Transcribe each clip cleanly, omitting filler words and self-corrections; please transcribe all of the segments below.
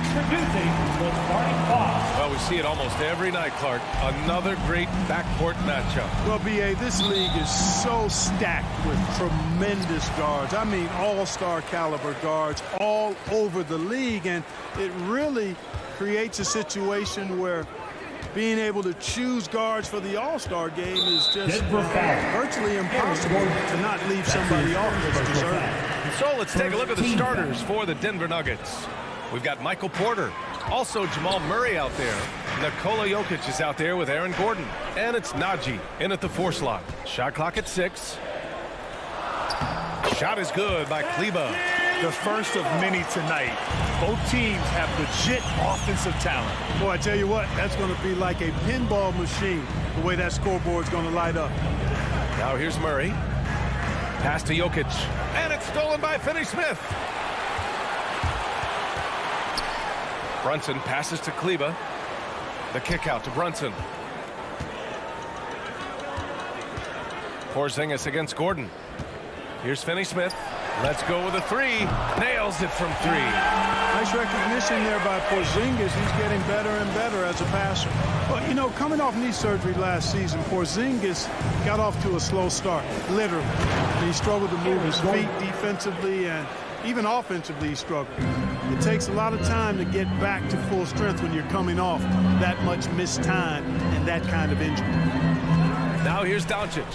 Introducing the starting five. Well, we see it almost every night, Clark. Another great backcourt matchup. Well, B.A., this league is so stacked with tremendous guards. I mean, all-star caliber guards all over the league, and it really creates a situation where being able to choose guards for the all-star game is just virtually impossible to not leave somebody off that's deserving. So let's take a look at the starters for the Denver Nuggets. We've got Michael Porter, also Jamal Murray out there. Nikola Jokic is out there with Aaron Gordon. And it's Najee in at the 4 slot. Shot clock at 6. Shot is good by Kleber. The first of many tonight. Both teams have legit offensive talent. Boy, I tell you what, that's going to be like a pinball machine, the way that scoreboard's going to light up. Now here's Murray. Pass to Jokic. And it's stolen by Finney-Smith. Brunson passes to Kleber. The kick out to Brunson. Porzingis against Gordon. Here's Finney-Smith. Let's go with a 3. Nails it from 3. Nice recognition there by Porzingis. He's getting better and better as a passer. But, you know, coming off knee surgery last season, Porzingis got off to a slow start, literally. He struggled to move his feet defensively, and even offensively he struggled. It takes a lot of time to get back to full strength when you're coming off that much missed time and that kind of injury. Now here's Doncic.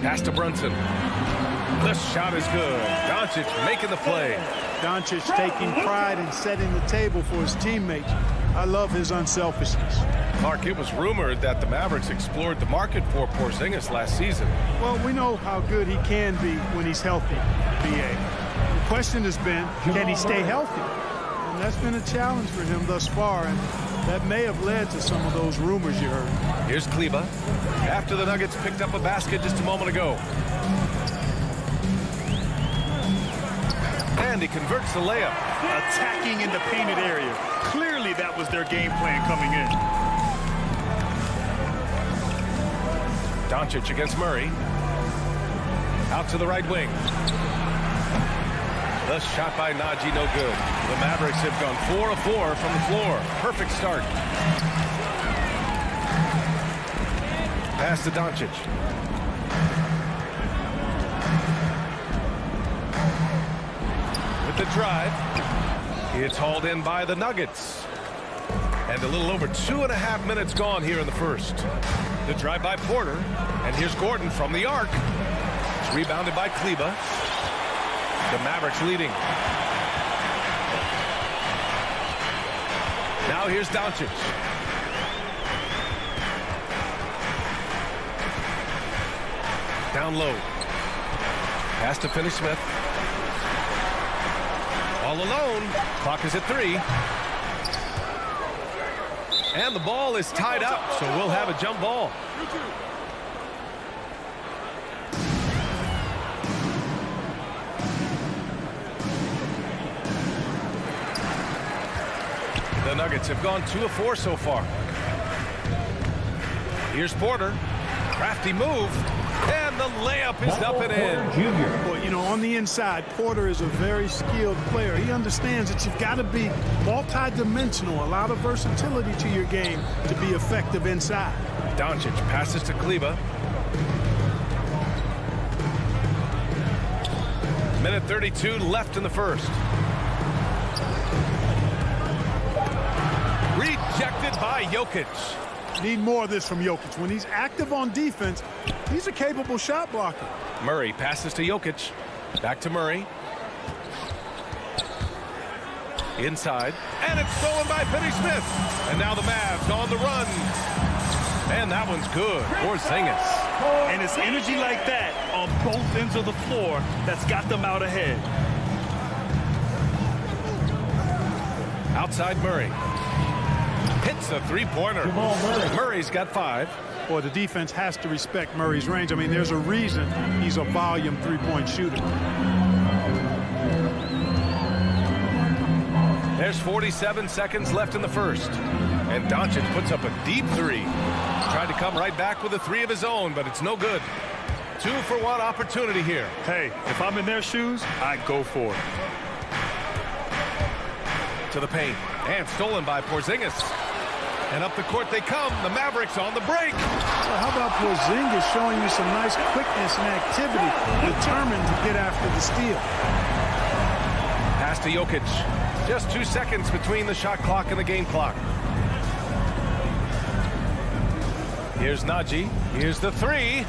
Pass to Brunson. The shot is good. Doncic making the play. Doncic taking pride in setting the table for his teammates. I love his unselfishness. Clark, it was rumored that the Mavericks explored the market for Porzingis last season. Well, we know how good he can be when he's healthy, B.A. The question has been, can he stay healthy? And that's been a challenge for him thus far, and that may have led to some of those rumors you heard. Here's Kleber. After the Nuggets picked up a basket just a moment ago. And he converts the layup. Attacking in the painted area. Clearly that was their game plan coming in. Doncic against Murray. Out to the right wing. The shot by Najee, no good. The Mavericks have gone 4 of 4 from the floor. Perfect start. Pass to Doncic. With the drive. It's hauled in by the Nuggets. And a little over 2.5 minutes gone here in the first. The drive by Porter. And here's Gordon from the arc. It's rebounded by Kleber. The Mavericks leading. Now here's Doncic. Down low. Pass to Finney-Smith. All alone. Clock is at 3. And the ball is tied up, so we'll have a jump ball. The Nuggets have gone 2 of 4 so far. Here's Porter. Crafty move. And the layup is up and in. Well, you know, on the inside, Porter is a very skilled player. He understands that you've got to be multi-dimensional, a lot of versatility to your game to be effective inside. Doncic passes to Kleber. Minute 32 left in the first. Rejected by Jokic. Need more of this from Jokic. When he's active on defense, he's a capable shot blocker. Murray passes to Jokic. Back to Murray. Inside. And it's stolen by Finney-Smith. And now the Mavs on the run. And that one's good. Porzingis. And it's energy like that on both ends of the floor that's got them out ahead. Outside Murray. Hits a three-pointer. Murray's got 5. Boy, the defense has to respect Murray's range. I mean, there's a reason he's a volume three-point shooter. There's 47 seconds left in the first. And Doncic puts up a deep 3. Tried to come right back with a 3 of his own, but it's no good. 2-for-1 opportunity here. Hey, if I'm in their shoes, I go for it. To the paint. And stolen by Porzingis. And up the court they come. The Mavericks on the break. So how about Porzingis showing you some nice quickness and activity, determined to get after the steal. Pass to Jokic. Just 2 seconds between the shot clock and the game clock. Here's Najee. Here's the three.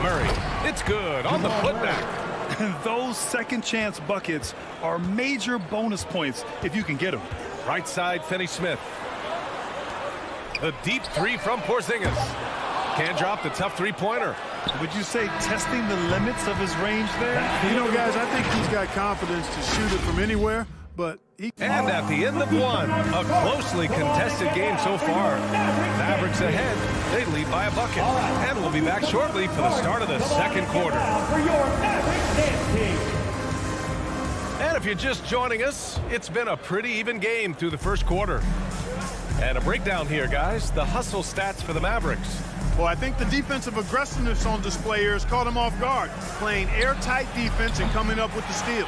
Murray. It's good on the putback. And those second chance buckets are major bonus points if you can get them. Right side, Finney-Smith. The deep three from Porzingis. Can't drop the tough three-pointer. Would you say testing the limits of his range there? You know, guys, I think he's got confidence to shoot it from anywhere, but he... And at the end of one, a closely contested game so far. Mavericks ahead. They lead by a bucket. And we'll be back shortly for the start of the second quarter. For your Mavericks dance team. And if you're just joining us, it's been a pretty even game through the first quarter. And a breakdown here, guys. The hustle stats for the Mavericks. Well, I think the defensive aggressiveness on display here has caught him off guard, playing airtight defense and coming up with the steal.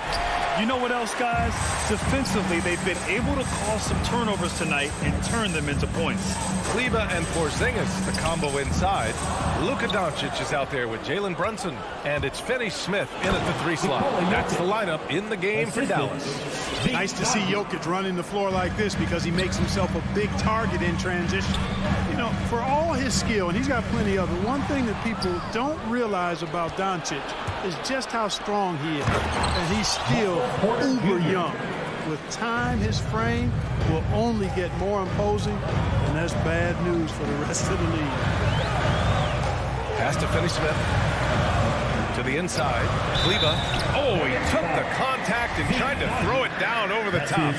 You know what else, guys? Defensively, they've been able to cause some turnovers tonight and turn them into points. Kleba and Porzingis, the combo inside. Luka Doncic is out there with Jalen Brunson. And it's Finney-Smith in at the three slot. That's the lineup in the game for Dallas. Nice to see Jokic running the floor like this because he makes himself a big target in transition. You know, for all his skill, and he's got plenty of it, one thing that people don't realize about Doncic is just how strong he is. And he's still uber young. With time, his frame will only get more imposing, and that's bad news for the rest of the league. Pass to Finney-Smith. To the inside. Kleba. Oh, he took the contact and tried to throw it down over the top.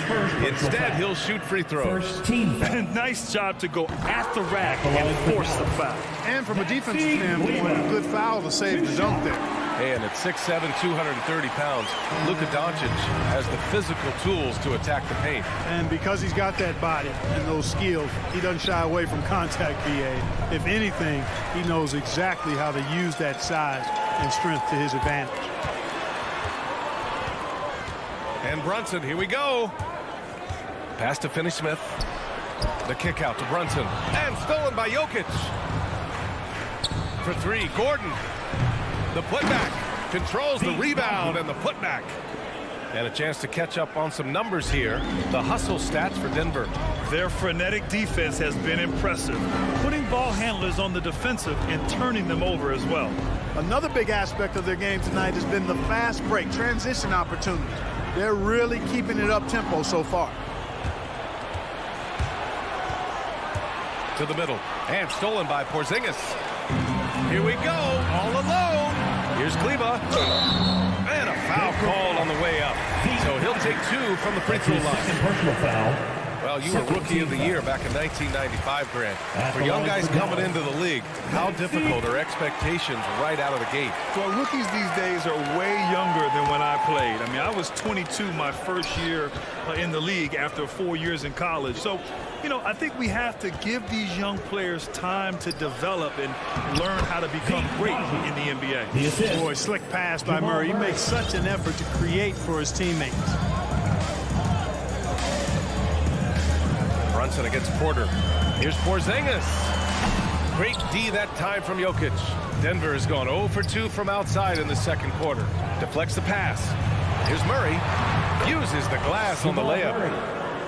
Instead, he'll shoot free throws. Nice job to go at the rack and force the foul. And from a defensive standpoint, a good foul to save the dunk there. And at 6'7", 230 pounds, Luka Doncic has the physical tools to attack the paint. And because he's got that body and those skills, he doesn't shy away from contact, BA. If anything, he knows exactly how to use that size and strength to his advantage. And Brunson, here we go. Pass to Finney-Smith. The kick out to Brunson. And stolen by Jokic. For three, Gordon. The putback. Controls the rebound and the putback. And a chance to catch up on some numbers here. The hustle stats for Denver. Their frenetic defense has been impressive, putting ball handlers on the defensive and turning them over as well. Another big aspect of their game tonight has been the fast break, transition opportunities. They're really keeping it up-tempo so far. To the middle. And stolen by Porzingis. Here we go. All alone. Here's Kleba. And a foul called on the way up. So he'll take two from the free throw line. Personal foul. Well, you were Rookie of the Year back in 1995, Grant. For young guys coming into the league, how difficult are expectations right out of the gate? Well, rookies these days are way younger than when I played. I mean, I was 22 my first year in the league after 4 years in college. So, you know, I think we have to give these young players time to develop and learn how to become great in the NBA. Boy, slick pass by Murray. He makes such an effort to create for his teammates. Brunson against Porter. Here's Porzingis. Great D that time from Jokic. Denver has gone 0 for 2 from outside in the second quarter. Deflects the pass. Here's Murray. Uses the glass on the layup.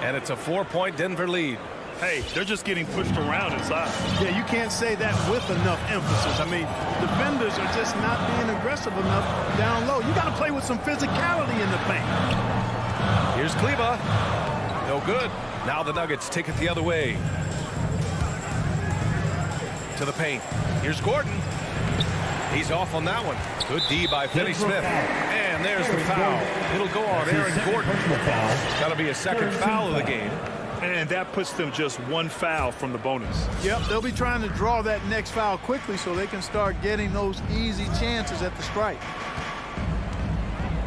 And it's a 4-point Denver lead. Hey, they're just getting pushed around inside. Yeah, you can't say that with enough emphasis. I mean, defenders are just not being aggressive enough down low. You got to play with some physicality in the paint. Here's Kleba. No good. Now the Nuggets take it the other way. To the paint. Here's Gordon. He's off on that one. Good D by Finney-Smith. And there's the foul. It'll go on Aaron Gordon. Got to be a second foul of the game. And that puts them just one foul from the bonus. Yep, they'll be trying to draw that next foul quickly so they can start getting those easy chances at the strike.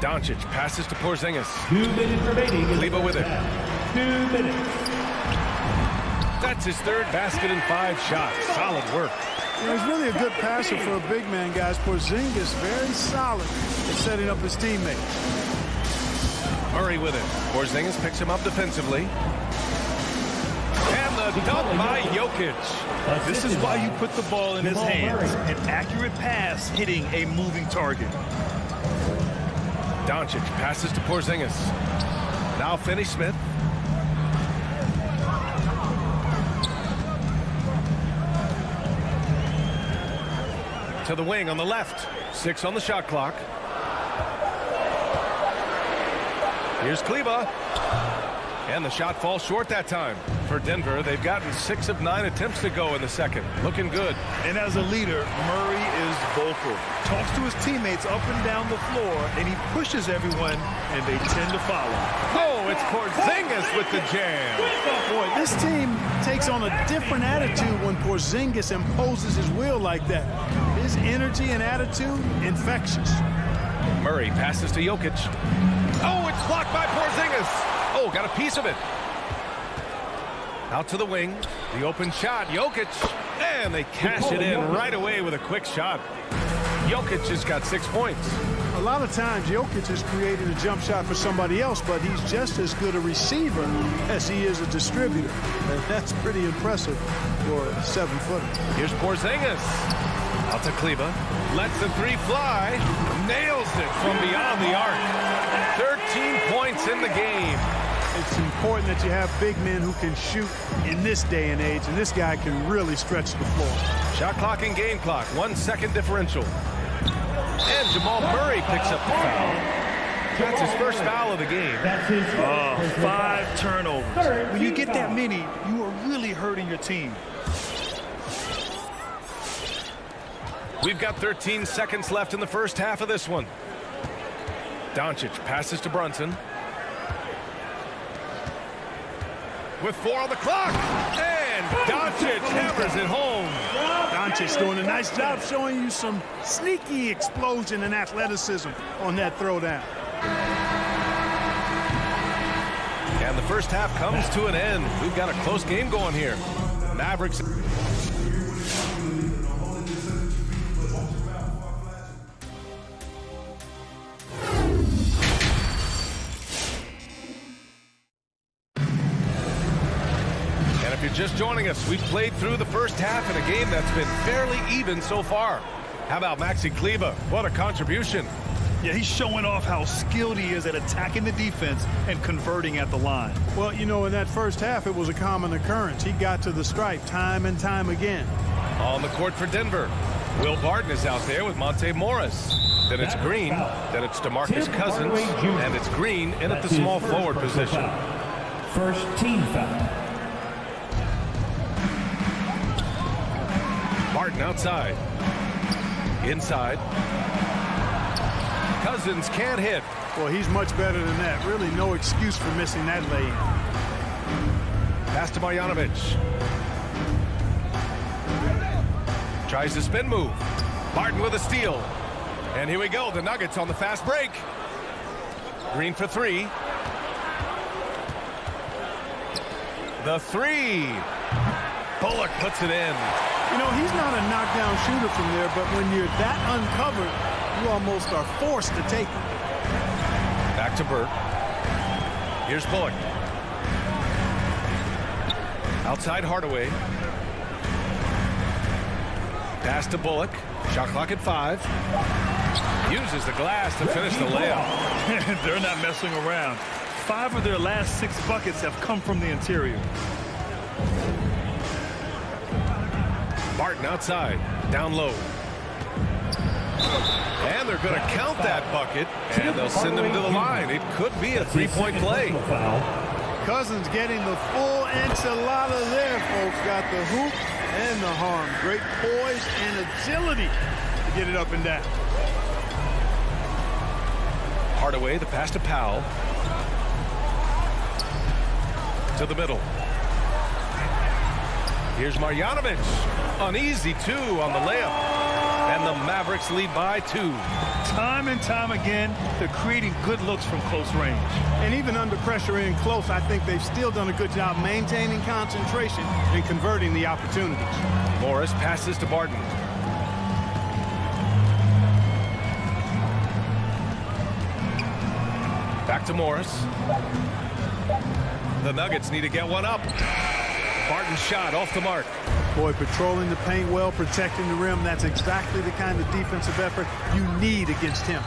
Doncic passes to Porzingis. 2 minutes remaining. Kleba with it. 2 minutes. That's his third basket in 5 shots. Solid work. You know, he's really a good passer for a big man, guys. Porzingis very solid at setting up his teammates. Murray Murray with it. Porzingis picks him up defensively. And the dunk by Jokic. This is why you put the ball in his hands. An accurate pass hitting a moving target. Doncic passes to Porzingis. Now Finney-Smith. To the wing on the left. 6 on the shot clock. Here's Kleber. And the shot falls short that time. For Denver, they've gotten 6 of 9 attempts to go in the second. Looking good. And as a leader, Murray is vocal. Talks to his teammates up and down the floor, and he pushes everyone, and they tend to follow. Oh, it's Porzingis with the jam. Boy, this team takes on a different attitude when Porzingis imposes his will like that. His energy and attitude, infectious. Murray passes to Jokic. Oh, it's blocked by Porzingis. Oh, got a piece of it. Out to the wing. The open shot. Jokic. And they cash it in right away with a quick shot. Jokic has got 6 points. A lot of times, Jokic has created a jump shot for somebody else, but he's just as good a receiver as he is a distributor. And that's pretty impressive for a 7-footer. Here's Porzingis. Out to Kleber. Lets the 3 fly. Nails it from beyond the arc. 13 points in the game. It's important that you have big men who can shoot in this day and age, and this guy can really stretch the floor. Shot clock and game clock. 1 second differential. And Jamal Murray picks up the foul. That's his first foul of the game. 5 turnovers. When you get that many, you are really hurting your team. We've got 13 seconds left in the first half of this one. Doncic passes to Brunson. With 4 on the clock. And Doncic hammers it home. Doncic doing a nice job showing you some sneaky explosion and athleticism on that throwdown. And the first half comes to an end. We've got a close game going here. Mavericks. If you're just joining us, we've played through the first half in a game that's been fairly even so far. How about Maxi Kleber? What a contribution. Yeah, he's showing off how skilled he is at attacking the defense and converting at the line. Well, you know, in that first half, it was a common occurrence. He got to the stripe time and time again. On the court for Denver, Will Barton is out there with Monte Morris. Then it's Green, then it's DeMarcus Cousins, and it's Green in at the small forward position. First team foul. Barton outside. Inside. Cousins can't hit. Well, he's much better than that. Really no excuse for missing that lay-in. Pass to Marjanovic. Tries the spin move. Barton with a steal. And here we go. The Nuggets on the fast break. Green for 3. The 3. Bullock puts it in. You know, he's not a knockdown shooter from there, but when you're that uncovered, you almost are forced to take it. Back to Burt. Here's Bullock. Outside Hardaway. Pass to Bullock. Shot clock at 5. Uses the glass to finish the layup. They're not messing around. 5 of their last 6 buckets have come from the interior. Barton outside, down low. And they're going to count that bucket, and they'll send him to the line. It could be a 3-point play. Cousins getting the full enchilada there, folks. Got the hoop and the harm. Great poise and agility to get it up and down. Hardaway, the pass to Powell. To the middle. Here's Marjanovic. An easy 2 on the layup. And the Mavericks lead by 2. Time and time again, they're creating good looks from close range. And even under pressure in close, I think they've still done a good job maintaining concentration and converting the opportunities. Morris passes to Barton. Back to Morris. The Nuggets need to get one up. Barton's shot off the mark. Boy, patrolling the paint well, protecting the rim. That's exactly the kind of defensive effort you need against him.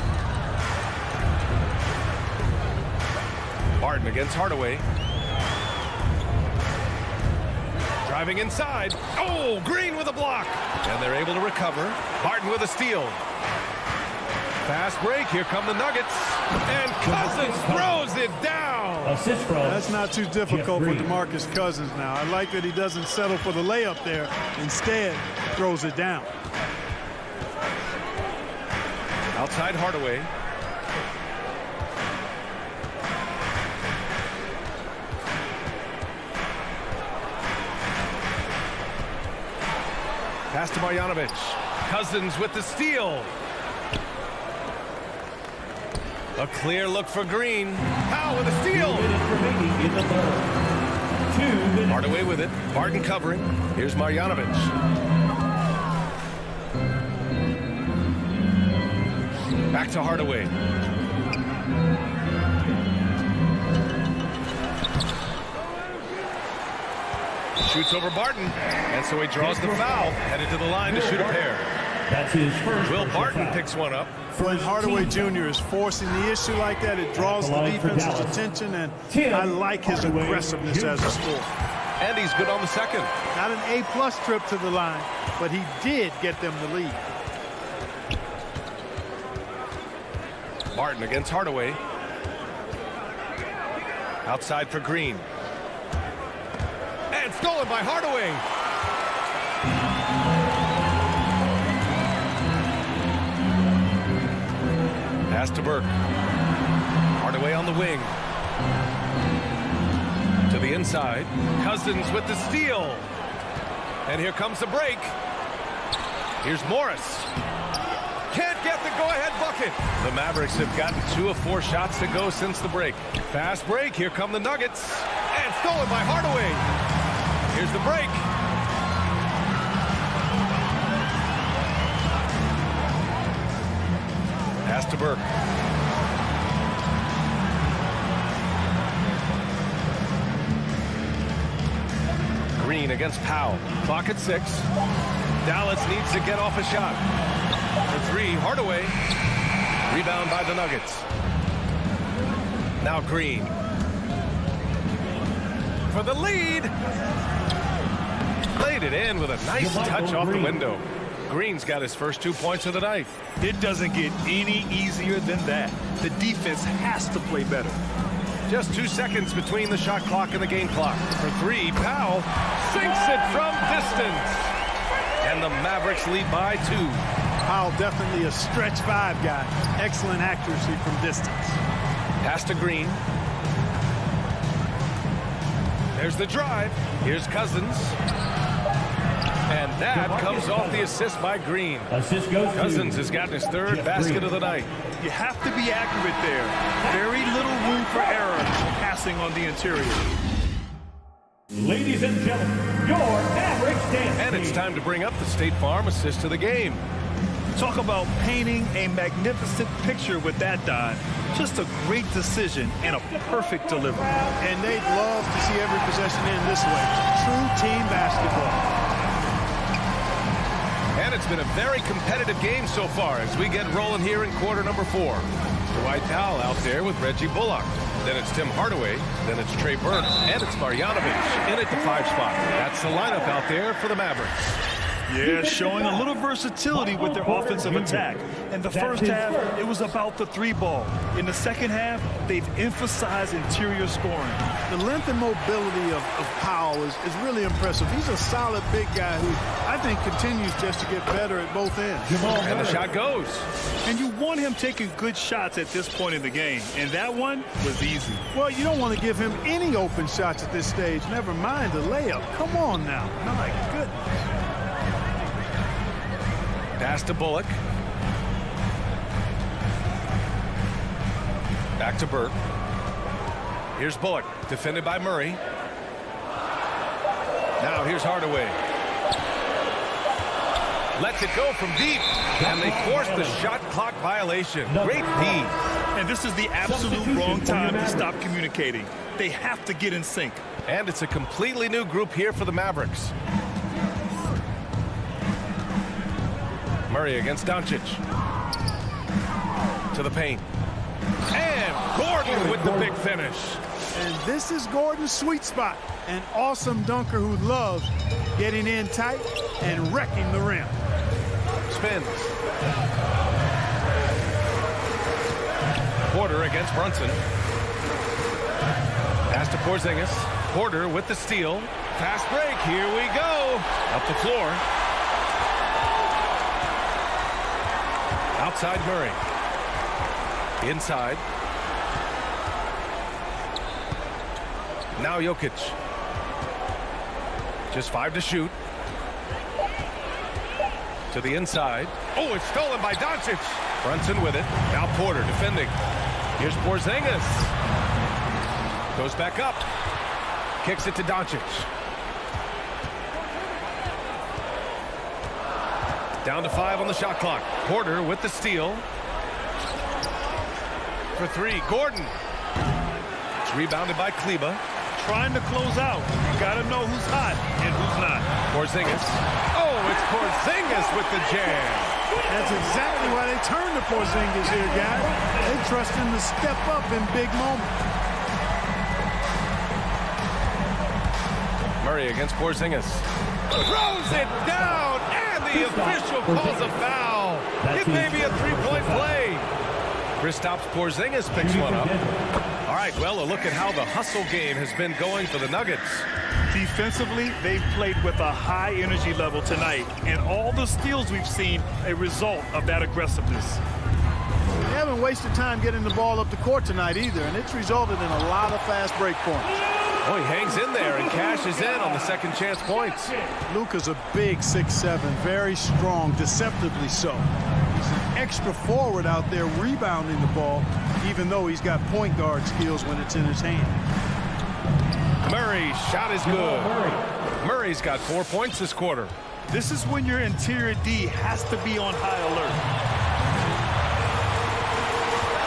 Barton against Hardaway. Driving inside. Oh, Green with a block. And they're able to recover. Barton with a steal. Fast break. Here come the Nuggets. And Cousins throws it down. Assist from That's not too difficult for Jeff Green. DeMarcus Cousins now. I like that he doesn't settle for the layup there. Instead, throws it down. Outside Hardaway. Pass to Marjanovic. Cousins with the steal. A clear look for Green. Powell with a steal. remaining in the third. 2 minutes. Hardaway with it. Barton covering. Here's Marjanovic. Back to Hardaway. Shoots over Barton. And so he draws the foul. Headed to the line to shoot a pair. That's his first. Will personal Barton foul. picks one up. When Hardaway Jr. is forcing the issue like that, it draws the line for defense's Dallas. attention, and Tim I like his Hardaway aggressiveness as a scorer. And he's good on the second. Not an A-plus trip to the line, but he did get them the lead. Barton against Hardaway. Outside for Green. And stolen by Hardaway. Pass to Burke. Hardaway on the wing. To the inside. Cousins with the steal. And here comes the break. Here's Morris. Can't get the go-ahead bucket. The Mavericks have gotten 2 of 4 shots to go since the break. Fast break. Here come the Nuggets. And stolen by Hardaway. Here's the break. Pass to Burke. Green against Powell. Clock at 6. Dallas needs to get off a shot. For 3, Hardaway. Rebound by the Nuggets. Now Green. For the lead. Laid it in with a nice touch off the window. Green's got his first 2 points of the night. It doesn't get any easier than that. The defense has to play better. Just 2 seconds between the shot clock and the game clock. For 3, Powell sinks it from distance. And the Mavericks lead by 2. Powell definitely a stretch 5 guy. Excellent accuracy from distance. Pass to Green. There's the drive. Here's Cousins. And that comes off the assist by Green. Assist goes Cousins to has gotten his 3rd Jeff basket Green. of the night. You have to be accurate there. Very little room for error passing on the interior. Ladies and gentlemen, your Mavericks dance And it's team. time to bring up the State Farm assist to the game. Talk about painting a magnificent picture with that dive. Just a great decision and a perfect delivery. And they'd love to see every possession in this way. True team basketball. And it's been a very competitive game so far as we get rolling here in quarter number 4. Dwight Powell out there with Reggie Bullock. Then it's Tim Hardaway. Then it's Trey Burke. And it's Marjanovic in at the 5 spot. That's the lineup out there for the Mavericks. Yeah, showing a little versatility with their offensive attack. In the first half, it was about the 3-ball. In the second half, they've emphasized interior scoring. The length and mobility of Powell is really impressive. He's a solid big guy who I think continues just to get better at both ends. And the shot goes. And you want him taking good shots at this point in the game. And that one was easy. Well, you don't want to give him any open shots at this stage. Never mind the layup. Come on now. My goodness. Pass to Bullock. Back to Burke. Here's Bullock, defended by Murray. Now here's Hardaway. Lets it go from deep. And they force the shot clock violation. Great D. And this is the absolute wrong time to stop communicating. They have to get in sync. And it's a completely new group here for the Mavericks. Murray against Doncic. To the Payne. And Gordon with the big finish. And this is Gordon's sweet spot. An awesome dunker who loves getting in tight and wrecking the rim. Spins. Porter against Brunson. Pass to Porzingis. Porter with the steal. Fast break. Here we go. Up the floor. Outside Murray. Inside. Now Jokic. Just 5 to shoot. To the inside. Oh, it's stolen by Doncic. Brunson with it. Now Porter defending. Here's Porzingis. Goes back up. Kicks it to Doncic. Down to 5 on the shot clock. Porter with the steal. For 3, Gordon. It's rebounded by Kleba. Trying to close out. You got to know who's hot and who's not. Porzingis. Oh, it's Porzingis with the jam. That's exactly why they turn to Porzingis here, guys. They trust him to step up in big moments. Murray against Porzingis. Throws it down, and the official calls a foul. It may be a three-point play. Kristaps Porzingis picks one up. All right, well, a look at how the hustle game has been going for the Nuggets. Defensively, they've played with a high energy level tonight, and all the steals we've seen a result of that aggressiveness. They haven't wasted time getting the ball up the court tonight either, and it's resulted in a lot of fast break points. Oh, he hangs in there and cashes in on the second chance points. Luka's a big 6'7", very strong, deceptively so. He's an extra forward out there rebounding the ball, even though he's got point guard skills when it's in his hand. Murray's shot is good. Murray's got 4 points this quarter. This is when your interior D has to be on high alert.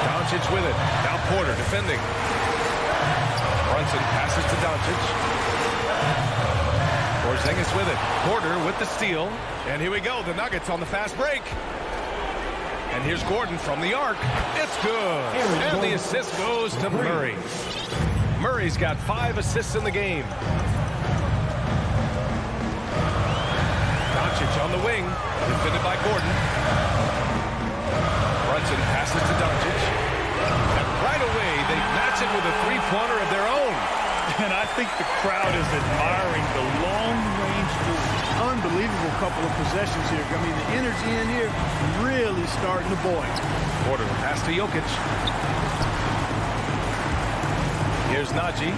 Doncic with it. Now Porter defending. Brunson passes to Doncic. Porzingis with it. Porter with the steal. And here we go. The Nuggets on the fast break. And here's Gordon from the arc. It's good. And the assist goes to Murray. Murray's got 5 assists in the game. Doncic on the wing. Defended by Gordon. Brunson passes to Doncic. And right away, they match it with a three-pointer of their own. And I think the crowd is admiring the long-range move. Unbelievable couple of possessions here. I mean, the energy in here really starting to boil. Porter pass to Jokic. Here's Najee,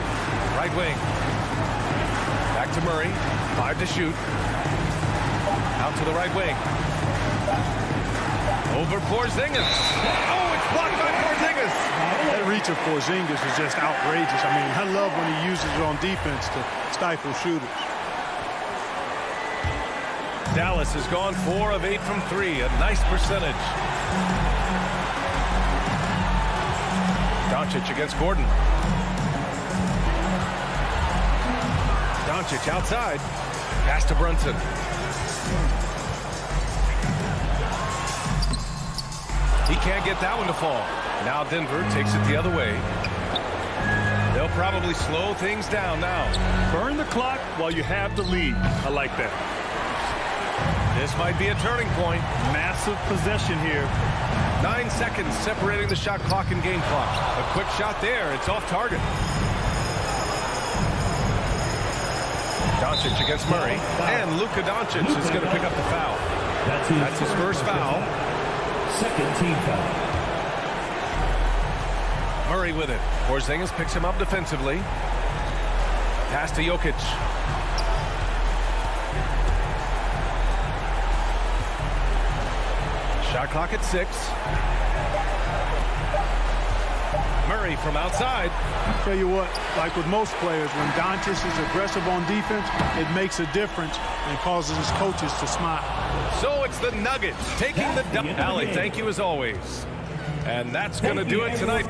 right wing. Back to Murray, 5 to shoot. Out to the right wing. Over Porzingis. Oh, it's blocked by Porzingis. That reach of Porzingis is just outrageous. I mean, I love when he uses it on defense to stifle shooters. Dallas has gone 4 of 8 from 3, a nice percentage. Doncic against Gordon. Doncic outside. Pass to Brunson. He can't get that one to fall. Now Denver takes it the other way. They'll probably slow things down now. Burn the clock while you have the lead. I like that. This might be a turning point. Massive possession here. 9 seconds separating the shot clock and game clock. A quick shot there. It's off target. Doncic against Murray. And Luka Doncic is going to pick up the foul. That's his first foul. Second team foul. Murray with it. Porzingis picks him up defensively. Pass to Jokic. Shot clock at 6. Murray from outside. Tell you what, like with most players, when Doncic is aggressive on defense, it makes a difference and causes his coaches to smile. So it's the Nuggets taking the dub. Allie, thank you as always. And that's going to do it tonight.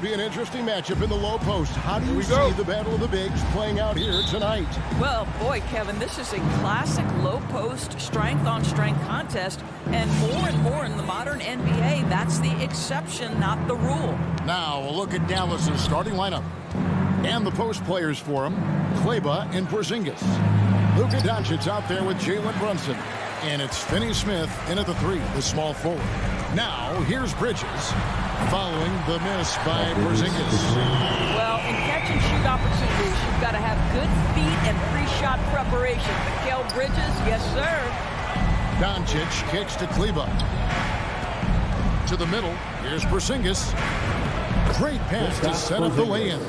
should be an interesting matchup in the low post. How do you see the battle of the bigs playing out here tonight? Well, boy, Kevin, this is a classic low post strength-on-strength contest, and more in the modern NBA, that's the exception, not the rule. Now a look at Dallas's starting lineup. And the post players for him, Kleber and Porzingis. Luka Doncic out there with Jalen Brunson. And it's Finney-Smith in at the 3, the small forward. Now, here's Bridges, following the miss by Porzingis. Well, in catch-and-shoot opportunities, you've got to have good feet and pre-shot preparation. Mikal Bridges, yes, sir. Doncic kicks to Kleber. To the middle, here's Porzingis. Great pass to set up the lay-in.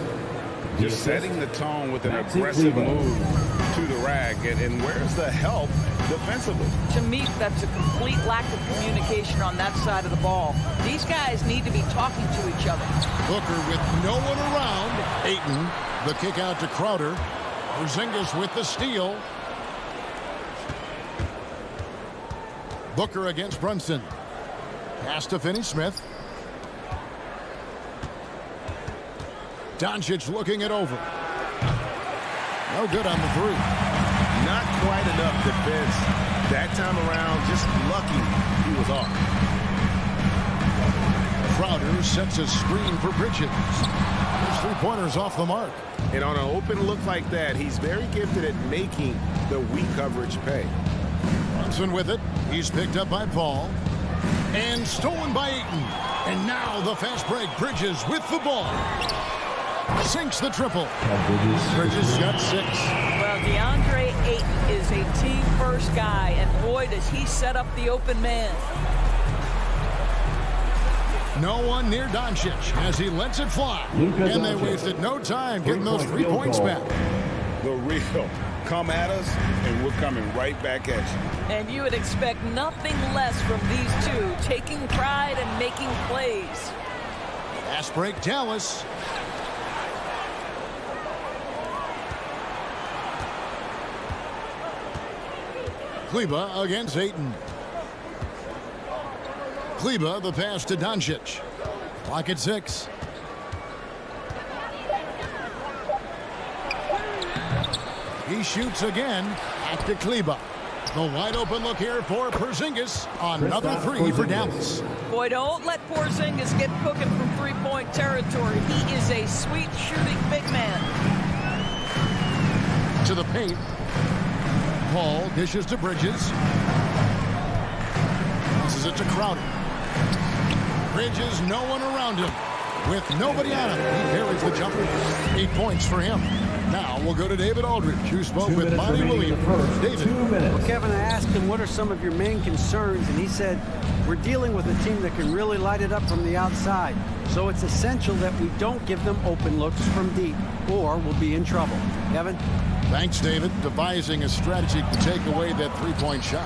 Just setting the tone with an aggressive move to the rack. And where's the help defensively? To me, that's a complete lack of communication on that side of the ball. These guys need to be talking to each other. Booker with no one around. Ayton, the kick out to Crowder. Porzingis with the steal. Booker against Brunson. Pass to Finney-Smith. Doncic looking it over. No good on the 3. Not quite enough defense. That time around, just lucky he was off. Crowder sets a screen for Bridges. His 3-pointers off the mark. And on an open look like that, he's very gifted at making the weak coverage pay. Brunson with it. He's picked up by Paul. And stolen by Ayton. And now the fast break. Bridges with the ball. Sinks the triple. Bridges got 6. Well, DeAndre Ayton is a team-first guy, and boy, does he set up the open man. No one near Doncic as he lets it fly. And they wasted no time getting those 3 points back. The real. Come at us, and we're coming right back at you. And you would expect nothing less from these two, taking pride and making plays. Fast break, Dallas. Kleber against Ayton. Kleber, the pass to Doncic. Clock at 6. He shoots again. Back to Kleber. The wide open look here for Porzingis. Another 3 for Dallas. Boy, don't let Porzingis get cooking from 3-point territory. He is a sweet shooting big man. To the paint. Paul dishes to Bridges. Passes it to Crowder. Bridges, no one around him. With nobody on him, he carries the jumper. 8 points for him. Now we'll go to David Aldridge, who spoke with Monty Williams. David. Well, Kevin, I asked him what are some of your main concerns, and he said, we're dealing with a team that can really light it up from the outside. So it's essential that we don't give them open looks from deep, or we'll be in trouble. Kevin? Thanks, David. Devising a strategy to take away that 3-point shot.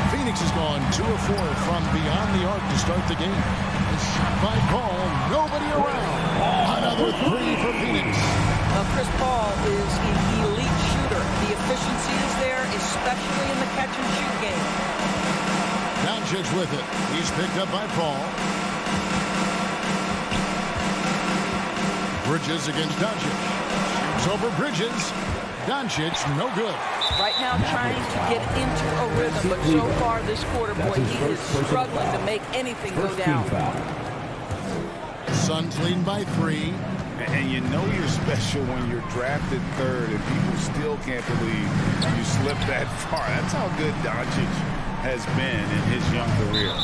Phoenix has gone 2 of 4 from beyond the arc to start the game. A shot by Paul, nobody around. Another 3 for Phoenix. Chris Paul is an elite shooter. The efficiency is there, especially in the catch-and-shoot game. Doncic with it. He's picked up by Paul. Bridges against Doncic. Shoots over Bridges. Doncic, no good. Right now trying to get into a rhythm, but so far this quarter, boy, he is struggling to make anything go down. Suns leading by 3. And you know you're special when you're drafted 3rd and people still can't believe you slipped that far. That's how good Doncic has been in his young career.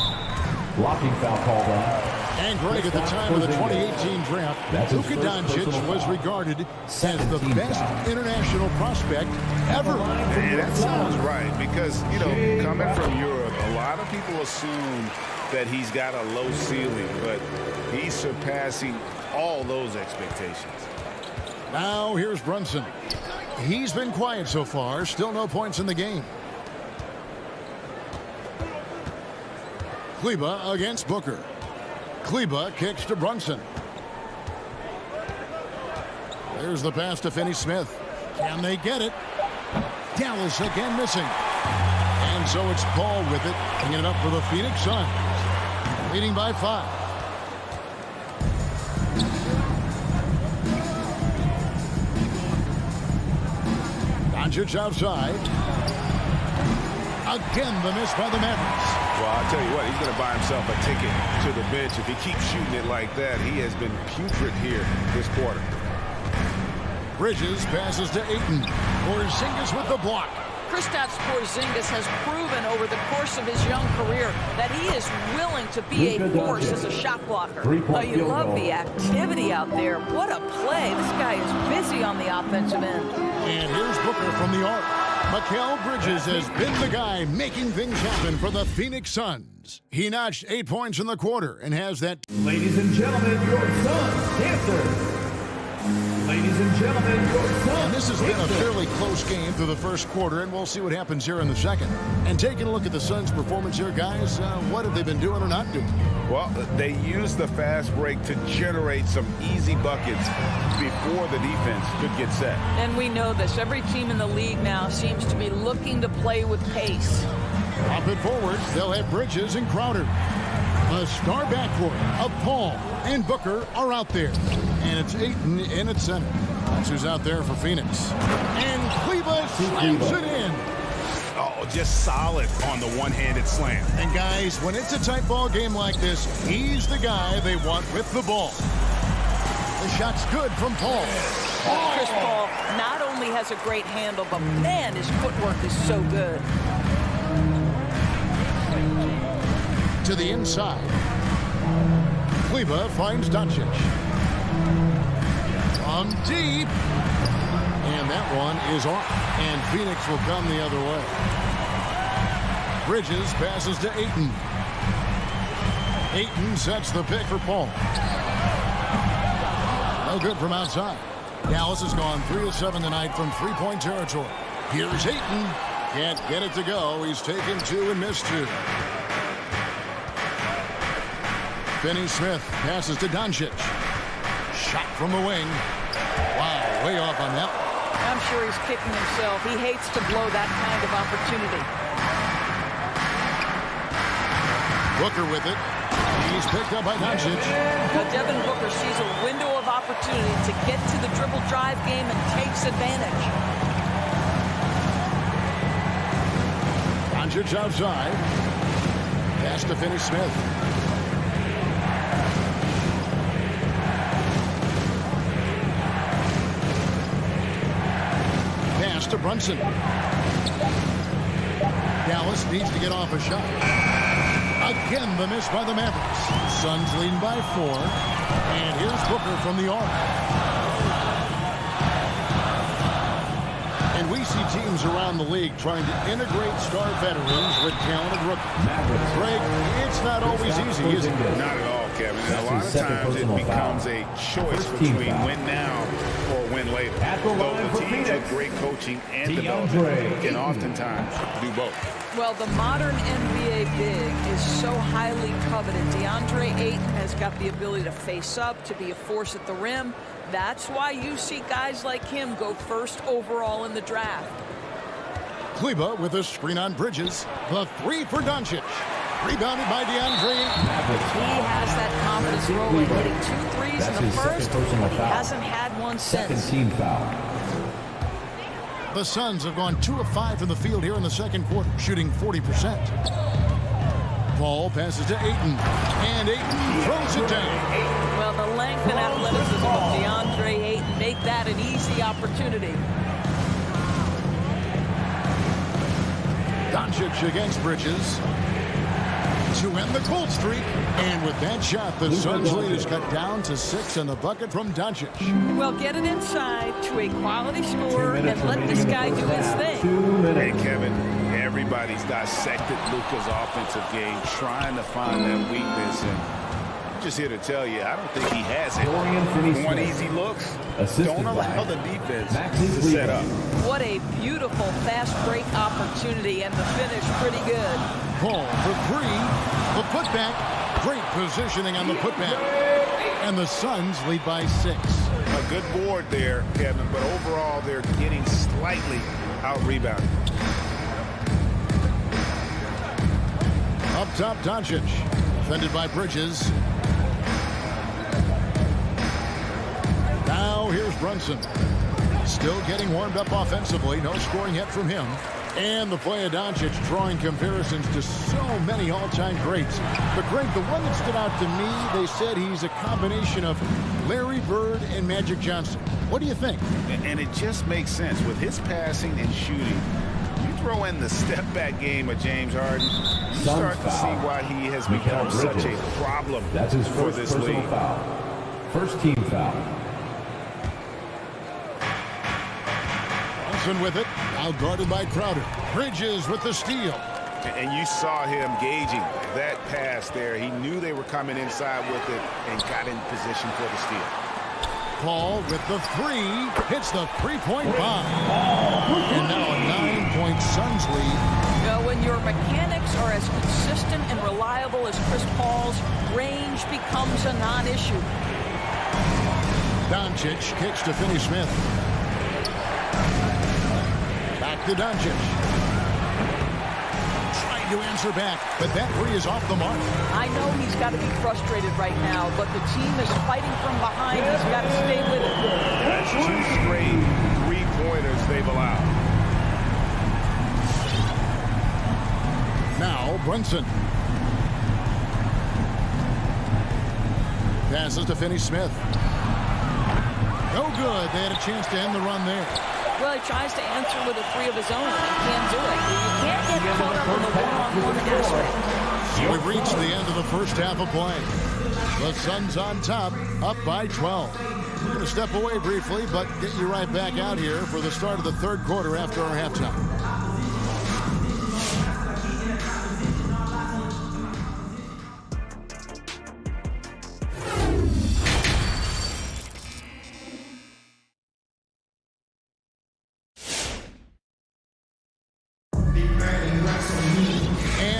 Blocking foul called on. And Greg, at the time of the 2018 draft, Luka Doncic was regarded as the best international prospect ever. And that sounds right because, you know, coming from Europe, a lot of people assume that he's got a low ceiling, but he's surpassing all those expectations. Now here's Brunson. He's been quiet so far. Still no points in the game. Kleber against Booker. Kleber kicks to Brunson. There's the pass to Finney-Smith. Can they get it? Dallas again missing. And so it's Paul with it, bringing it up for the Phoenix Suns. Leading by 5. Doncic outside. Again, the miss by the Mavericks. Well, I'll tell you what, he's going to buy himself a ticket to the bench. If he keeps shooting it like that, he has been putrid here this quarter. Bridges passes to Ayton. Porzingis with the block. Kristaps Porzingis has proven over the course of his young career that he is willing to be a force as a shot blocker. You love the activity out there. What a play. This guy is busy on the offensive end. And here's Booker from the arc. Mikal Bridges has been the guy making things happen for the Phoenix Suns. He notched 8 points in the quarter and has that. Ladies and gentlemen, your Suns dancer. Ladies and gentlemen, your Suns. And this has been a fairly close game through the first quarter, and we'll see what happens here in the second. And taking a look at the Suns' performance here, guys, what have they been doing or not doing? Well, they used the fast break to generate some easy buckets before the defense could get set. And we know this. Every team in the league now seems to be looking to play with pace. Up and forward, they'll have Bridges and Crowder. A star backcourt of Paul and Booker are out there. And it's Ayton in at center. That's who's out there for Phoenix. And Kleber slams it in. Oh, just solid on the one-handed slam. And guys, when it's a tight ball game like this, he's the guy they want with the ball. The shot's good from Paul. Chris Paul not only has a great handle, but man, his footwork is so good. To the inside. Kleber finds Doncic. From deep. And that one is off. And Phoenix will come the other way. Bridges passes to Ayton. Ayton sets the pick for Paul. No good from outside. Dallas has gone 3 of 7 tonight from three-point territory. Here's Ayton. Can't get it to go. He's taken 2 and missed 2. Finney Smith passes to Doncic. Shot from the wing. Wow, way off on that one. I'm sure he's kicking himself. He hates to blow that kind of opportunity. Booker with it. He's picked up by Doncic. But Devin Booker sees a window of opportunity to get to the dribble drive game and takes advantage. Doncic outside. Pass to Finney Smith. To Brunson. Dallas needs to get off a shot. Again, the miss by the Mavericks. Suns leading by 4. And here's Booker from the arc. And we see teams around the league trying to integrate star veterans with talented rookies. Greg, it's not always easy, is it? Not at all, Kevin. And a lot of times it becomes a choice between win now or win later. Though the teams with great coaching and development can oftentimes do both. Well, the modern NBA big is so highly coveted. DeAndre Ayton has got the ability to face up, to be a force at the rim. That's why you see guys like him go first overall in the draft. Kleber with a screen on Bridges. The 3 for Doncic. Rebounded by DeAndre Ayton. He has that confidence rolling, hitting 2 threes in the first, but he hasn't had one since. Second team foul. The Suns have gone 2 of 5 from the field here in the second quarter, shooting 40%. Paul passes to Ayton, and Ayton throws it down. Well, the length and athleticism of DeAndre Ayton make that an easy opportunity. Doncic against Bridges to end the cold streak. And with that shot, the Suns lead is cut down to 6 and the bucket from Doncic. Well, get it inside to a quality scorer and let this guy do his thing. Hey, Kevin, everybody's dissected Luka's offensive game, trying to find that weakness. And I'm just here to tell you, I don't think he has it. One easy looks. Don't allow the defense to set up. What a beautiful fast break opportunity, and the finish pretty good. Paul for 3. The putback. Great positioning on the putback. And the Suns lead by 6. A good board there, Kevin, but overall they're getting slightly out-rebounded. Up top, Doncic. Defended by Bridges. Now here's Brunson. still getting warmed up offensively. No scoring yet from him. And the play of Doncic drawing comparisons to so many all-time greats. But, Greg, the one that stood out to me, they said he's a combination of Larry Bird and Magic Johnson. What do you think? And it just makes sense. With his passing and shooting, you throw in the step-back game of James Harden, you start to see why he has become such a problem That's his for first this personal league. foul. First team foul. Johnson with it. Now guarded by Crowder. Bridges with the steal. And you saw him gauging that pass there. He knew they were coming inside with it and got in position for the steal. Paul with the three. Hits the three-point bomb. And now a 9-point Suns lead. When your mechanics are as consistent and reliable as Chris Paul's, range becomes a non-issue. Doncic kicks to Finney-Smith. Back to Doncic. Trying to answer back, but that three is off the mark. I know he's got to be frustrated right now, but the team is fighting from behind. He's got to stay with it. That's 2 straight three-pointers they've allowed. Now Brunson. Passes to Finney-Smith. No good. They had a chance to end the run there. Well, he tries to answer with a three of his own, and he can't do it. You can't get caught up in the one-on-one aspect. We've reached the end of the first half of play. The Suns on top, up by 12. We're going to step away briefly, but get you right back out here for the start of the third quarter after our halftime.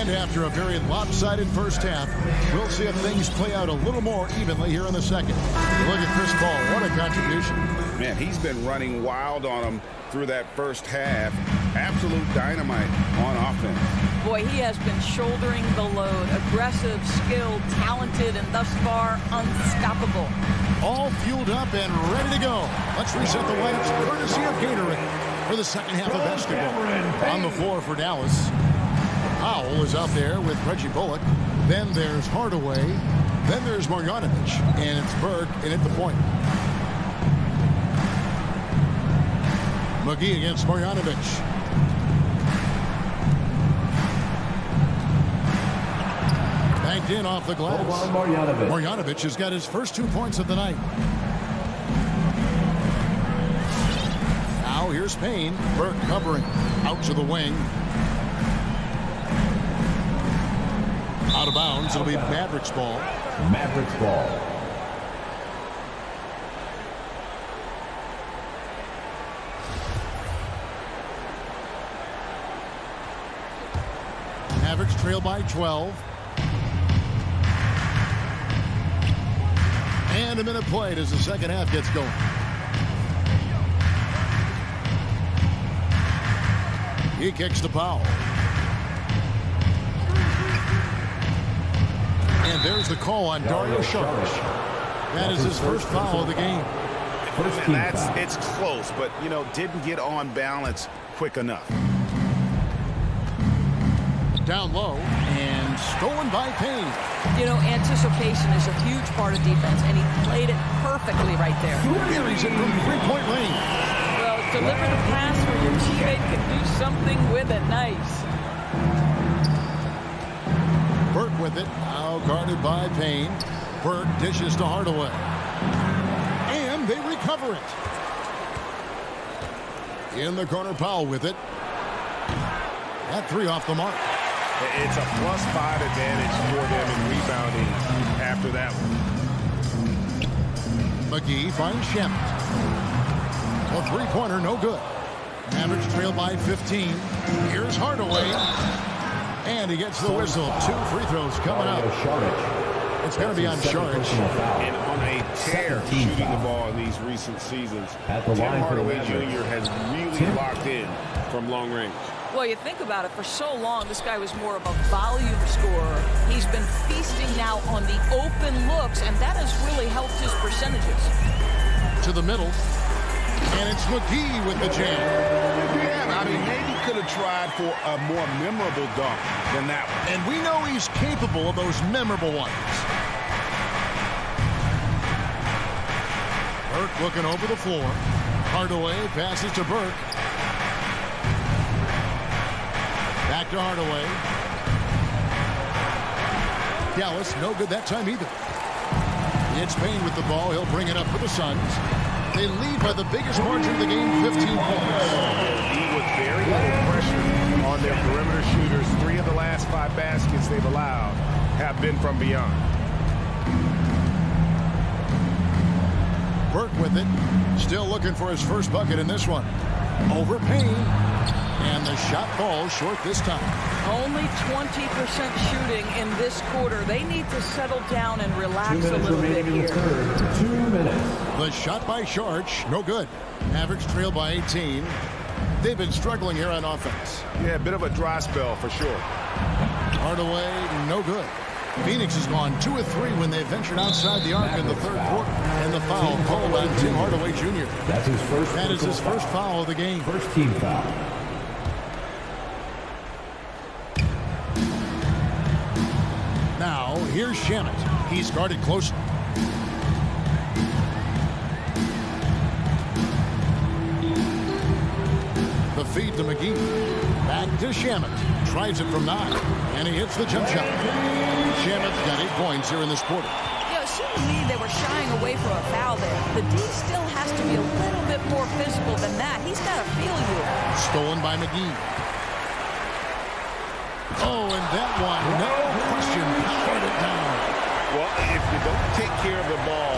After a very lopsided first half, we'll see if things play out a little more evenly here in the second. Look at Chris Paul. What a contribution. Man, he's been running wild on them through that first half. Absolute dynamite on offense. Boy, he has been shouldering the load. Aggressive, skilled, talented, and thus far unstoppable. All fueled up and ready to go. Let's reset the lineups courtesy of Gatorade for the second half of basketball. On the floor for Dallas, Powell is out there with Reggie Bullock. Then there's Hardaway. Then there's Marjanovic. And it's Berg in at the point. McGee against Marjanovic. Banked in off the glass. Marjanovic has got his first 2 points of the night. Now here's Payne. Berg covering. Out to the wing. Out of bounds. It'll be Mavericks ball. Mavericks ball. Mavericks trail by 12. And a minute played as the second half gets going. He kicks to Powell. And there's the call on Dario Saric. That is his first foul of the game. And it's close, but, you know, didn't get on balance quick enough. Down low and stolen by Payne. You know, anticipation is a huge part of defense, and he played it perfectly right there. Here he's in from three-point range. Well, deliver the pass where your teammate can do something with it. Nice. Burke with it, now guarded by Payne. Burke dishes to Hardaway. And they recover it. In the corner, Powell with it. That three off the mark. It's a +5 advantage for them in rebounding after that one. McGee finds Shamet. A three-pointer, no good. Mavericks trail by 15. Here's Hardaway. And he gets the whistle. 2 free throws coming up. It's going to be on Saric. And on a tear shooting the ball in these recent seasons. Tim Hardaway Jr. has really locked in from long range. Well, you think about it, for so long, this guy was more of a volume scorer. He's been feasting now on the open looks, and that has really helped his percentages. To the middle. And it's McGee with the jam. Yeah, I mean, maybe could have tried for a more memorable dunk than that one. And we know he's capable of those memorable ones. Burke looking over the floor. Hardaway passes to Burke. Back to Hardaway. Dallas, no good that time either. It's Payne with the ball. He'll bring it up for the Suns. They lead by the biggest margin of the game, 15 points. Lead with very little pressure on their perimeter shooters. 3 of the last 5 baskets they've allowed have been from beyond. Burke with it. Still looking for his first bucket in this one. Over Payne. And the shot falls short this time. Only 20% shooting in this quarter. They need to settle down and relax a little bit here. 2 minutes. The shot by Sharch, no good. Mavericks trail by 18. They've been struggling here on offense. Yeah, a bit of a dry spell for sure. Hardaway, no good. Phoenix has gone 2 of 3 when they ventured outside the arc in the third quarter. And the foul called on Tim Hardaway Jr. That's his first. That is his first foul of the game. First team foul. Now, here's Shamet. He's guarded closely. The feed to McGee. Back to Shamet. Tries it from 9. And he hits the jump shot. Shamet's got 8 points here in this quarter. It seemed to me they were shying away from a foul there. The D still has to be a little bit more physical than that. He's got to feel you. Stolen by McGee. Oh, and that one, no question, powered it down. Well, if you don't take care of the ball,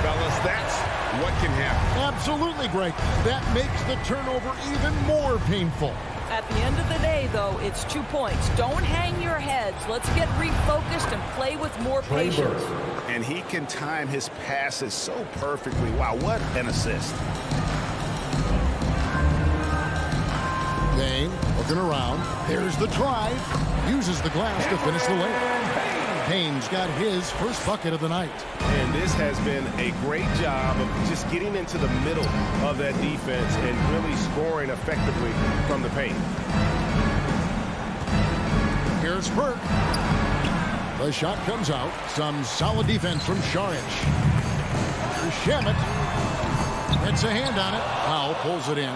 fellas, that's what can happen. Absolutely, Greg. That makes the turnover even more painful. At the end of the day, though, it's 2 points. Don't hang your heads. Let's get refocused and play with more patience. And he can time his passes so perfectly. Wow, what an assist. Payne looking around. There's the drive. Uses the glass to finish the layup. Payne's got his first bucket of the night. And this has been a great job of just getting into the middle of that defense and really scoring effectively from the paint. Here's Burke. The shot comes out. Some solid defense from Saric. Shamet gets a hand on it. Powell pulls it in.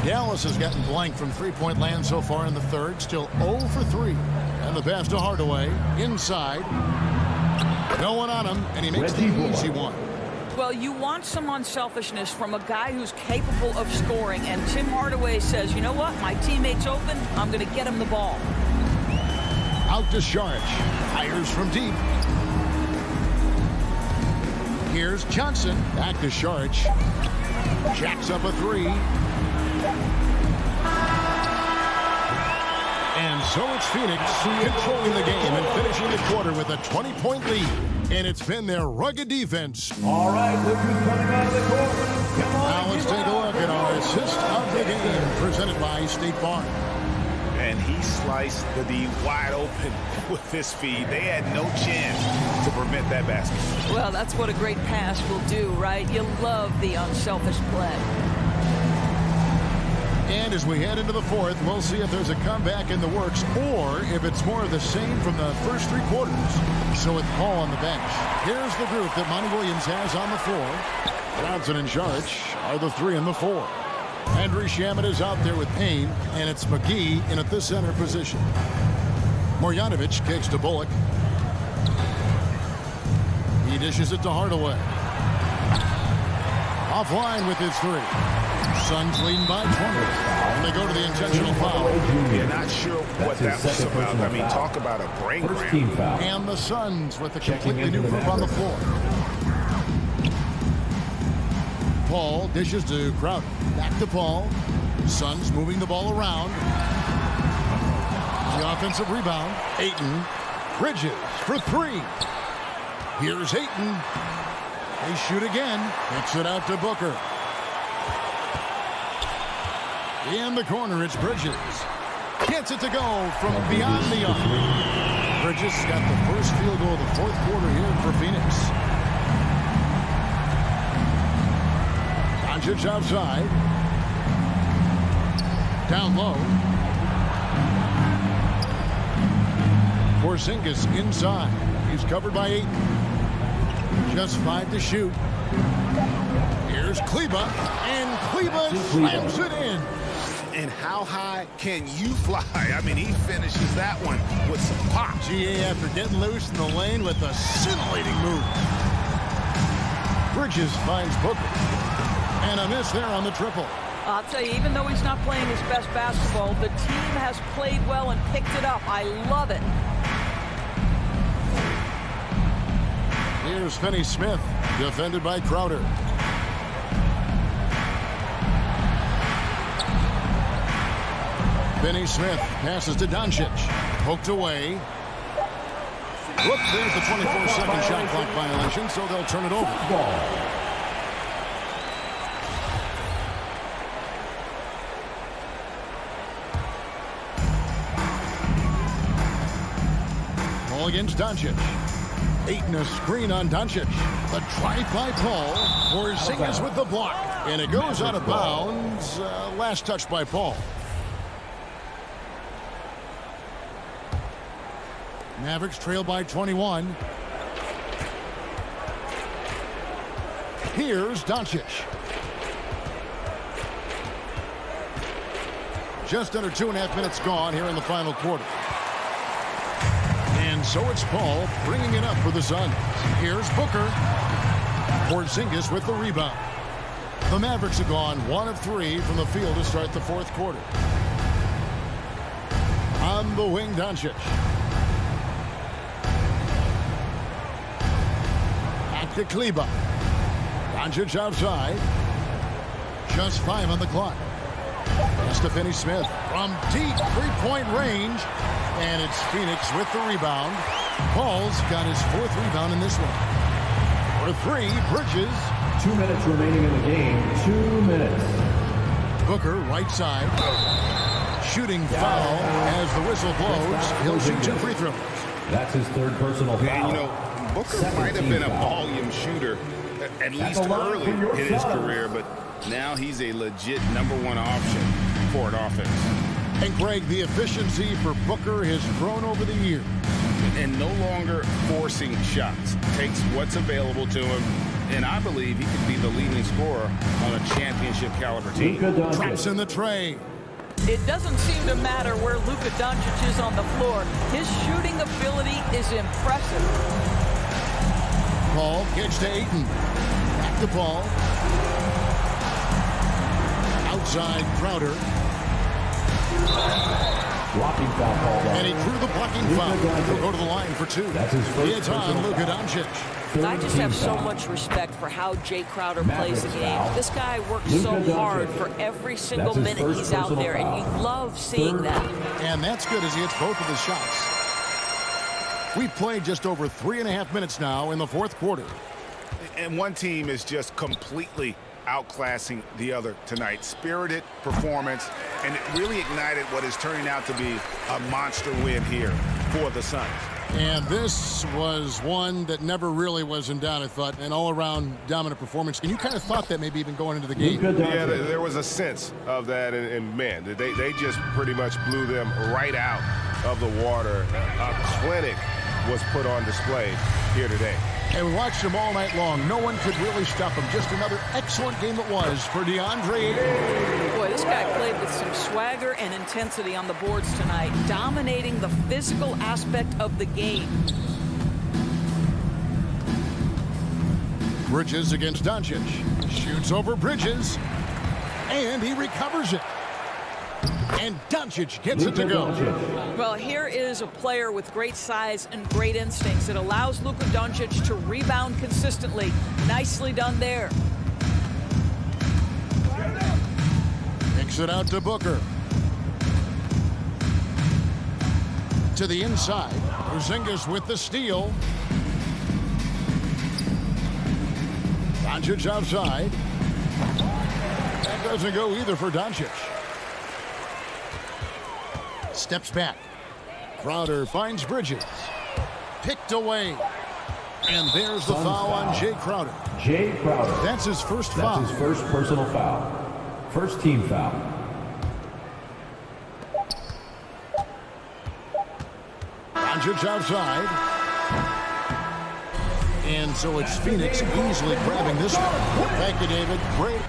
Dallas has gotten blank from three-point land so far in the third. Still 0 for 3. And the pass to Hardaway. Inside. No one on him, and he makes the easy one. Well, you want some unselfishness from a guy who's capable of scoring. And Tim Hardaway says, you know what? My teammate's open. I'm going to get him the ball. Out to Saric. Fires from deep. Here's Johnson. Back to Saric. Jacks up a 3. And so it's Phoenix controlling the game and finishing the quarter with a 20-point lead. And it's been their rugged defense. All right, look who's coming out of the court. Come on, now let's take a look at our assist of the game, presented by State Farm. And he sliced the D wide open with this feed. They had no chance to prevent that basket. Well, that's what a great pass will do, right? You love the unselfish play. And as we head into the fourth, we'll see if there's a comeback in the works or if it's more of the same from the first 3 quarters. So with Paul on the bench, here's the group that Monty Williams has on the floor. Johnson and Saric are the 3 and the 4. Andrew Shamet is out there with Payne, and it's McGee in at the center position. Marjanovic kicks to Bullock. He dishes it to Hardaway. Offline with his 3. Suns leading by 20. And they go to the intentional foul. You're not sure what that was about. I mean, talk about a brain cramp. And the Suns with a completely new group on the floor. Paul dishes to Crowder. Back to Paul. Suns moving the ball around. The offensive rebound. Ayton. Bridges for 3. Here's Ayton. They shoot again. Hits it out to Booker. In the corner, it's Bridges. Gets it to go from beyond the arc. Bridges got the first field goal of the fourth quarter here for Phoenix. Doncic outside. Down low. Porzingis inside. He's covered by 8. Just 5 to shoot. Here's Kleber, and Kleber slams it in. And how high can you fly? I mean, he finishes that one with some pop. GA after getting loose in the lane with a scintillating move. Bridges finds Booker. And a miss there on the triple. I'll tell you, even though he's not playing his best basketball, the team has played well and picked it up. I love it. Here's Finney Smith, defended by Crowder. Finney Smith passes to Doncic. Poked away. Whoops, there's the 24-second shot clock violation, so they'll turn it over. Ball against Doncic. 8 and a screen on Doncic. The drive by Paul. Porzingis with the block. And it goes out of bounds. Last touch by Paul. Mavericks trail by 21. Here's Doncic. Just under 2.5 minutes gone here in the final quarter. And so it's Paul bringing it up for the Suns. Here's Booker. Porzingis with the rebound. The Mavericks have gone 1 of 3 from the field to start the fourth quarter. On the wing, Doncic. Back to Kleber. Doncic outside. Just 5 on the clock. Pass to Finney Smith from deep three-point range. And it's Phoenix with the rebound. Paul's got his 4th rebound in this one. For 3, Bridges. 2 minutes remaining in the game. 2 minutes. Booker, right side. Shooting foul as the whistle blows. He'll shoot 2 free throws. That's his 3rd personal foul. And, you know, Booker might have been a volume shooter, at least early in his career, but now he's a legit #1 option for an offense. And Greg, the efficiency for Booker has grown over the years. And no longer forcing shots. Takes what's available to him, and I believe he could be the leading scorer on a championship caliber team. Traps in the tray. It doesn't seem to matter where Luka Doncic is on the floor. His shooting ability is impressive. Paul gets to Ayton. Back to Paul. Outside Crowder. Blocking foul called. And he drew the blocking foul. He'll go to the line for 2. That's his first. It's on Luka Doncic. I just have so much respect for how Jay Crowder plays the game. This guy works so hard for every single minute he's out there, and you love seeing that. And that's good as he hits both of his shots. We've played just over 3.5 minutes now in the fourth quarter. And one team is just completely outclassing the other tonight. Spirited performance, and it really ignited what is turning out to be a monster win here for the Suns. And this was one that never really was in doubt, I thought, an all-around dominant performance. And you kind of thought that maybe even going into the game. Yeah, there was a sense of that, and man, they just pretty much blew them right out of the water. A clinic was put on display here today. And we watched him all night long. No one could really stop him. Just another excellent game it was for DeAndre. Boy, this guy played with some swagger and intensity on the boards tonight, dominating the physical aspect of the game. Bridges against Doncic. Shoots over Bridges. And he recovers it. And Doncic gets it to go. Well, here is a player with great size and great instincts. It allows Luka Doncic to rebound consistently. Nicely done there. Kicks it out to Booker. To the inside. Porzingis with the steal. Doncic outside. That doesn't go either for Doncic. Steps back. Crowder finds Bridges. Picked away. And there's the foul on Jay Crowder. Jay Crowder. That's his first foul. That's his first personal foul. First team foul. Doncic outside. And so it's Phoenix easily grabbing this one. Thank you, David. Great.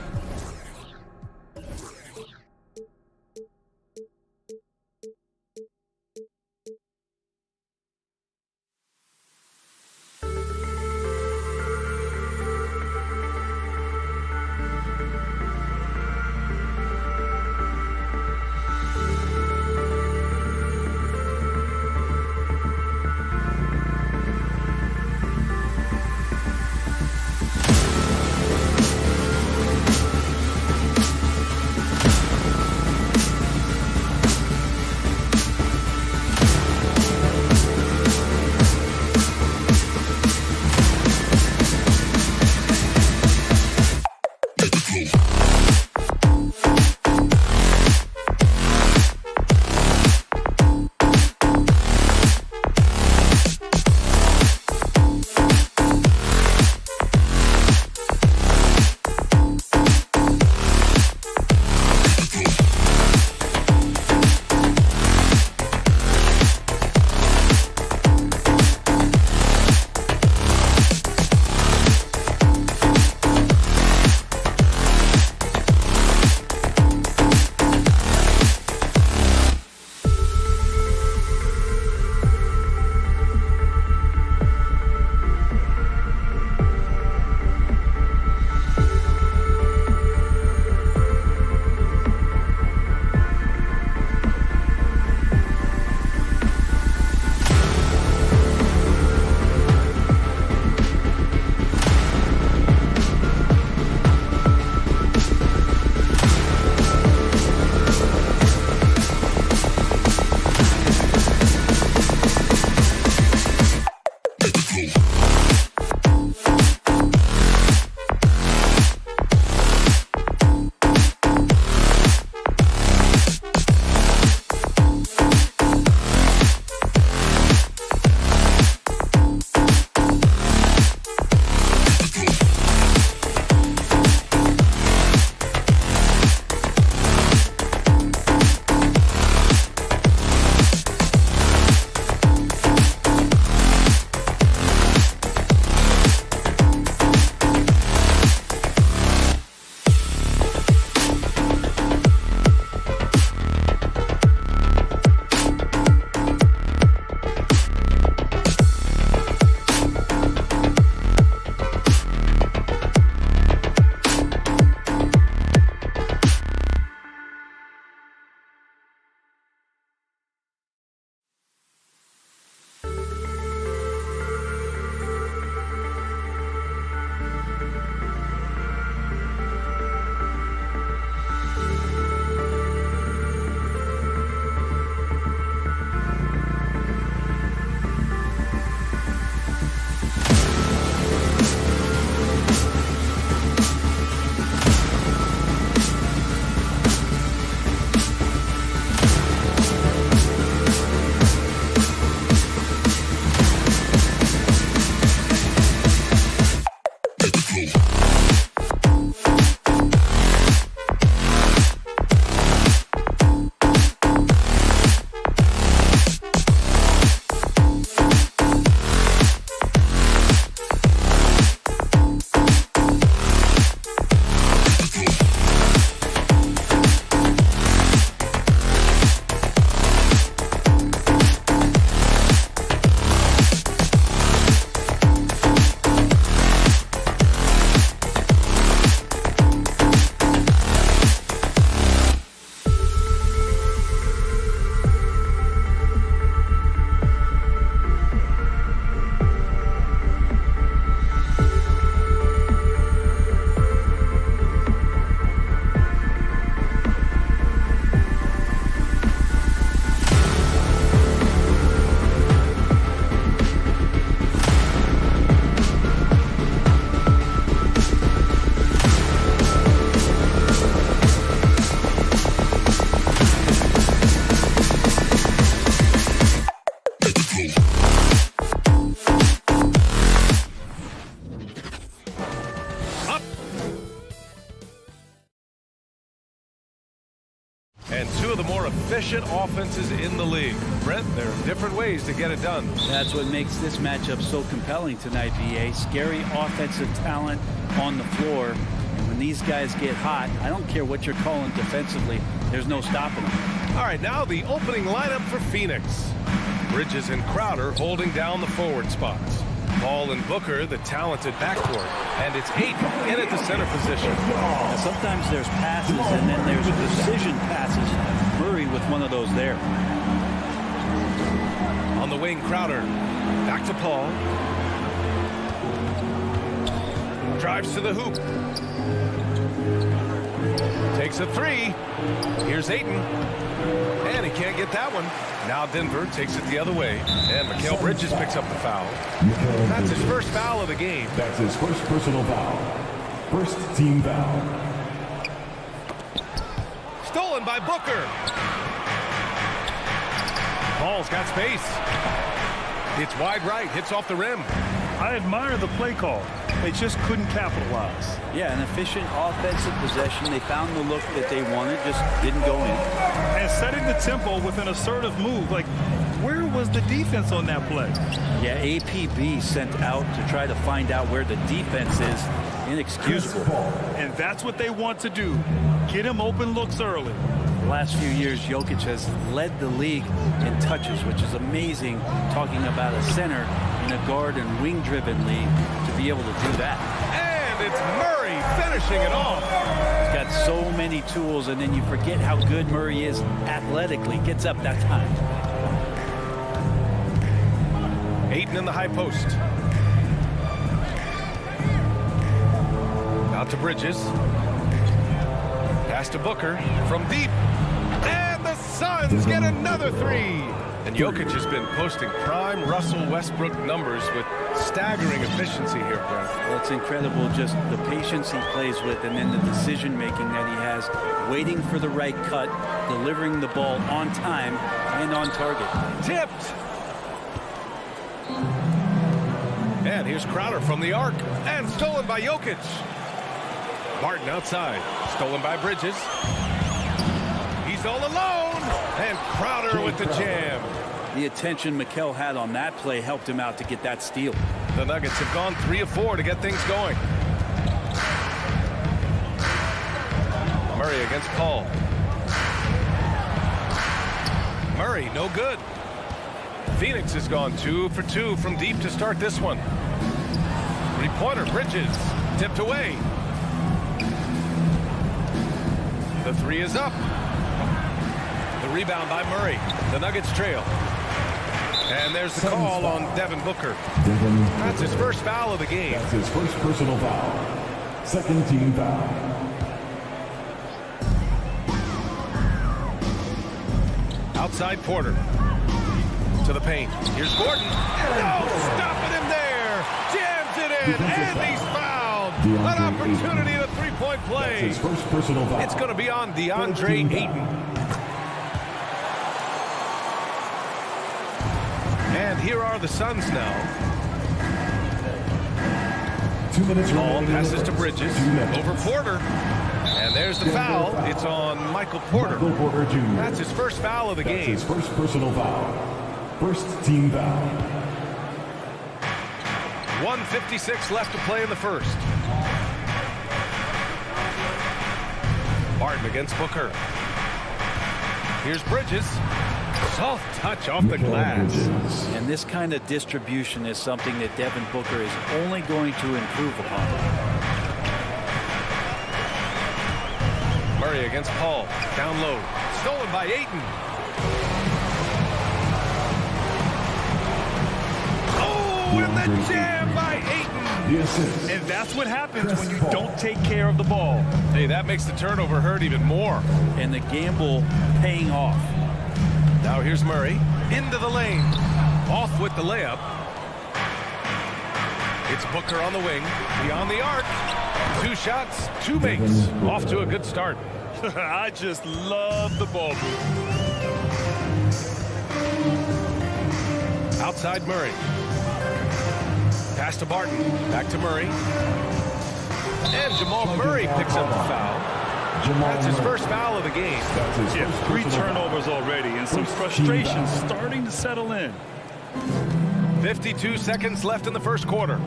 two of the more efficient offenses in the league. Brent, there are different ways to get it done. That's what makes this matchup so compelling tonight, BA. Scary offensive talent on the floor. And when these guys get hot, I don't care what you're calling defensively, there's no stopping them. All right, now the opening lineup for Phoenix. Bridges and Crowder holding down the forward spots. Paul and Booker, the talented backcourt. And it's Ayton in at the center position. Now, sometimes there's passes and then there's precision passes. Murray with one of those there. On the wing, Crowder. Back to Paul. Drives to the hoop. Takes a three. Here's Ayton. And he can't get that one. Now Denver takes it the other way. And Mikal Bridges picks up the foul. That's his first foul of the game. That's his first personal foul. First team foul. Stolen by Booker. Paul's got space. It's wide right. Hits off the rim. I admire the play call. They just couldn't capitalize. Yeah, an efficient offensive possession. They found the look that they wanted, just didn't go in. And setting the tempo with an assertive move. Like, where was the defense on that play? Yeah, APB sent out to try to find out where the defense is. Inexcusable. And that's what they want to do. Get him open looks early. The last few years, Jokic has led the league in touches, which is amazing, talking about a center in a guard and wing-driven league to be able to do that. And it's Murray finishing it off. He's got so many tools, and then you forget how good Murray is athletically. Gets up that time. Ayton in the high post. Out to Bridges. Pass to Booker from deep. And the Suns get another three. And Jokic has been posting prime Russell Westbrook numbers with staggering efficiency here, Brent. Well, it's incredible just the patience he plays with and then the decision-making that he has, waiting for the right cut, delivering the ball on time and on target. Tipped. And here's Crowder from the arc. And stolen by Jokic. Martin outside. Stolen by Bridges. He's all alone. And Crowder with the jam. The attention Mikal had on that play helped him out to get that steal. The Nuggets have gone 3 of 4 to get things going. Murray against Paul. Murray, no good. Phoenix has gone 2 for 2 from deep to start this one. Three-pointer, Bridges, tipped away. The three is up. The rebound by Murray. The Nuggets trail. And there's the call on Devin Booker. That's his first foul of the game. That's his first personal foul. Second team foul. Outside Porter. To the paint. Here's Gordon. Oh, stopping him there. Jams it in. And he's fouled. An opportunity at a three-point play. That's his first personal foul. It's going to be on DeAndre Ayton. And here are the Suns now. 2 minutes Ball remaining. passes to Bridges. Over Porter. And there's the foul. It's on Michael Porter. Michael Porter Jr. That's his first foul of the That's game. his first personal foul. First team foul. 1:56 left to play in the first. Martin against Booker. Here's Bridges. Soft touch off the glass. And this kind of distribution is something that Devin Booker is only going to improve upon. Murray against Paul. Down low. Stolen by Ayton. Oh, and the jam by Ayton. The assist. And that's what happens when you don't take care of the ball. Hey, that makes the turnover hurt even more. And the gamble paying off. Now here's Murray. Into the lane. Off with the layup. It's Booker on the wing. Beyond the arc. 2 shots, 2 makes. Off to a good start. I just love the ball move. Outside Murray. Pass to Barton. Back to Murray. And Jamal Murray picks up the foul. That's his first foul of the game. Yeah, 3 turnovers already, and some frustration starting to settle in. 52 seconds left in the first quarter.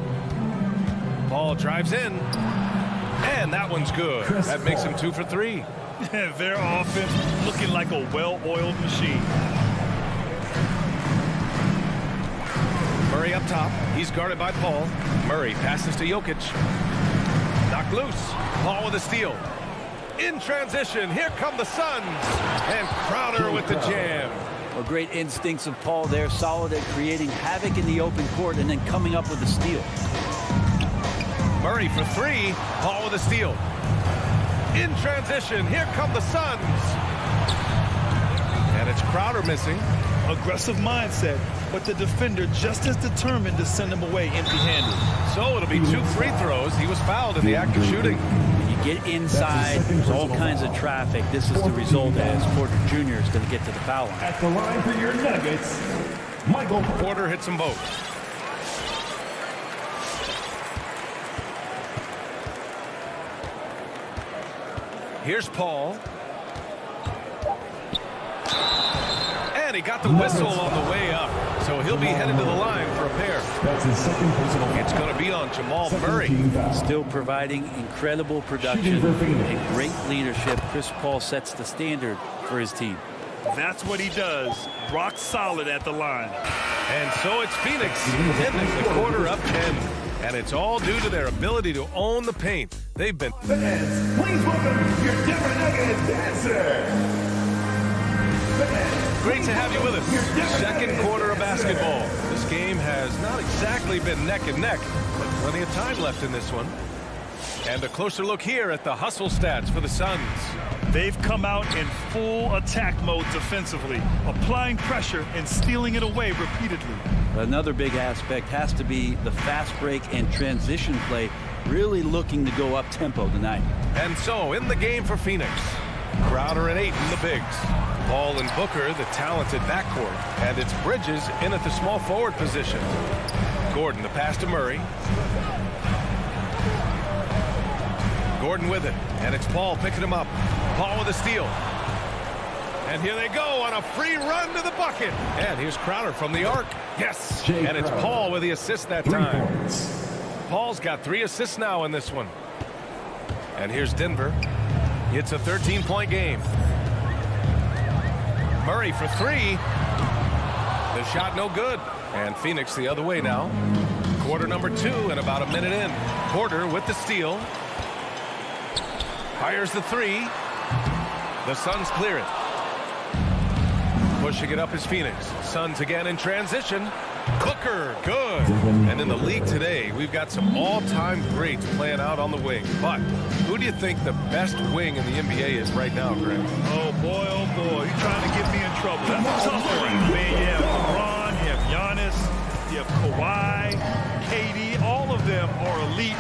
Paul drives in, and that one's good. That makes him 2 for 3. Their offense looking like a well-oiled machine. Murray up top. He's guarded by Paul. Murray passes to Jokic. Knocked loose. Paul with a steal. In transition, here come the Suns. And Crowder with the jam. Well, great instincts of Paul there. Solid at creating havoc in the open court and then coming up with a steal. Murray for 3. Paul with a steal. In transition, here come the Suns. And it's Crowder missing. Aggressive mindset, but the defender just as determined to send him away empty-handed. So it'll be 2 free throws. He was fouled in the act of shooting. You get inside, there's all kinds of traffic. This is the result as Porter Jr. is going to get to the foul line. At the line for your Nuggets, Michael Porter hits them both. Here's Paul. And he got the whistle on the way up. So he'll be headed to the line for a pair. That's his second personal foul. It's going to be on Jamal Murray. Still providing incredible production and great leadership. Chris Paul sets the standard for his team. That's what he does. Rock solid at the line. And so it's Phoenix ending the quarter up 10. And it's all due to their ability to own the paint. They've been... Fans, please welcome your Denver Nuggets dancer. Great to have you with us. Second quarter of basketball. This game has not exactly been neck and neck, but plenty of time left in this one. And a closer look here at the hustle stats for the Suns. They've come out in full attack mode defensively, applying pressure and stealing it away repeatedly. Another big aspect has to be the fast break and transition play, really looking to go up tempo tonight. And so in the game for Phoenix, Crowder and Ayton, the bigs. Paul and Booker, the talented backcourt. And it's Bridges in at the small forward position. Gordon, the pass to Murray. Gordon with it, and it's Paul picking him up. Paul with a steal. And here they go on a free run to the bucket. And here's Crowder from the arc. Yes, and it's Paul with the assist that time. Paul's got 3 assists now in this one. And here's Denver. It's a 13-point game. Murray for 3. The shot no good. And Phoenix the other way now. Quarter number 2 and about a minute in. Porter with the steal. Fires the 3. The Suns clear it. Pushing it up is Phoenix. Suns again in transition. Booker, good. And in the league today, we've got some all-time greats playing out on the wing. But who do you think the best wing in the NBA is right now, Greg? Oh, boy, you're trying to get me in trouble. That's a tough one. I mean, you have LeBron, you have Giannis, you have Kawhi, KD. All of them are elite.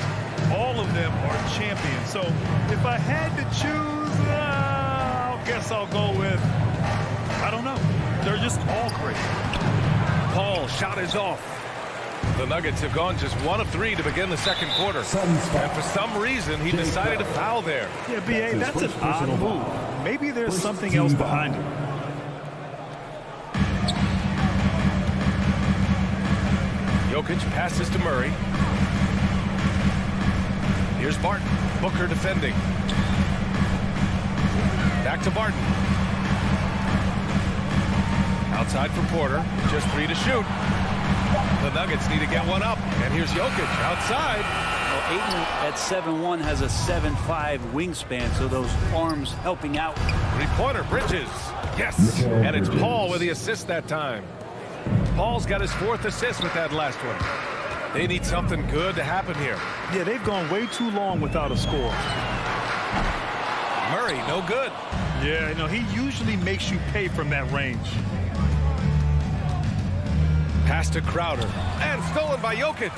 All of them are champions. So if I had to choose, I guess I'll go with, I don't know. They're just all great. Paul shot is off. The Nuggets have gone just 1 of 3 to begin the second quarter. And for some reason, he decided to foul there. Yeah, B.A., that's an odd move. Maybe there's something else behind it. Jokic passes to Murray. Here's Barton. Booker defending. Back to Barton. Outside for Porter. Just 3 to shoot. The Nuggets need to get one up. And here's Jokic outside. Well, Ayton at 7'1" has a 7'5" wingspan, so those arms helping out. 3-pointer, Bridges. Yes. And it's Paul with the assist that time. Paul's got his 4th assist with that last one. They need something good to happen here. Yeah, they've gone way too long without a score. Murray, no good. Yeah, he usually makes you pay from that range. Pass to Crowder. And stolen by Jokic.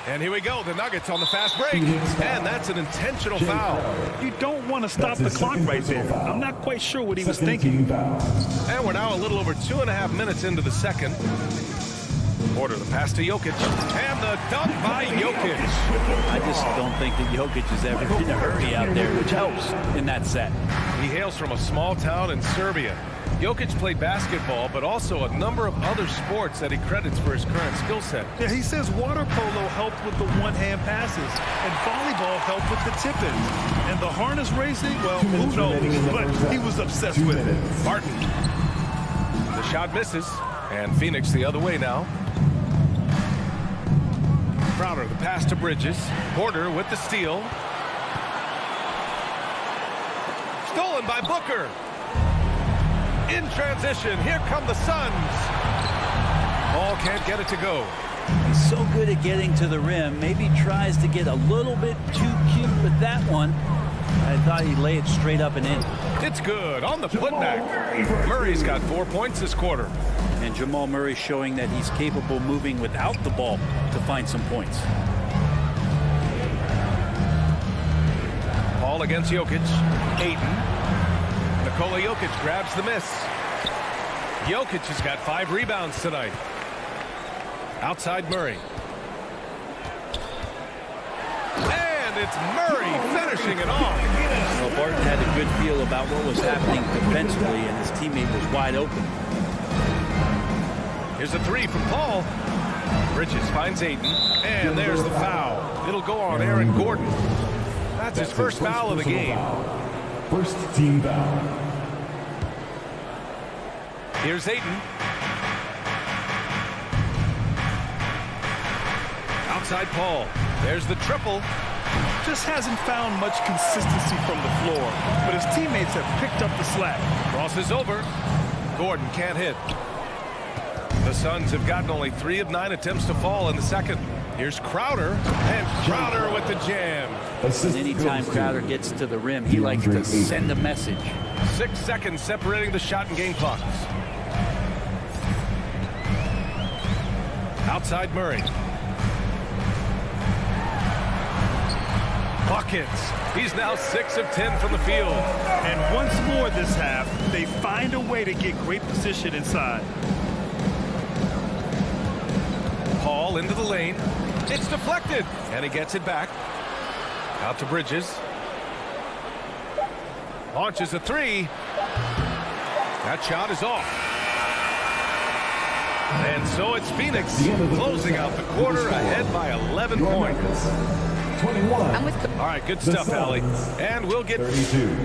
And here we go. The Nuggets on the fast break. And that's an intentional foul. You don't want to stop the clock right there. I'm not quite sure what he was thinking. And we're now a little over 2.5 minutes into the second. Porter, the pass to Jokic, and the dunk by Jokic. I just don't think that Jokic is ever in a hurry out there, which helps in that set. He hails from a small town in Serbia. Jokic played basketball, but also a number of other sports that he credits for his current skill set. Yeah, he says water polo helped with the one-hand passes, and volleyball helped with the tip-ins. And the harness racing, well, who knows, but he was obsessed with it. Martin. The shot misses, and Phoenix the other way now. Crowder, the pass to Bridges. Porter with the steal. Stolen by Booker. In transition, here come the Suns. Ball can't get it to go. He's so good at getting to the rim. Maybe tries to get a little bit too cute with that one. I thought he'd lay it straight up and in. It's good on the putback. Murray's got 4 points this quarter. And Jamal Murray showing that he's capable moving without the ball to find some points. Ball against Jokic. Ayton. Nikola Jokic grabs the miss. Jokic has got 5 rebounds tonight. Outside Murray. And it's Murray finishing it off. Well, Barton had a good feel about what was happening defensively, and his teammate was wide open. Here's a 3 from Paul. Bridges finds Ayton. And there's the foul. It'll go on Aaron Gordon. That's his first foul of the game. First team foul. Here's Ayton. Outside Paul. There's the triple. Just hasn't found much consistency from the floor, but his teammates have picked up the slack. Crosses over. Gordon can't hit. The Suns have gotten only 3 of 9 attempts to fall in the second. Here's Crowder, and Crowder with the jam. And anytime Crowder gets to the rim, he likes to send a message. 6 seconds separating the shot and game clocks. Outside Murray. Buckets. He's now 6 of 10 from the field. And once more this half, they find a way to get great position inside. Paul into the lane. It's deflected, and he gets it back. Out to Bridges. Launches a 3. That shot is off. And so it's Phoenix closing out the quarter ahead by 11 points. 21. All right, good stuff, Allie. And we'll get 32.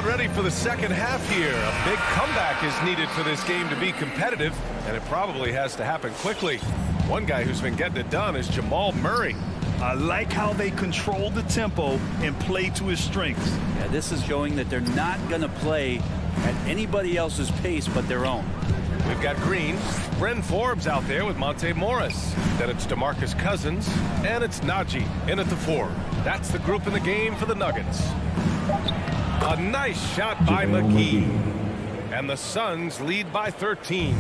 ready for the second half here. A big comeback is needed for this game to be competitive, and it probably has to happen quickly. One guy who's been getting it done is Jamal Murray. I like how they control the tempo and play to his strengths. Yeah, this is showing that they're not going to play at anybody else's pace but their own. We've got Green, Bryn Forbes out there with Monte Morris. Then it's DeMarcus Cousins, and it's Najee in at the 4. That's the group in the game for the Nuggets. A nice shot by McGee. And the Suns lead by 13.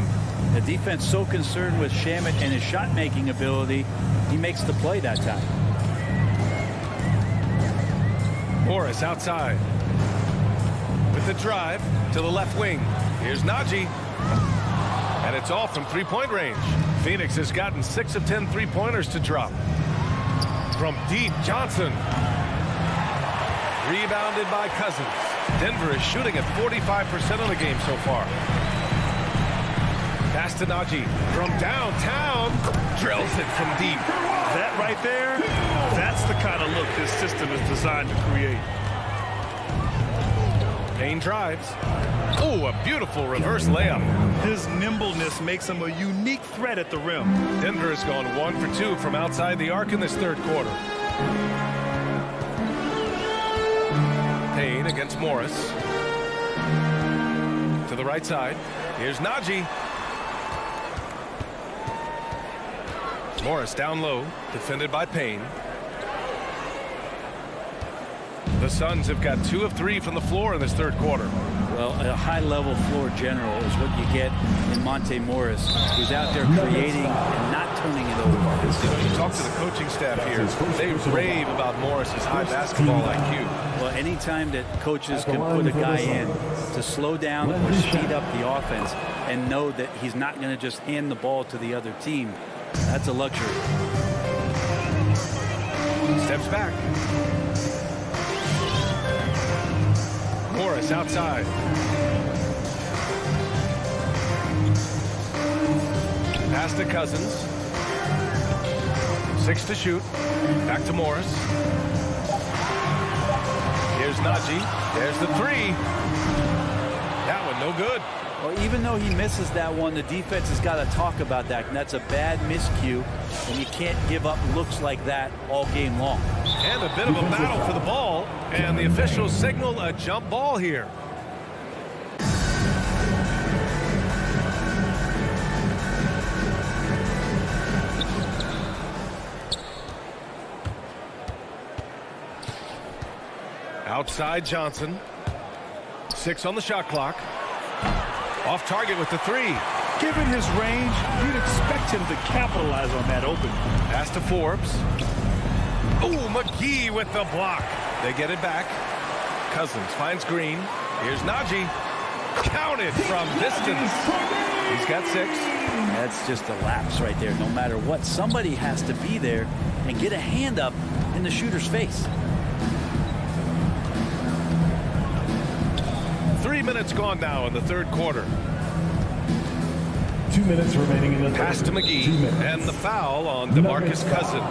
The defense so concerned with Shamet and his shot-making ability, he makes the play that time. Morris outside. With the drive to the left wing. Here's Najee. And it's all from three-point range. Phoenix has gotten 6 of 10 three-pointers to drop. From deep, Johnson. Rebounded by Cousins. Denver is shooting at 45% of the game so far. Pass to Najee. From downtown. Drills it from deep. That right there, that's the kind of look this system is designed to create. Payne drives. Oh, a beautiful reverse layup. His nimbleness makes him a unique threat at the rim. Denver has gone 1 for 2 from outside the arc in this third quarter. Payne against Morris. To the right side. Here's Najee. Morris down low, defended by Payne. The Suns have got 2 of 3 from the floor in this third quarter. Well, a high-level floor general is what you get in Monte Morris, who's out there creating and not turning it over. You talk to the coaching staff here, they rave about Morris's high basketball IQ. Well, anytime that coaches can put a guy in to slow down or speed up the offense and know that he's not going to just hand the ball to the other team, that's a luxury. Steps back. Morris outside. Pass to Cousins. 6 to shoot. Back to Morris. Here's Najee. There's the 3. That one no good. Well, even though he misses that one, the defense has got to talk about that, and that's a bad miscue, and you can't give up looks like that all game long. And a bit of a battle for the ball, and the officials signal a jump ball here. Outside Johnson. 6 on the shot clock. Off target with the 3. Given his range, you'd expect him to capitalize on that open. Pass to Forbes. Oh, McGee with the block. They get it back. Cousins finds Green. Here's Najee. Counted from distance. He's got 6. That's just a lapse right there. No matter what, somebody has to be there and get a hand up in the shooter's face. 3 minutes gone now in the third quarter. 2 minutes remaining in the Pass to McGee, and the foul on DeMarcus Cousins.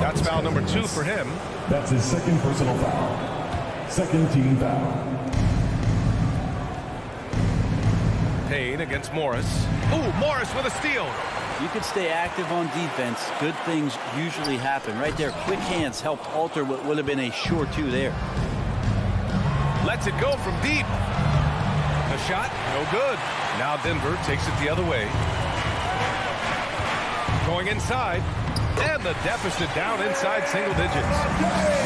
That's foul number 2 for him. That's his second personal foul. Second team foul. Payne against Morris. Ooh, Morris with a steal. You can stay active on defense. Good things usually happen. Right there, quick hands helped alter what would have been a sure 2 there. Lets it go from deep. A shot, no good. Now Denver takes it the other way. Going inside. And the deficit down inside single digits.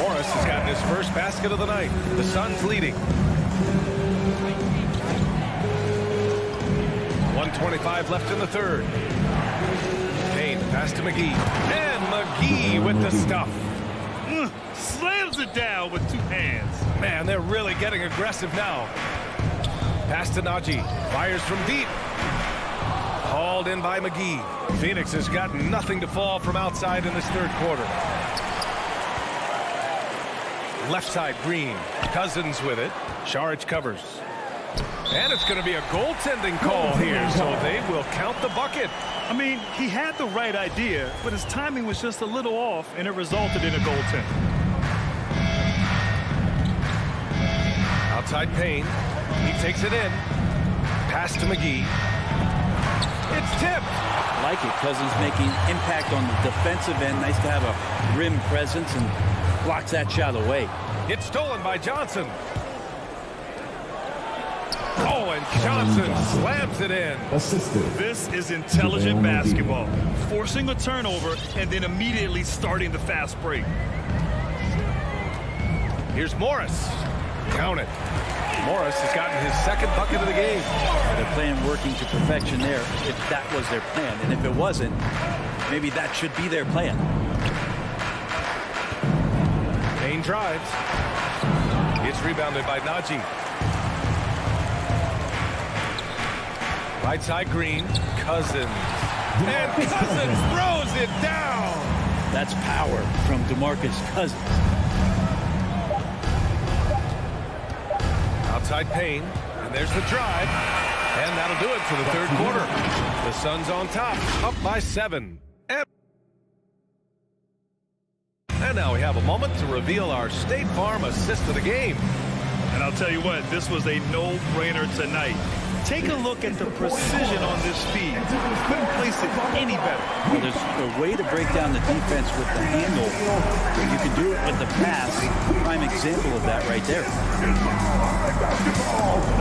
Morris has gotten his first basket of the night. The Suns leading. 1:25 left in the third. Payne pass to McGee. And McGee with the stuff. Slams it down with 2 hands. Man, they're really getting aggressive now. Pass to Najee. Fires from deep. Hauled in by McGee. Phoenix has got nothing to fall from outside in this third quarter. Left side, Green. Cousins with it. Saric covers. And it's going to be a goaltending call here, so they will count the bucket. I mean, he had the right idea, but his timing was just a little off, and it resulted in a goaltender. Outside Payne. He takes it in. Pass to McGee. It's tipped. Like it. Cousins making impact on the defensive end. Nice to have a rim presence and blocks that shot away. It's stolen by Johnson. Oh, and Johnson slams it in. Assisted. This is intelligent basketball. Forcing a turnover and then immediately starting the fast break. Here's Morris. Count it. Morris has gotten his second bucket of the game. They're playing working to perfection there, if that was their plan. And if it wasn't, maybe that should be their plan. Payne drives. It's rebounded by Najee. Right side, Green. Cousins. And Cousins throws it down. That's power from DeMarcus Cousins. Outside Payne, and there's the drive, and that'll do it for the third quarter. The Suns on top, up by 7. And now we have a moment to reveal our State Farm assist of the game. And I'll tell you what, this was a no-brainer tonight. Take a look at the precision on this feed. Couldn't place it any better. Well, there's a way to break down the defense with the handle. You can do it with the pass. Prime example of that right there.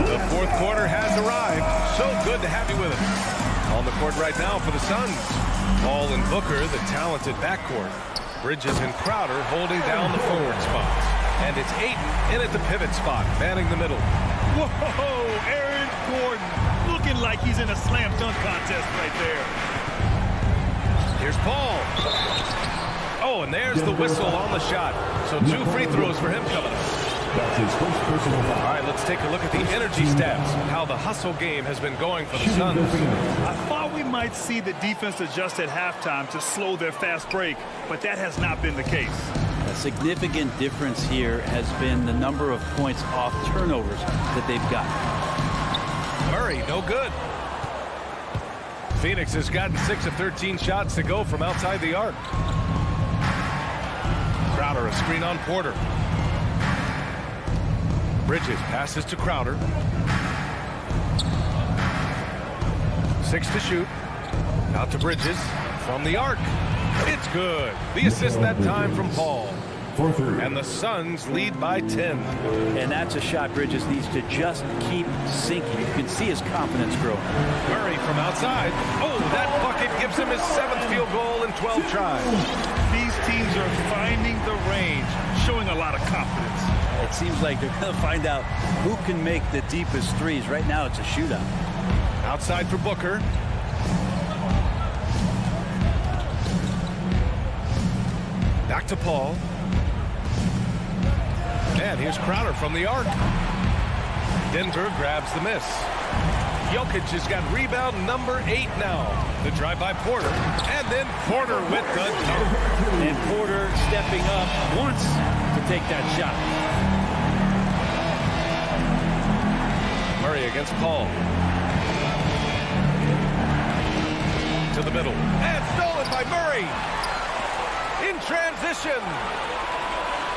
The fourth quarter has arrived. So good to have you with us. On the court right now for the Suns. Ball and Booker, the talented backcourt. Bridges and Crowder holding down the forward spots. And it's Ayton in at the pivot spot, manning the middle. Whoa, Aaron Gordon looking like he's in a slam dunk contest right there. Here's Paul. Oh, and there's the whistle on the shot. So 2 free throws for him coming up. That's his first personal foul. All right, let's take a look at the energy stats, how the hustle game has been going for the Suns. I thought we might see the defense adjust at halftime to slow their fast break, but that has not been the case. A significant difference here has been the number of points off turnovers that they've got. Murray, no good. Phoenix has gotten 6 of 13 shots to go from outside the arc. Crowder, a screen on Porter. Bridges passes to Crowder. 6 to shoot. Out to Bridges from the arc. It's good. The assist that time from Paul. And the Suns lead by 10. And that's a shot Bridges needs to just keep sinking. You can see his confidence grow. Murray from outside. Oh, that bucket gives him his 7th field goal in 12 tries. These teams are finding the range, showing a lot of confidence. It seems like they're going to find out who can make the deepest threes. Right now, it's a shootout. Outside for Booker. Back to Paul. And here's Crowder from the arc. Denver grabs the miss. Jokic has got rebound number 8 now. The drive by Porter. And then Porter with the dunk. And Porter stepping up wants to take that shot. Murray against Paul. To the middle. And stolen by Murray. In transition.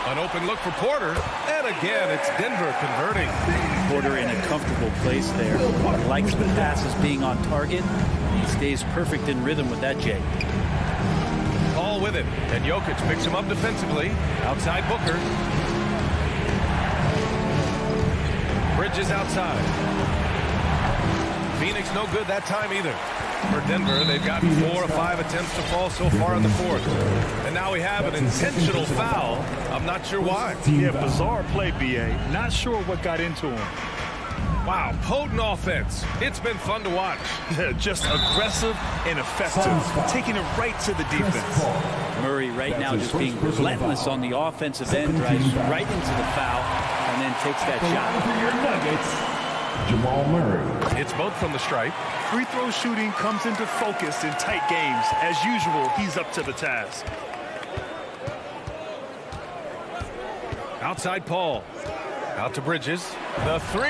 An open look for Porter. And again, it's Denver converting. Porter in a comfortable place there. Likes the passes being on target. He stays perfect in rhythm with that, Jay. Paul with it. And Jokic picks him up defensively. Outside Booker. Bridges outside. Phoenix no good that time either. For Denver, they've gotten 4 of 5 attempts to fall so far in the 4th. And now we have an intentional foul. I'm not sure why. Yeah, bizarre play, B.A. Not sure what got into him. Wow, potent offense. It's been fun to watch. Yeah, just aggressive and effective, taking it right to the defense. Murray right now just being relentless on the offensive end, drives right into the foul, and then takes that shot. For your Nuggets, Jamal Murray. It's both from the stripe. Free throw shooting comes into focus in tight games. As usual, he's up to the task. Outside Paul. Out to Bridges. The 3.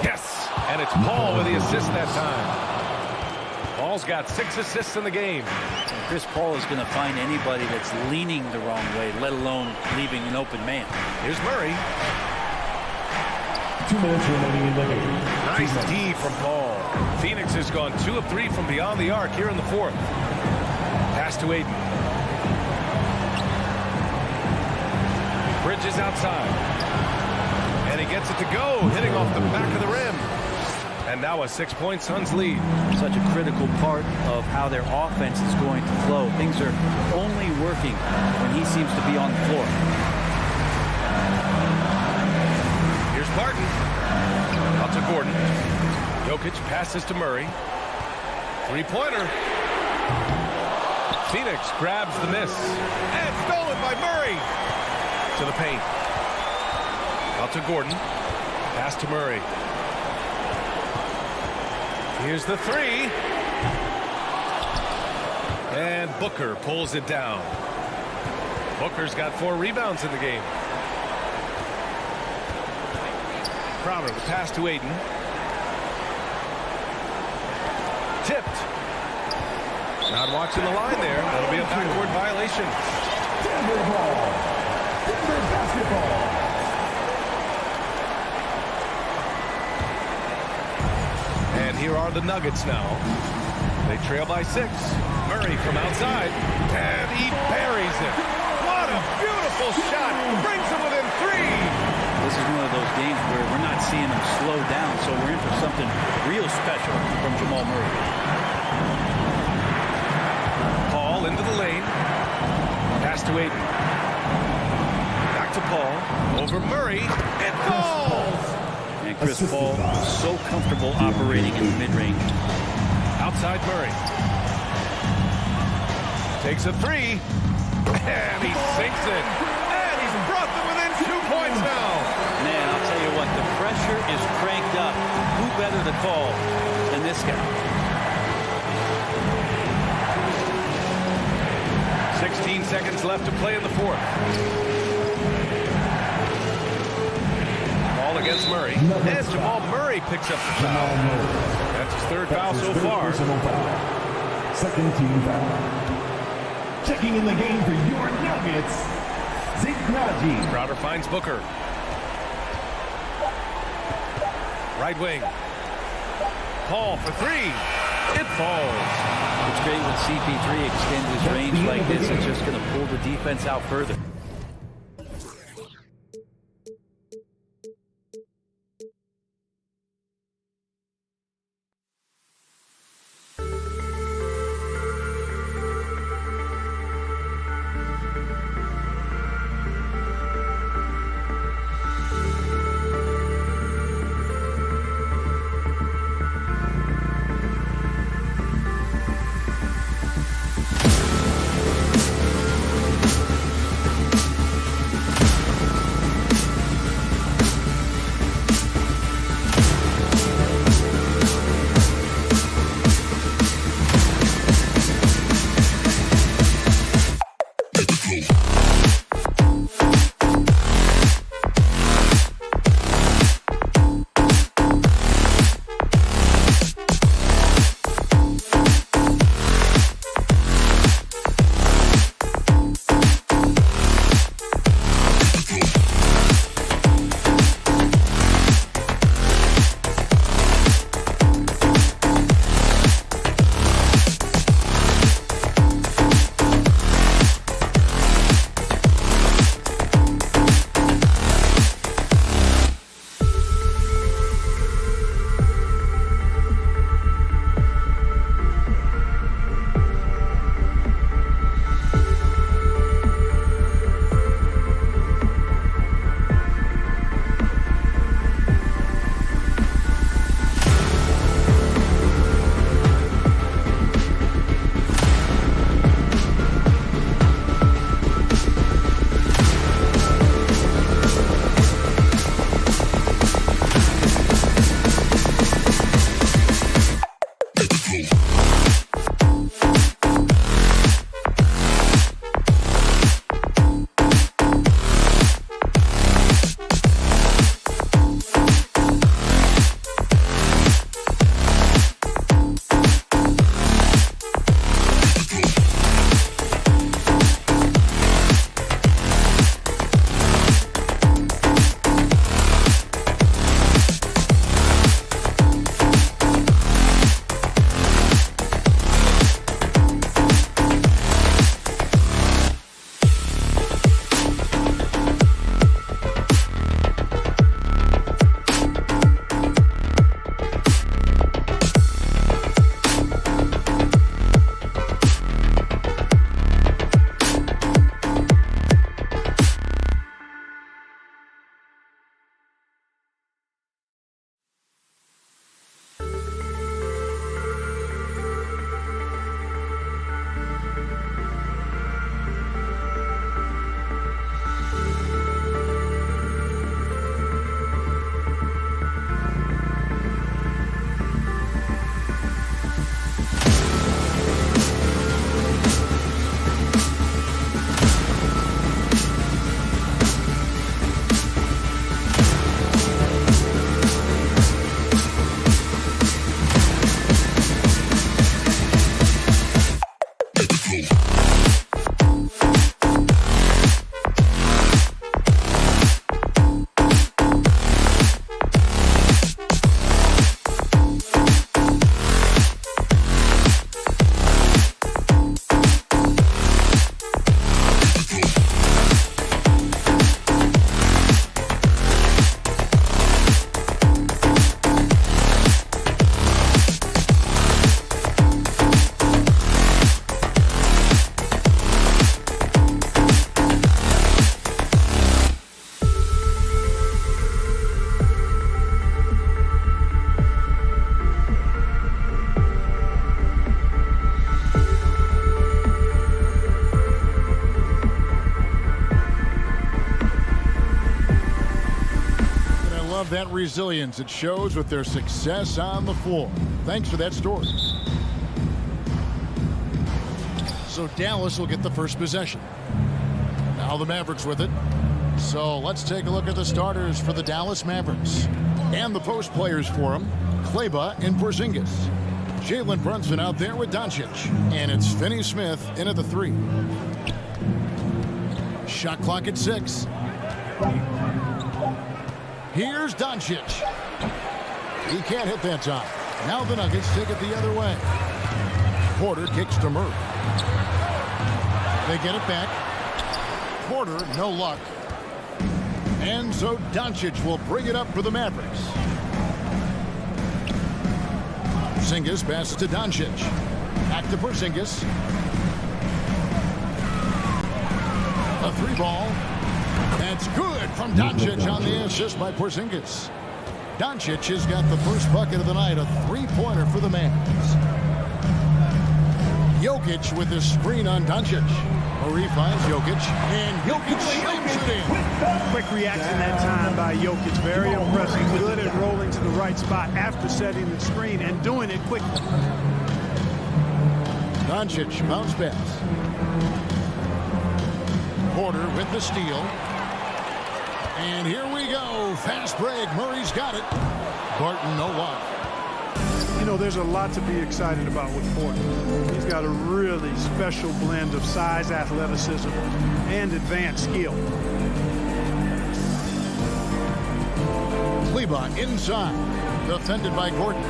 Yes. And it's Paul with the assist that time. Paul's got 6 assists in the game. And Chris Paul is going to find anybody that's leaning the wrong way, let alone leaving an open man. Here's Murray. 2 minutes remaining in the game. Nice D from Paul. Phoenix has gone 2 of 3 from beyond the arc here in the 4th. Pass to Aiden. Bridges outside. And he gets it to go, hitting off the back of the rim. And now a 6-point Suns lead. Such a critical part of how their offense is going to flow. Things are only working when he seems to be on the floor. Here's Barton. Out to Gordon. Jokic passes to Murray. 3-pointer. Phoenix grabs the miss. And stolen by Murray. To the paint. Out to Gordon. Pass to Murray. Here's the 3. And Booker pulls it down. Booker's got 4 rebounds in the game. Crowder, the pass to Aiden. Tipped. Not watching the line there. That'll be a backboard violation. Denver ball. Denver basketball. And here are the Nuggets now. They trail by 6. Murray from outside. And he buries it. What a beautiful shot. Brings him within 3. This is one of those games where we're not seeing him slow down, so we're in for something real special from Jamal Murray. Paul into the lane. Pass to Aiden. Back to Paul. Over Murray. It falls! And Chris Paul is so comfortable operating in the mid-range. Outside Murray. Takes a three. And he sinks it. And he's brought them within 2 points now. Man, I'll tell you what, the pressure is cranked up. Who better to call than this guy? 16 seconds left to play in the fourth. Ball against Murray. And Jamal Murray picks up the foul. That's his third foul so far. Second team foul. Checking in the game for your Nuggets, Zignaji. Crowder finds Booker. Right wing. Paul for three. It falls. It's great when CP3 extends his range like this. It's just going to pull the defense out further. that resilience. It shows with their success on the floor. Thanks for that story. So Dallas will get the first possession. Now the Mavericks with it. So let's take a look at the starters for the Dallas Mavericks. And the post players for them. Kleber and Porzingis. Jalen Brunson out there with Doncic. And it's Finney Smith in at the 3. Shot clock at 6. Here's Doncic. He can't hit that time. Now the Nuggets take it the other way. Porter kicks to Murray. They get it back. Porter, no luck. And so Doncic will bring it up for the Mavericks. Porzingis passes to Doncic. Back to Porzingis. A 3-ball. That's good from Doncic on the assist by Porzingis. Doncic has got the first bucket of the night, a 3-pointer for the Mavs. Jokic with the screen on Doncic. Murray finds Jokic, and Jokic slams it in. Quick reaction that time by Jokic. Very impressive. Good at rolling to the right spot after setting the screen and doing it quickly. Doncic bounce pass. Porter with the steal. And here we go. Fast break. Murray's got it. Barton, no luck. You know, there's a lot to be excited about with Porter. He's got a really special blend of size, athleticism, and advanced skill. Kleber inside. Defended by Gordon.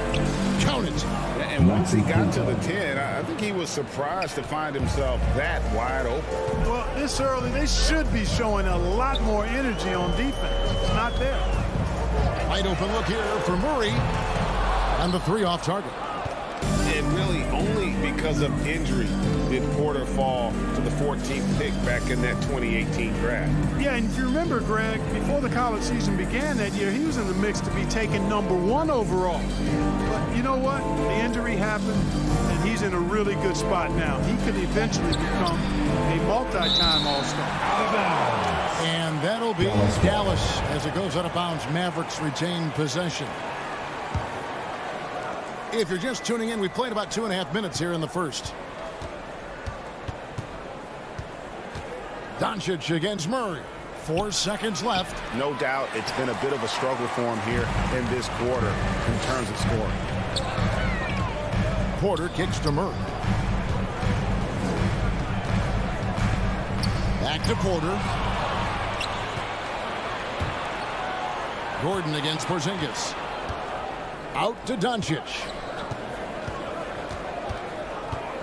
Count it. And once he got to the 10, I think he was surprised to find himself that wide open. Well, this early, they should be showing a lot more energy on defense. It's not there. Wide open look here for Murray. And the 3 off target. And really only because of injury did Porter fall to the 14th pick back in that 2018 draft. Yeah, and if you remember, Greg, before the college season began that year, he was in the mix to be taken #1 overall. But you know what? The injury happened, and he's in a really good spot now. He could eventually become a multi-time All-Star. And that'll be Dallas as it goes out of bounds. Mavericks retain possession. If you're just tuning in, we played about 2.5 minutes here in the first. Doncic against Murray. 4 seconds left. No doubt it's been a bit of a struggle for him here in this quarter in terms of scoring. Porter kicks to Murray. Back to Porter. Gordon against Porzingis. Out to Doncic.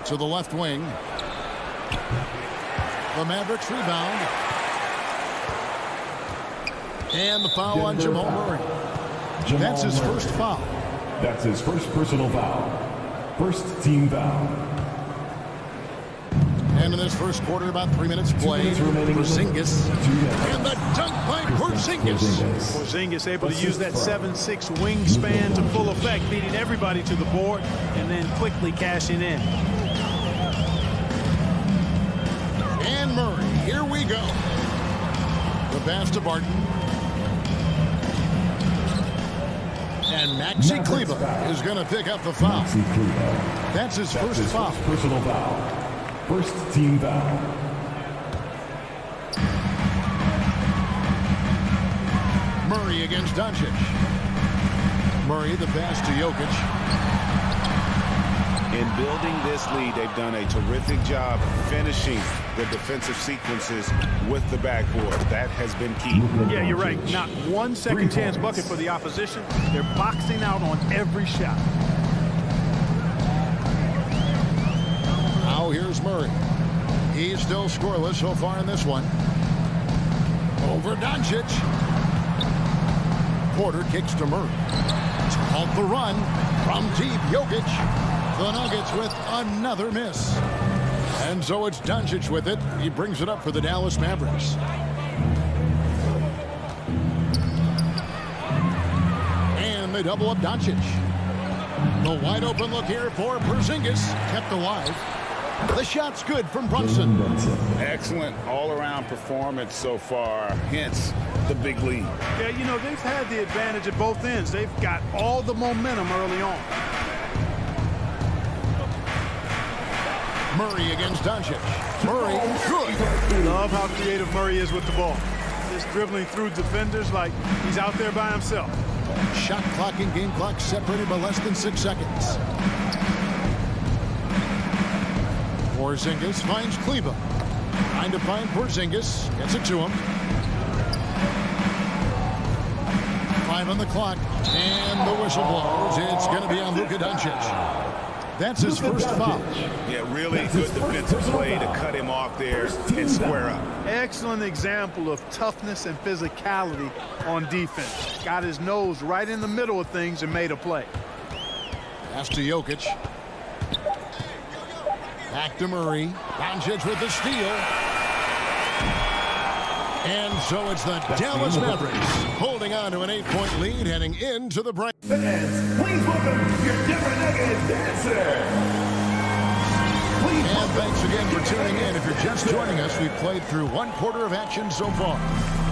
To the left wing. The Mavericks rebound. And the foul on Jamal Murray. That's his first foul. That's his first personal foul. First team foul. And in this first quarter, about 3 minutes played. Porzingis. And the dunk by Porzingis. Porzingis able to use that 7'6" wingspan to full effect, beating everybody to the board and then quickly cashing in. And Murray, here we go. The pass to Barton. And Maxi Kleber is going to pick up the foul. That's his first foul. Personal foul. First team foul. Murray against Doncic. Murray, the pass to Jokic. In building this lead, they've done a terrific job finishing the defensive sequences with the backboard. That has been key. Yeah, you're right. Not one second chance bucket for the opposition. They're boxing out on every shot. Now here's Murray. He's still scoreless so far in this one. Over Doncic. Porter kicks to Murray. To halt the run from deep. Jokic. The Nuggets with another miss. And so it's Doncic with it. He brings it up for the Dallas Mavericks. And they double up Doncic. The wide open look here for Porzingis. Kept alive. The shot's good from Brunson. Excellent all-around performance so far. Hence the big lead. Yeah, you know, they've had the advantage at both ends. They've got all the momentum early on. Murray against Doncic. Murray, good. Love how creative Murray is with the ball. Just dribbling through defenders like he's out there by himself. Shot clock and game clock separated by less than 6 seconds. Porzingis finds Kleber. Trying to find Porzingis. Gets it to him. 5 on the clock. And the whistle blows. It's going to be on Luka Doncic. That's his first foul. Yeah, really good defensive play to cut him off there and square up. Excellent example of toughness and physicality on defense. Got his nose right in the middle of things and made a play. Pass to Jokic. Back to Murray. Doncic with the steal. And so it's the Dallas Mavericks holding on to an 8-point lead heading into the break. Fans, please welcome your Denver Nuggets dancer. And thanks again for tuning in. If you're just joining us, we've played through 1 quarter of action so far.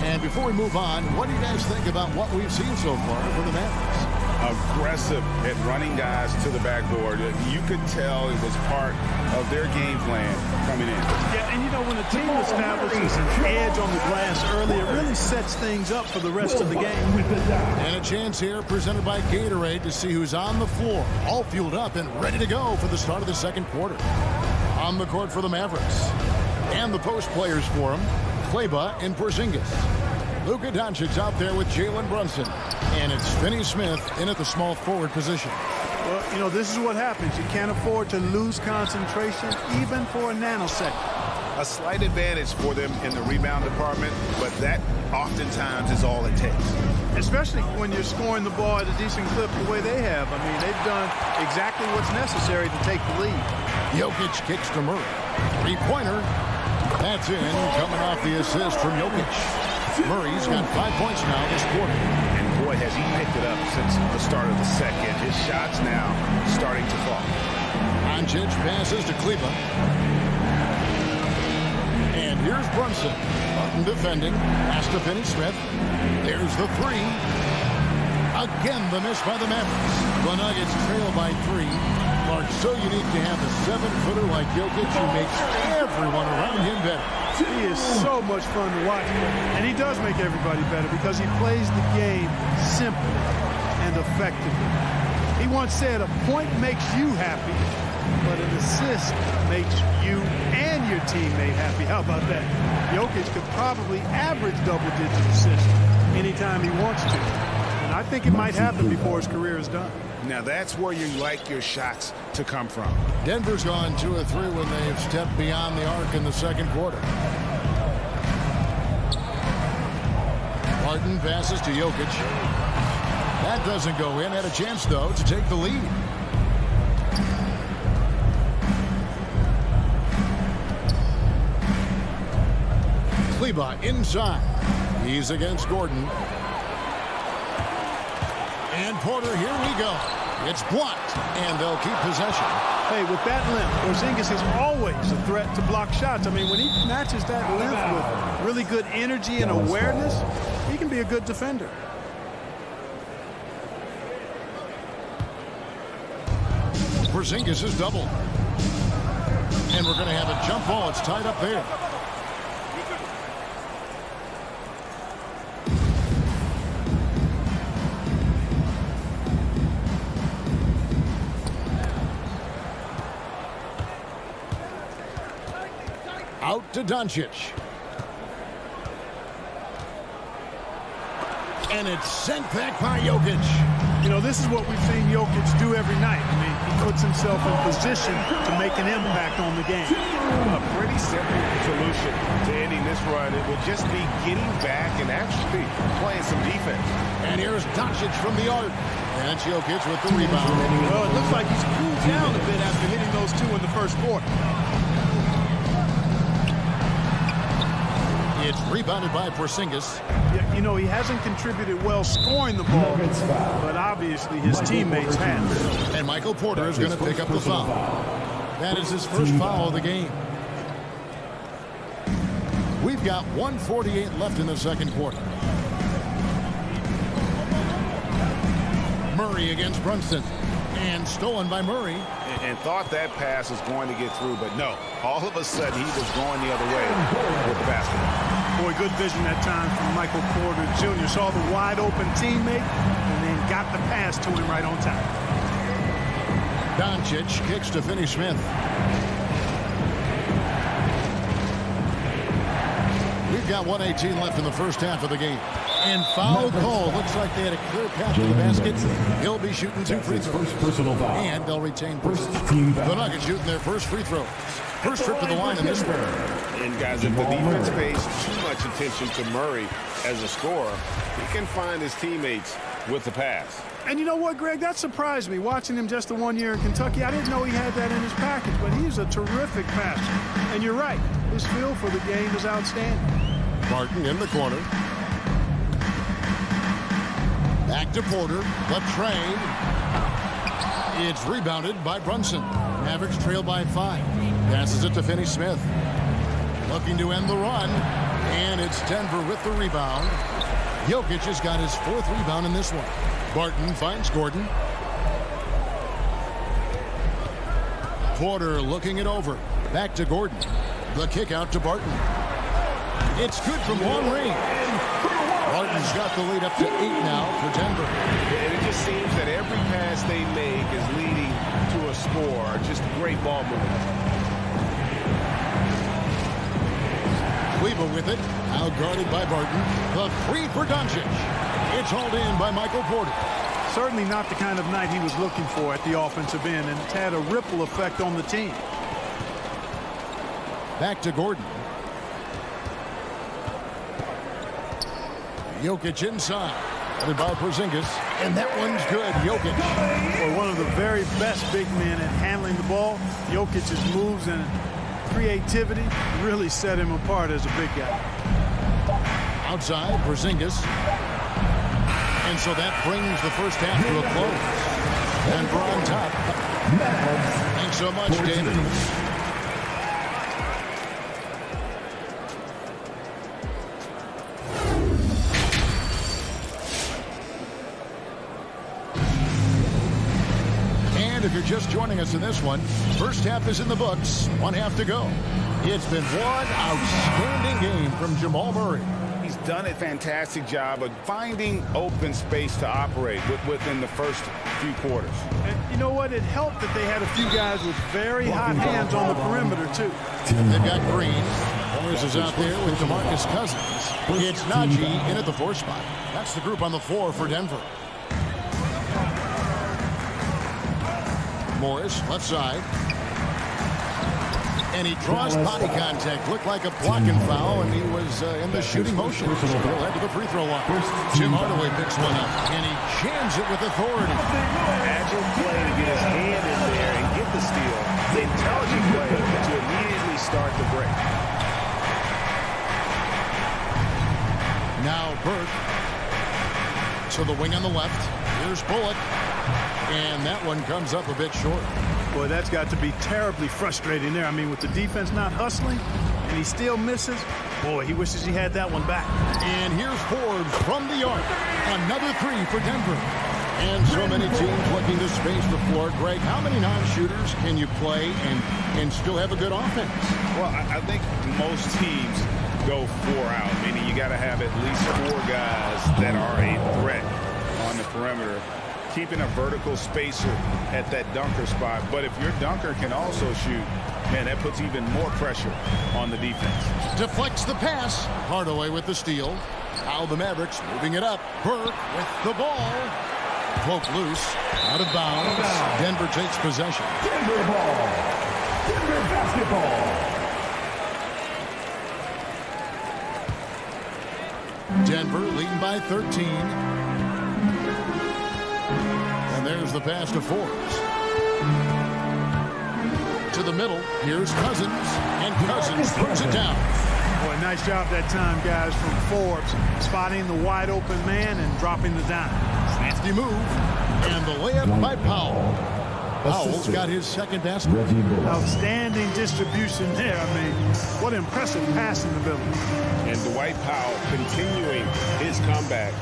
And before we move on, what do you guys think about what we've seen so far for the Mavericks? Aggressive at running guys to the backboard. You could tell it was part of their game plan coming in. Yeah, and you know, when a team establishes an edge on the glass early, it really sets things up for the rest of the game. And a chance here presented by Gatorade to see who's on the floor, all fueled up and ready to go for the start of the second quarter. On the court for the Mavericks. And the post players for him, Kleber and Porzingis. Luka Doncic out there with Jalen Brunson. And it's Finney Smith in at the small forward position. Well, you know, this is what happens. You can't afford to lose concentration even for a nanosecond. A slight advantage for them in the rebound department, but that oftentimes is all it takes. Especially when you're scoring the ball at a decent clip the way they have. I mean, they've done exactly what's necessary to take the lead. Jokic kicks to Murray. 3-pointer. That's in, coming off the assist from Jokic. Murray's got 5 points now this quarter. And boy, has he picked it up since the start of the second. His shots now starting to fall. Doncic passes to Kleber. And here's Brunson. Martin defending. Pass to Finney Smith. There's the 3. Again, the miss by the Mavericks. The Nuggets trail by 3. Mark, so unique to have a 7-footer like Jokic who makes everyone around him better. He is so much fun to watch. And he does make everybody better because he plays the game simply and effectively. He once said, a point makes you happy, but an assist makes you and your teammate happy. How about that? Jokic could probably average double-digit assists anytime he wants to. And I think it might happen before his career is done. Now that's where you like your shots to come from. Denver's gone 2 of 3 when they've stepped beyond the arc in the second quarter. Martin passes to Jokic. That doesn't go in. Had a chance, though, to take the lead. Kleber inside. He's against Gordon. And Porter, here we go. It's blocked, and they'll keep possession. Hey, with that length, Porzingis is always a threat to block shots. I mean, when he matches that length with really good energy and awareness, he can be a good defender. Porzingis is doubled. And we're going to have a jump ball. It's tied up there. Out to Doncic. And it's sent back by Jokic. You know, this is what we've seen Jokic do every night. I mean, he puts himself in position to make an impact on the game. A pretty simple solution to ending this run. It will just be getting back and actually playing some defense. And here's Doncic from the arc. And it's Jokic with the rebound. Well, it looks like he's cooled down a bit after hitting those 2 in the first quarter. It's rebounded by Porzingis. Yeah, you know, he hasn't contributed well scoring the ball, but obviously his teammates have. And Michael Porter is going to pick up the foul. That is his first foul of the game. We've got 1:48 left in the second quarter. Murray against Brunson. And stolen by Murray. And thought that pass was going to get through, but no. All of a sudden, he was going the other way with the basketball. Boy, good vision that time from Michael Porter Jr. Saw the wide open teammate and then got the pass to him right on time. Doncic kicks to Finney-Smith. We've got 1:18 left in the first half of the game. And foul call. Looks like they had a clear path to the basket. He'll be shooting 2 free throws. First personal foul. And they'll retain First possession. team foul. The Nuggets shooting their first free throws. First trip to the line in this one. And guys, if the defense pays too much attention to Murray as a scorer, he can find his teammates with the pass. And you know what, Greg? That surprised me. Watching him just the 1 year in Kentucky, I didn't know he had that in his package, but he's a terrific passer. And you're right. His feel for the game is outstanding. Martin in the corner. Back to Porter. Left train. It's rebounded by Brunson. Mavericks trail by 5. Passes it to Finney-Smith. Looking to end the run. And it's Denver with the rebound. Jokic has got his 4th rebound in this one. Barton finds Gordon. Porter looking it over. Back to Gordon. The kick out to Barton. It's good from long range. Barton's got the lead up to 8 now for Denver. And it just seems that every pass they make is leading to a score. Just great ball movement. Kleber with it. Now guarded by Barton. The 3 for Doncic. It's hauled in by Michael Porter. Certainly not the kind of night he was looking for at the offensive end, and it's had a ripple effect on the team. Back to Gordon. Jokic inside. Headed by Porzingis. And that one's good. Jokic. For one of the very best big men at handling the ball, Jokic's moves and creativity really set him apart as a big guy. Outside, Porzingis. And so that brings the first half to a close. Denver on top. Thanks so much, David. And if you're just joining us in this one, first half is in the books. 1 half to go. It's been one outstanding game from Jamal Murray. He's done a fantastic job of finding open space to operate within the first few quarters. And you know what? It helped that they had a few guys with very hot hands on the perimeter, too. They've got Green. Morris is out there with DeMarcus Cousins. It's Najee in at the 4 spot. That's the group on the floor for Denver. Morris, left side. And he draws body contact. Looked like a blocking foul, and he was in the shooting motion. So he'll head to the free throw line. Jim Hardaway picks one up, and he jams it with authority. Agile play to get his hand in there and get the steal. The intelligent play to immediately start the break. Now Burke to the wing on the left. Here's Bullock. And that one comes up a bit short. Boy, that's got to be terribly frustrating there. I mean, with the defense not hustling, and he still misses. Boy, he wishes he had that one back. And here's Forbes from the arc. Another 3 for Denver. And so many teams looking to space the floor. Greg, how many non-shooters can you play and still have a good offense? Well, I think most teams go 4 out, meaning you got to have at least 4 guys that are a threat on the perimeter, keeping a vertical spacer at that dunker spot. But if your dunker can also shoot, man, that puts even more pressure on the defense. Deflects the pass. Hardaway with the steal. Now the Mavericks moving it up. Burke with the ball. Poke loose. Out of bounds. Denver takes possession. Denver ball. Denver basketball. Denver leading by 13. And there's the pass to Forbes. To the middle. Here's Cousins. And Cousins puts it down. Boy, nice job that time, guys, from Forbes. Spotting the wide open man and dropping the dime. Nasty move. And the layup by Powell. Powell's got his second basket. Outstanding distribution there. I mean, what impressive passing ability. And Dwight Powell continuing his comeback.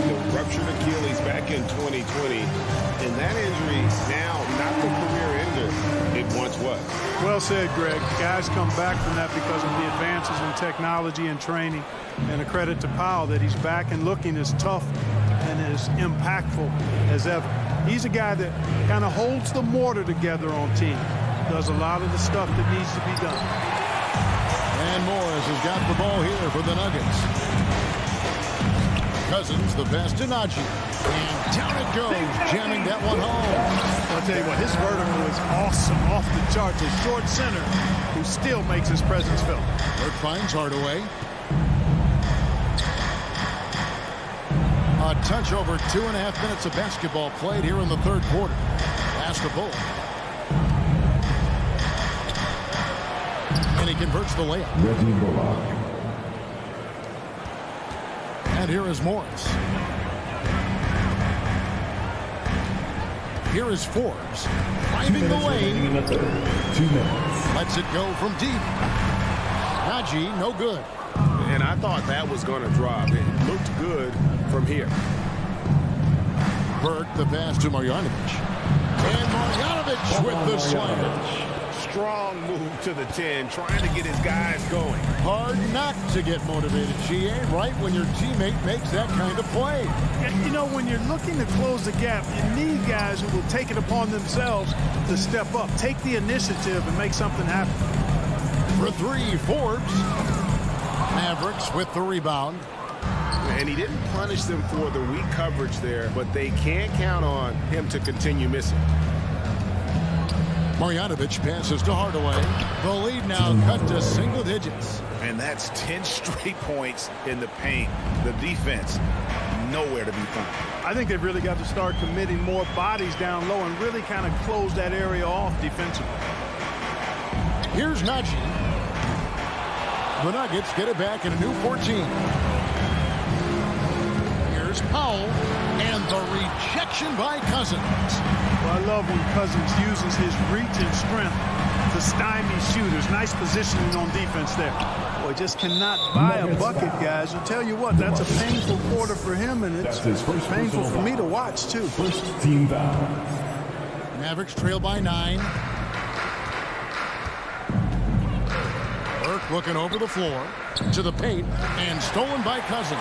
The ruptured Achilles back in 2020. And that injury now not the career ender it once was. Well said, Greg. Guys come back from that because of the advances in technology and training. And a credit to Powell that he's back and looking as tough and as impactful as ever. He's a guy that kind of holds the mortar together on team. Does a lot of the stuff that needs to be done. And Morris has got the ball here for the Nuggets. Cousins, the pass to Najee. And down it goes, jamming that one home. I'll tell you what, his vertical is awesome, off the charts. A short center who still makes his presence felt. Burke finds Hardaway. A touch over 2.5 minutes of basketball played here in the third quarter. Pass the ball. And he converts the layup. And here is Morris. Here is Forbes. Driving the lane. 2 minutes. Lets it go from deep. Najee, no good. And I thought that was going to drop. It looked good from here. Burke, the pass to Marjanovic. And Marjanovic with the slam. Strong move to the 10, trying to get his guys going. Hard not to get motivated, GA, right when your teammate makes that kind of play. And, you know, when you're looking to close the gap, you need guys who will take it upon themselves to step up, take the initiative, and make something happen. For three, Forbes. Mavericks with the rebound. And he didn't punish them for the weak coverage there, but they can't count on him to continue missing. Marjanovic passes to Hardaway. The lead now cut to single digits. And that's 10 straight points in the paint. The defense, nowhere to be found. I think they've really got to start committing more bodies down low and really kind of close that area off defensively. Here's Najee. The Nuggets get it back in a new 14. Here's Powell. And the rejection by Cousins. Well, I love when Cousins uses his reach and strength to stymie shooters. Nice positioning on defense there. Boy, just cannot buy a bucket, guys. I'll tell you what, that's a painful quarter for him, and it's painful for me to watch, too. First team foul. Mavericks trail by 9. Burke looking over the floor to the paint and stolen by Cousins.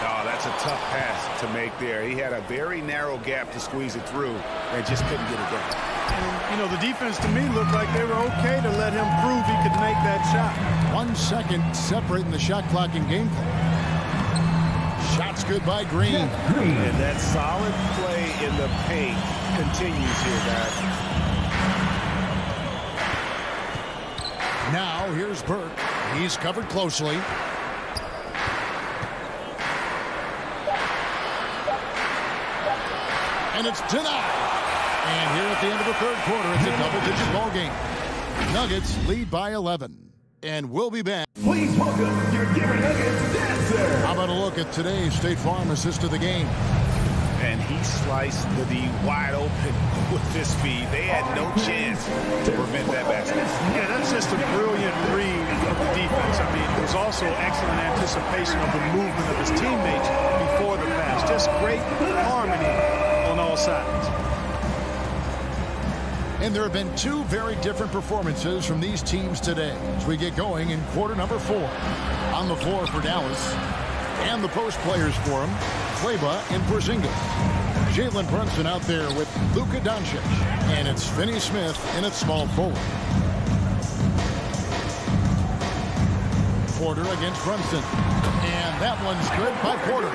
Oh, that's a tough pass to make there. He had a very narrow gap to squeeze it through and just couldn't get it done. And, you know, the defense to me looked like they were okay to let him prove he could make that shot. 1 second separating the shot clock and game clock. Shots good by Green. And that solid play in the paint continues here, guys. Now here's Burke. He's covered closely. And it's denied. And here at the end of the third quarter, it's a double-digit ball game. Nuggets lead by 11. And we'll be back. Please welcome your Denver Nuggets dancer. How about a look at today's State Farm assist of the game? And he sliced the D wide open with his speed. They had no chance to prevent that basket. Yeah, that's just a brilliant read of the defense. I mean, it was also excellent anticipation of the movement of his teammates before the pass. Just great harmony on all sides. And there have been two very different performances from these teams today as we get going in quarter number 4. On the floor for Dallas and the post players for him, Kleber and Porzingis. Jalen Brunson out there with Luka Doncic. And it's Finney Smith in at small forward. Porter against Brunson. And that one's good by Porter.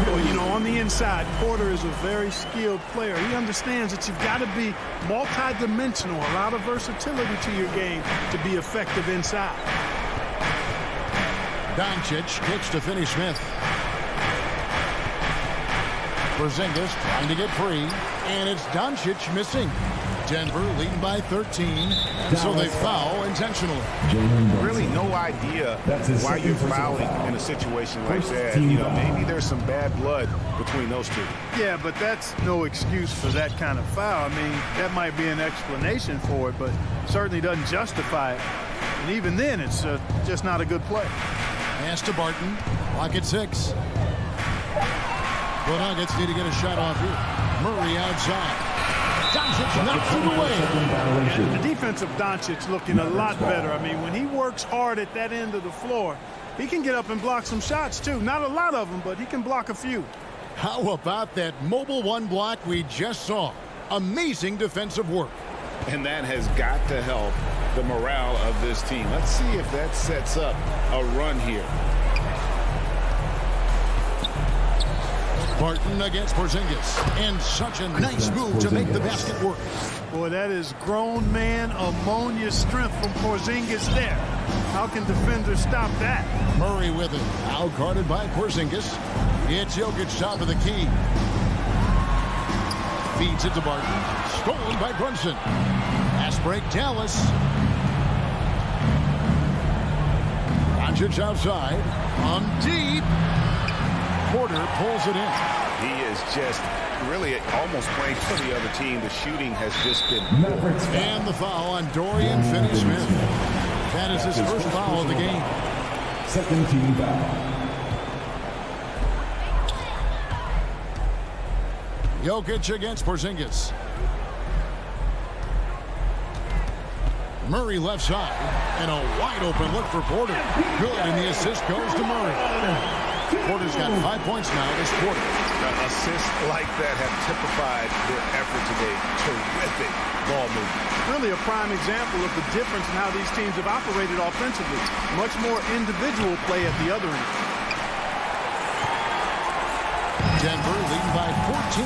Well, you know, on the inside, Porter is a very skilled player. He understands that you've got to be multi-dimensional, a lot of versatility to your game to be effective inside. Doncic kicks to Finney Smith. Porzingis trying to get free, and it's Doncic missing. Denver leading by 13, so they foul intentionally. Really no idea why you're fouling in a situation like that. You know, maybe there's some bad blood between those two. Yeah, but that's no excuse for that kind of foul. I mean, that might be an explanation for it, but certainly doesn't justify it. And even then, it's just not a good play. Pass to Barton. Clock at 6. The Nuggets need to get a shot off here. Murray outside. Doncic knocks it away. And the defense of Doncic looking a lot better. I mean, when he works hard at that end of the floor, he can get up and block some shots, too. Not a lot of them, but he can block a few. How about that mobile one block we just saw? Amazing defensive work. And that has got to help the morale of this team. Let's see if that sets up a run here. Barton against Porzingis. And such a nice move to make the basket work. Boy, that is grown man ammonia strength from Porzingis there. How can defenders stop that? Murray with it. Out guarded by Porzingis. It's Jokic top of the key. Feeds it to Barton. Stolen by Brunson. Pass break, Dallas. Doncic outside. On deep. Porter pulls it in. He is just really almost playing for the other team. The shooting has just been... And the foul on Dorian Finney-Smith. That is his first foul of the game. Second team foul. Jokic against Porzingis. Murray left side. And a wide open look for Porter. Good, and the assist goes to Murray. Porter's got 5 points now this quarter. Assists like that have typified their effort today. Terrific ball movement. Really a prime example of the difference in how these teams have operated offensively. Much more individual play at the other end. Denver leading by 14.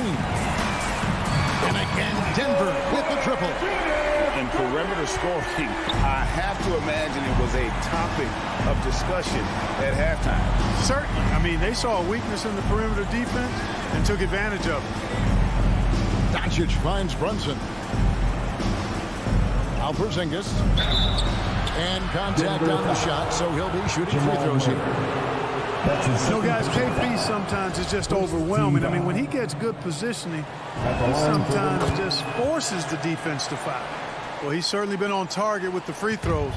And again, Denver with the triple. And perimeter scoring, I have to imagine it was a topic of discussion at halftime. Certainly. I mean, they saw a weakness in the perimeter defense and took advantage of it. Doncic finds Brunson. Now Porzingis. And contact on the shot, so he'll be shooting free throws here. So, guys, KP sometimes is just overwhelming. I mean, when he gets good positioning, he sometimes just forces the defense to foul. Well, he's certainly been on target with the free throws.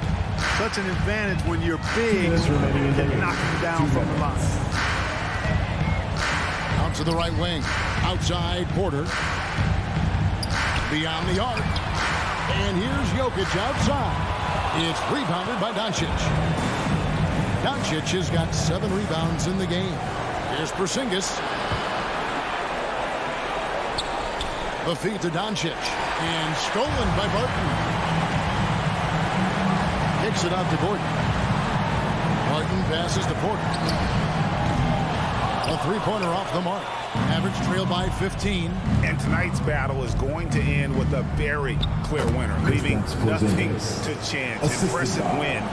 Such an advantage when you're big and knocking down from the line. Out to the right wing. Outside, Porter. Beyond the arc. And here's Jokic outside. It's rebounded by Doncic. Doncic has got 7 rebounds in the game. Here's Porzingis. The feed to Doncic. And stolen by Barton. Kicks it out to Gordon. Barton passes to Porter. A three-pointer off the mark. Mavericks trail by 15. And tonight's battle is going to end with a very clear winner, leaving nothing to chance. Impressive win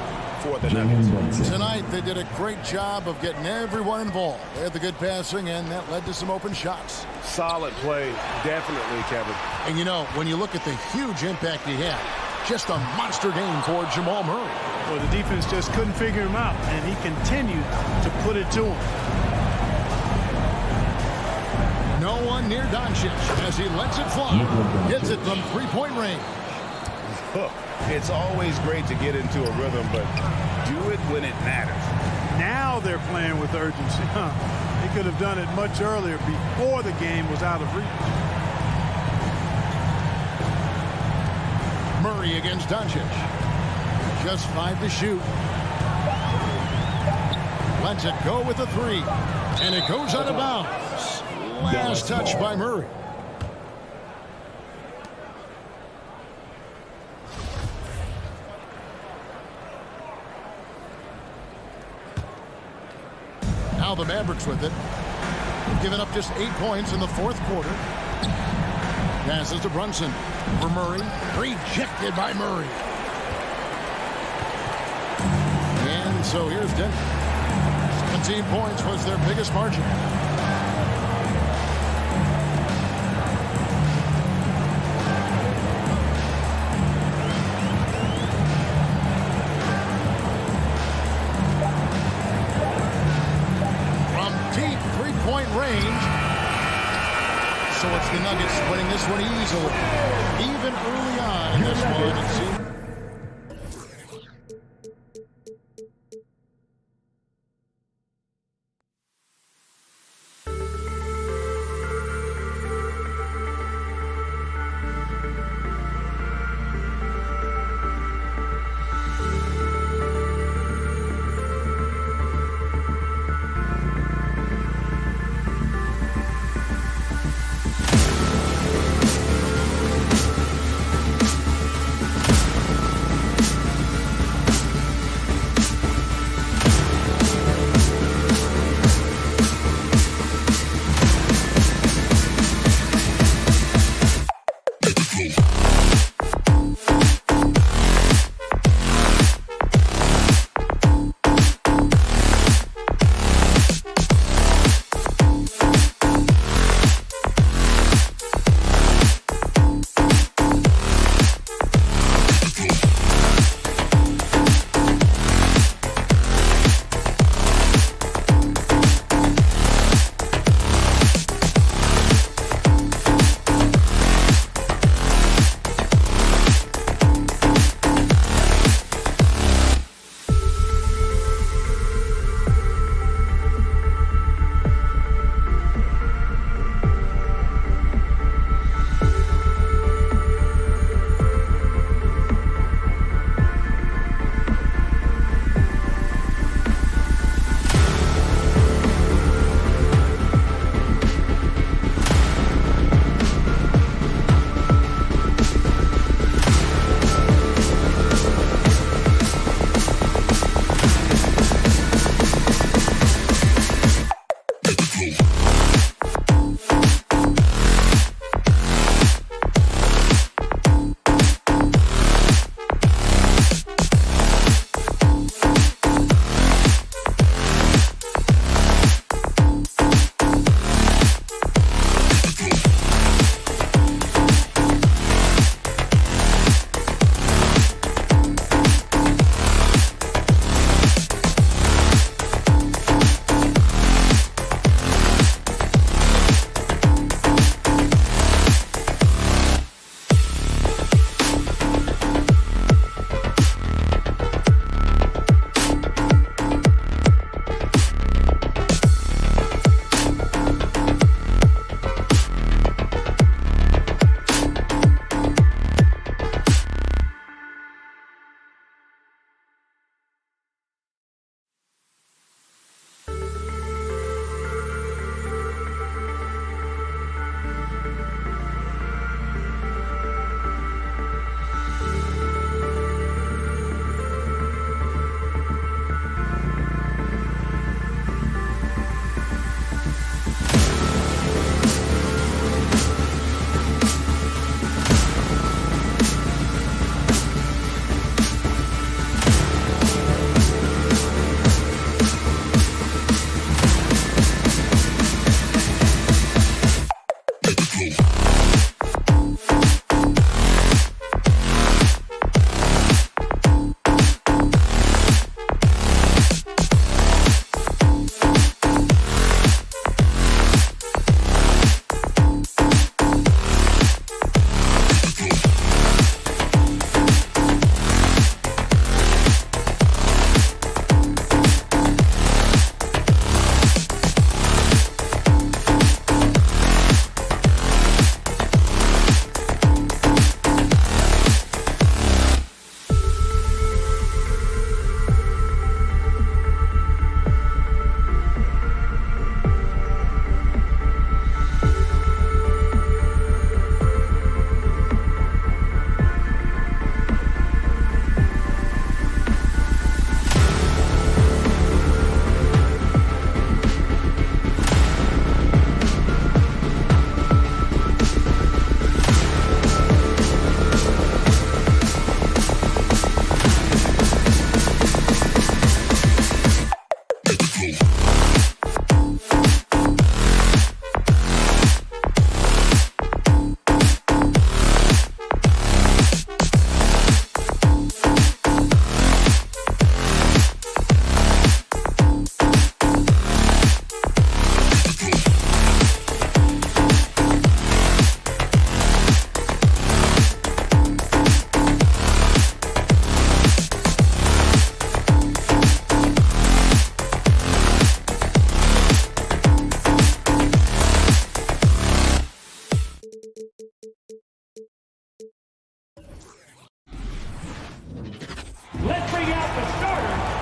for the Nuggets. Tonight, they did a great job of getting everyone involved. They had the good passing, and that led to some open shots. Solid play, definitely, Kevin. And you know, when you look at the huge impact he had, just a monster game for Jamal Murray. Well, the defense just couldn't figure him out, and he continued to put it to him. No one near Doncic as he lets it fly. Hits it from three-point range. It's always great to get into a rhythm, but do it when it matters. Now they're playing with urgency. They could have done it much earlier before the game was out of reach. Murray against Doncic. Just 5 to shoot. Lets it go with a 3. And it goes out of bounds. Last touch by Murray. Now the Mavericks with it. Giving up just 8 points in the fourth quarter. Passes to Brunson for Murray. Rejected by Murray. And so here's Denver. 17 points was their biggest margin. this one easily. Even early on in this one. And see.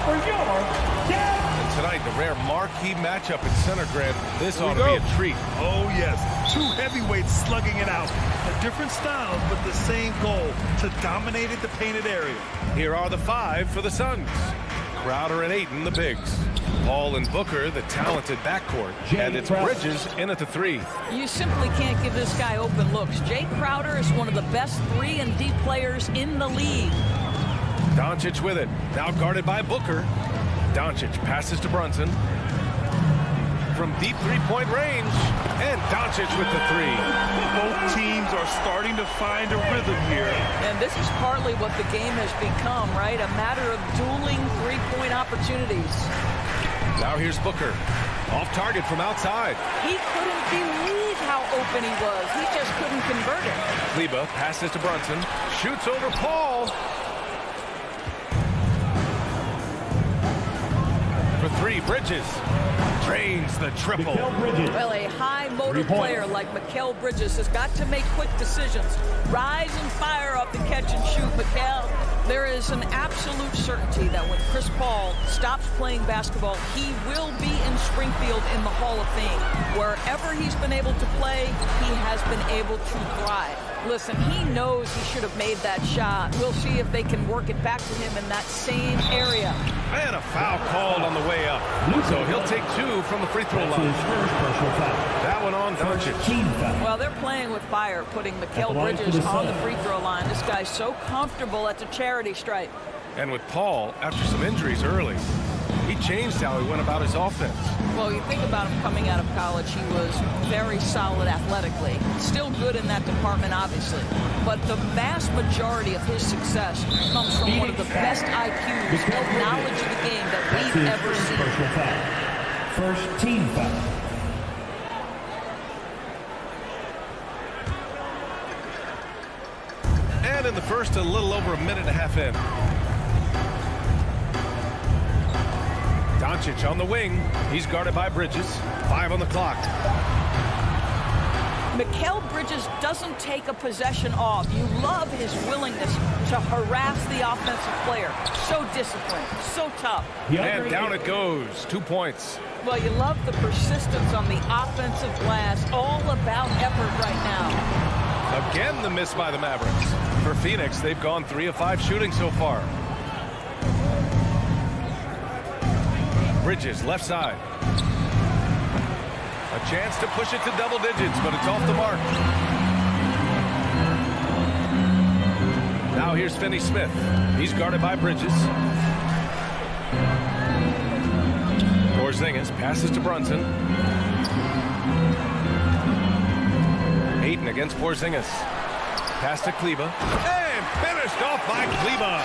for your dad. And tonight, the rare marquee matchup at center, Grant. This ought to be a treat. Oh, yes. Two heavyweights slugging it out. A different style, but the same goal, to dominate at the painted area. Here are the 5 for the Suns. Crowder and Ayton, the bigs. Paul and Booker, the talented backcourt. And it's Bridges in at the 3. You simply can't give this guy open looks. Jay Crowder is one of the best 3-and-D players in the league. Doncic with it. Now guarded by Booker. Doncic passes to Brunson. From deep three-point range. And Doncic with the 3. Both teams are starting to find a rhythm here. And this is partly what the game has become, right? A matter of dueling three-point opportunities. Now here's Booker. Off target from outside. He couldn't believe how open he was. He just couldn't convert it. Kleba passes to Brunson. Shoots over Paul. For 3, Bridges. Drains the triple. Well, a high-motor player like Mikal Bridges has got to make quick decisions. Rise and fire off the catch and shoot, Mikal. There is an absolute certainty that when Chris Paul stops playing basketball, he will be in Springfield in the Hall of Fame. Wherever he's been able to play, he has been able to thrive. Listen, he knows he should have made that shot. We'll see if they can work it back to him in that same area. And a foul called on the way up. So he'll take 2 from the free throw line. That one on Doncic. Well, they're playing with fire, putting Mikal Bridges on the free throw line. This guy's so comfortable at the charity stripe. And with Paul, after some injuries early, he changed how he went about his offense. Well, you think about him coming out of college, he was very solid athletically. Still good in that department, obviously. But the vast majority of his success comes from one of the best IQs and knowledge of the game that we've ever seen. First team foul. And in the first, a little over a minute and a half in. Doncic on the wing. He's guarded by Bridges. 5 on the clock. Mikal Bridges doesn't take a possession off. You love his willingness to harass the offensive player. So disciplined, so tough. And down it goes. 2 points. Well, you love the persistence on the offensive glass. All about effort right now. Again, the miss by the Mavericks. For Phoenix, they've gone 3 of 5 shooting so far. Bridges, left side. A chance to push it to double digits, but it's off the mark. Now here's Finney Smith. He's guarded by Bridges. Porzingis passes to Brunson. Ayton against Porzingis. Pass to Kleba. And finished off by Kleba.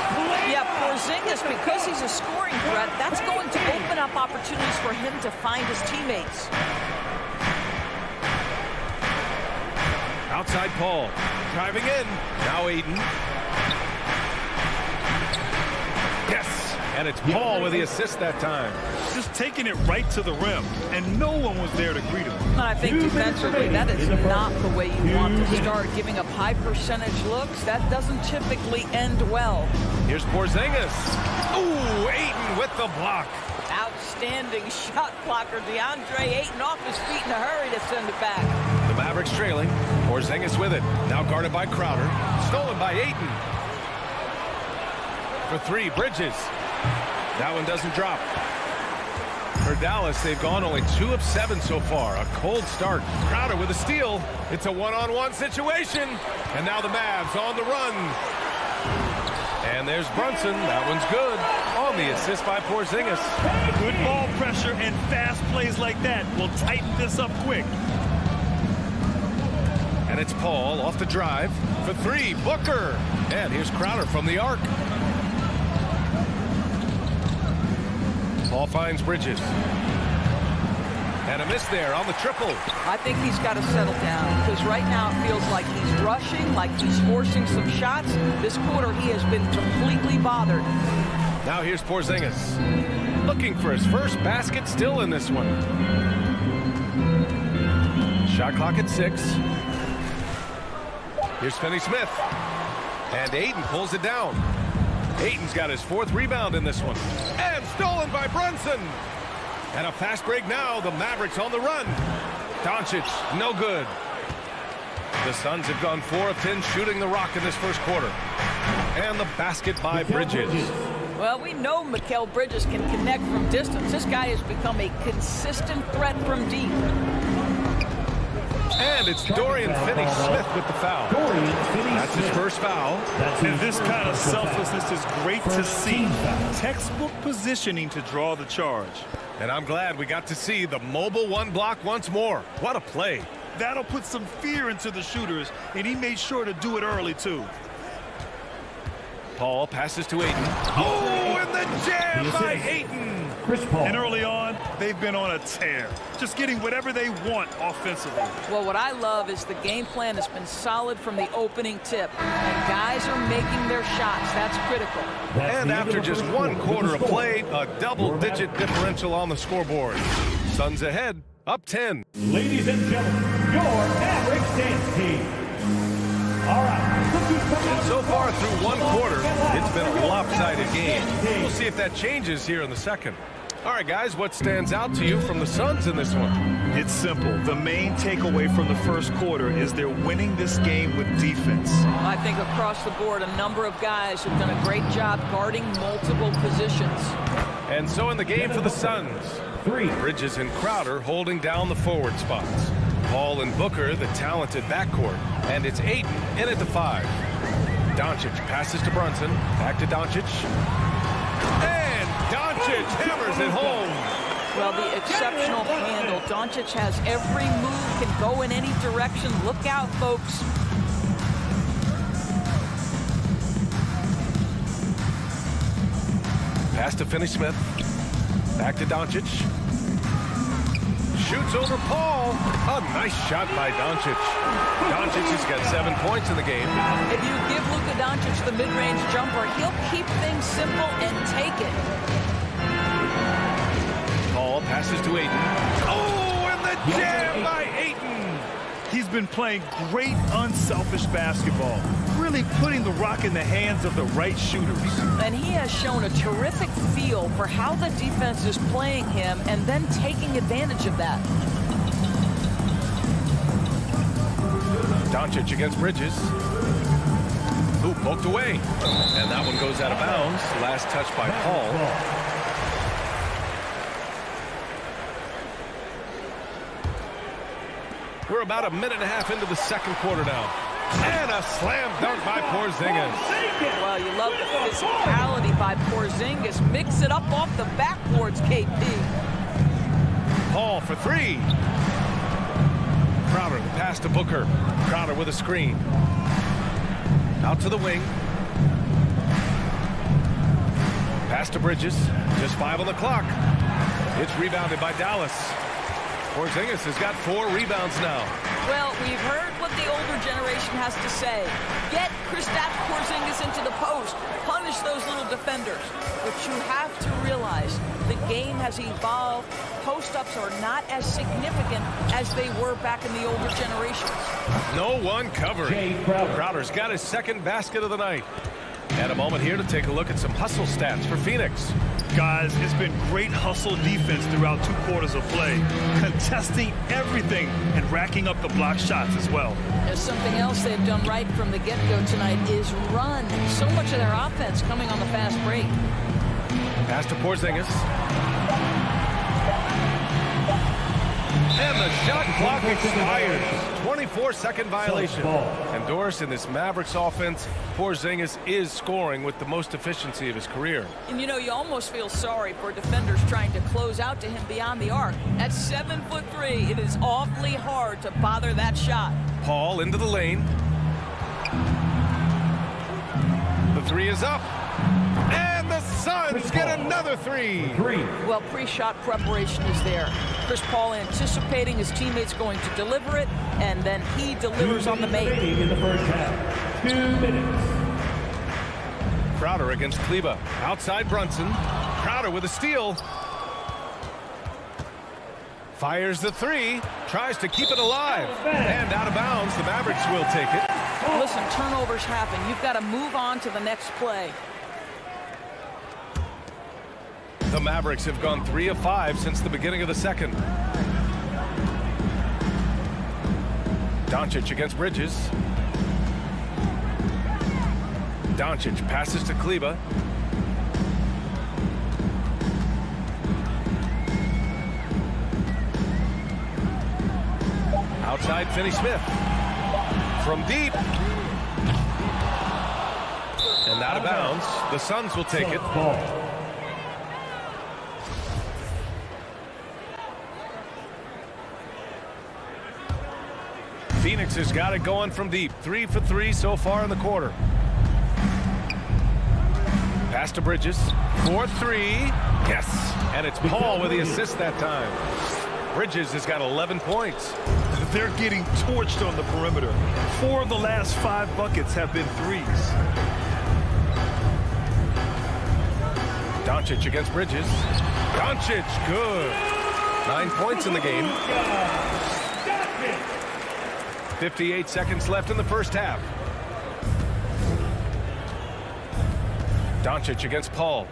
Yeah, Porzingis, because he's a scoring threat, that's going to open up opportunities for him to find his teammates. Outside Paul. Driving in. Now Ayton. Yes. And it's Paul with the assist that time. Just taking it right to the rim, and no one was there to greet him. And I think defensively, that is not the way you want to start. Giving up high percentage looks, that doesn't typically end well. Here's Porzingis. Ooh, Ayton with the block. Outstanding shot blocker. DeAndre Ayton off his feet in a hurry to send it back. The Mavericks trailing. Porzingis with it. Now guarded by Crowder. Stolen by Ayton. For 3, Bridges. That one doesn't drop. For Dallas, they've gone only 2 of 7 so far. A cold start. Crowder with a steal. It's a one-on-one situation. And now the Mavs on the run. And there's Brunson. That one's good. On the assist by Porzingis. Good ball pressure and fast plays like that will tighten this up quick. And it's Paul off the drive. For 3, Booker. And here's Crowder from the arc. Paul finds Bridges. And a miss there on the triple. I think he's got to settle down because right now it feels like he's rushing, like he's forcing some shots. This quarter he has been completely bothered. Now here's Porzingis. Looking for his first basket, still in this one. Shot clock at 6. Here's Finney Smith. And Ayton pulls it down. Ayton's got his 4th rebound in this one. And stolen by Brunson. And a fast break now. The Mavericks on the run. Doncic, no good. The Suns have gone 4 of 10 shooting the rock in this first quarter. And the basket by Bridges. Well, we know Mikal Bridges can connect from distance. This guy has become a consistent threat from deep. And it's Dorian Finney-Smith with the foul. That's his first foul. And this kind of selflessness is great to see. Textbook positioning to draw the charge. And I'm glad we got to see the mobile one block once more. What a play. That'll put some fear into the shooters, and he made sure to do it early, too. Paul passes to Ayton. Oh, and the jam by Ayton. And early on, they've been on a tear, just getting whatever they want offensively. Well, what I love is the game plan has been solid from the opening tip. And guys are making their shots. That's critical. And after just 1 quarter of play, a double-digit differential on the scoreboard. Suns ahead, up 10. Ladies and gentlemen, your Mavericks dance team. All right. So far through 1 quarter, it's been a lopsided game. We'll see if that changes here in the second. All right, guys, what stands out to you from the Suns in this one? It's simple. The main takeaway from the first quarter is they're winning this game with defense. I think across the board, a number of guys have done a great job guarding multiple positions. And so in the game for the Suns, Bridges and Crowder holding down the forward spots. Paul and Booker, the talented backcourt. And it's Ayton in at the 5. Doncic passes to Brunson. Back to Doncic. And Doncic hammers it home. Well, the exceptional handle. Doncic has every move, can go in any direction. Look out, folks. Pass to Finney-Smith. Back to Doncic. Shoots over Paul. A nice shot by Doncic. Doncic has got 7 points in the game. If you give Luka Doncic the mid-range jumper, he'll keep things simple and take it. Paul passes to Ayton. Oh, and the jam by Ayton. He's been playing great unselfish basketball, really putting the rock in the hands of the right shooters. And he has shown a terrific feel for how the defense is playing him and then taking advantage of that. Doncic against Bridges. Ooh, poked away. And that one goes out of bounds. Last touch by Paul. We're about a minute and a half into the second quarter now. And a slam dunk by Porzingis. Well, you love the physicality by Porzingis. Mix it up off the backboards, KP. Paul for 3. Crowder, the pass to Booker. Crowder with a screen. Out to the wing. Pass to Bridges. Just 5 on the clock. It's rebounded by Dallas. Porzingis has got 4 rebounds now. Well, we've heard what the older generation has to say. Get Kristaps Porzingis into the post. Punish those little defenders. But you have to realize the game has evolved. Post-ups are not as significant as they were back in the older generations. No one covering. Crowder's got his second basket of the night. And a moment here to take a look at some hustle stats for Phoenix. Guys, it's been great hustle defense throughout 2 quarters of play, contesting everything and racking up the block shots as well. There's something else they've done right from the get-go tonight is run. So much of their offense coming on the fast break. Pass to Porzingis. And the shot clock expires. 24-second violation. And Doris, in this Mavericks offense, Porzingis is scoring with the most efficiency of his career. And you know, you almost feel sorry for defenders trying to close out to him beyond the arc. At 7'3", it is awfully hard to bother that shot. Paul into the lane. The 3 is up. And the Suns get another 3. Well, pre-shot preparation is there. Chris Paul anticipating his teammates going to deliver it, and then he delivers on the make. In the first half. 2 minutes. Crowder against Kleba. Outside Brunson. Crowder with a steal. Fires the 3. Tries to keep it alive. And out of bounds. The Mavericks will take it. Listen, turnovers happen. You've got to move on to the next play. The Mavericks have gone 3 of 5 since the beginning of the second. Doncic against Bridges. Doncic passes to Kleba. Outside, Finney-Smith. From deep. And out of bounds. The Suns will take it. Phoenix has got it going from deep. 3 for 3 so far in the quarter. Pass to Bridges. 4-3. Yes. And it's Paul with the assist that time. Bridges has got 11 points. They're getting torched on the perimeter. 4 of the last 5 buckets have been threes. Doncic against Bridges. Doncic, good. 9 points in the game. 58 seconds left in the first half. Doncic against Paul.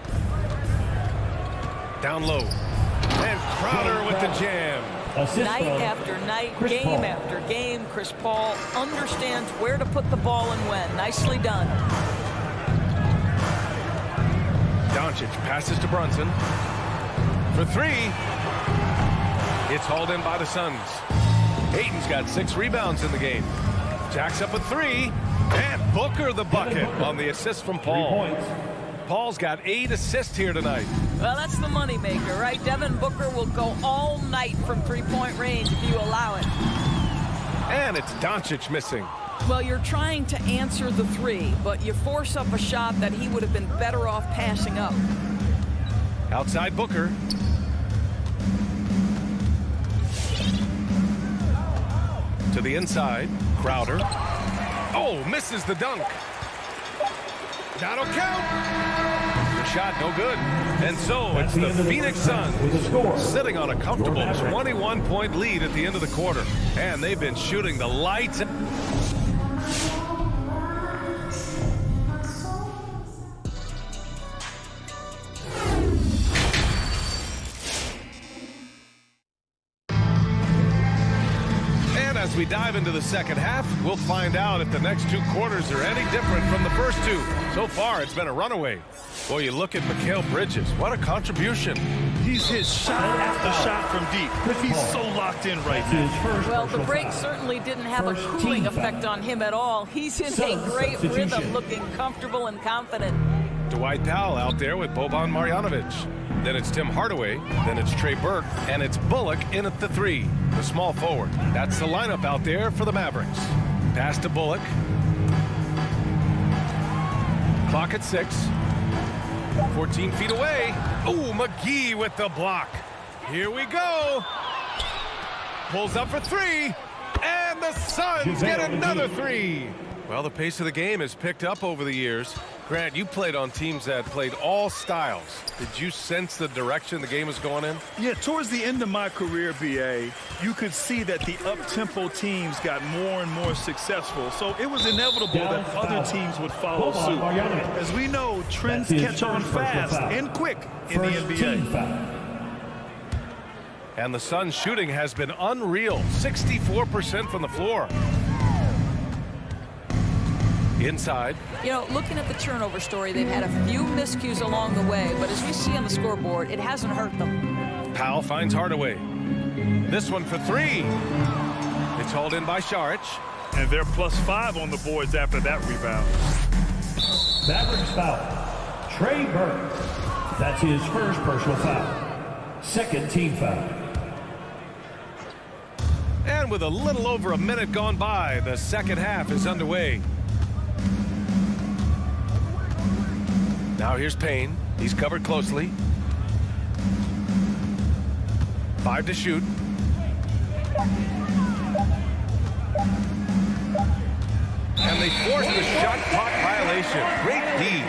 Down low. And Crowder with the jam. Night after night, game after game, Chris Paul understands where to put the ball and when. Nicely done. Doncic passes to Brunson. For 3. It's hauled in by the Suns. Ayton's got 6 rebounds in the game. Jacks up a 3. And Booker the bucket on the assist from Paul. Paul's got 8 assists here tonight. Well, that's the moneymaker, right? Devin Booker will go all night from three-point range if you allow it. And it's Doncic missing. Well, you're trying to answer the 3, but you force up a shot that he would have been better off passing up. Outside Booker. To the inside. Crowder. Oh, misses the dunk. That'll count. The shot no good. And so it's the Phoenix Suns sitting on a comfortable 21-point lead at the end of the quarter. And they've been shooting the lights. As we dive into the second half, we'll find out if the next 2 quarters are any different from the first 2. So far, it's been a runaway. Boy, you look at Mikal Bridges. What a contribution. He's hit shot after shot from deep. He's so locked in right now. Well, the break certainly didn't have a cooling effect on him at all. He's in a great rhythm, looking comfortable and confident. Dwight Powell out there with Boban Marjanovic. Then it's Tim Hardaway. Then it's Trey Burke. And it's Bullock in at the 3, the small forward. That's the lineup out there for the Mavericks. Pass to Bullock. Clock at 6. 14 feet away. Ooh, McGee with the block. Here we go. Pulls up for 3. And the Suns get another 3. Well, the pace of the game has picked up over the years. Grant, you played on teams that played all styles. Did you sense the direction the game was going in? Yeah, towards the end of my career, BA, you could see that the up-tempo teams got more and more successful. So it was inevitable that other teams would follow suit. As we know, trends catch on fast and quick in the NBA. And the Suns' shooting has been unreal. 64% from the floor. Inside. You know, looking at the turnover story, they've had a few miscues along the way, but as we see on the scoreboard, it hasn't hurt them. Powell finds Hardaway. This one for 3. It's hauled in by Saric. And they're +5 on the boards after that rebound. Mavericks foul. Trey Burke. That's his first personal foul. Second team foul. And with a little over a minute gone by, the second half is underway. Now here's Payne. He's covered closely. 5 to shoot. And they force the shot clock violation. Great D.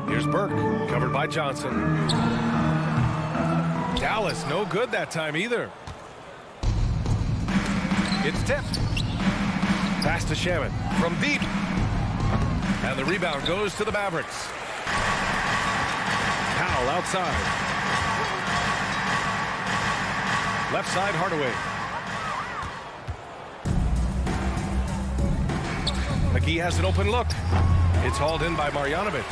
Here's Burke, covered by Johnson. Dallas, no good that time either. It's tipped. Pass to Shaman from deep. And the rebound goes to the Mavericks. Powell outside. Left side, Hardaway. McGee has an open look. It's hauled in by Marjanovic.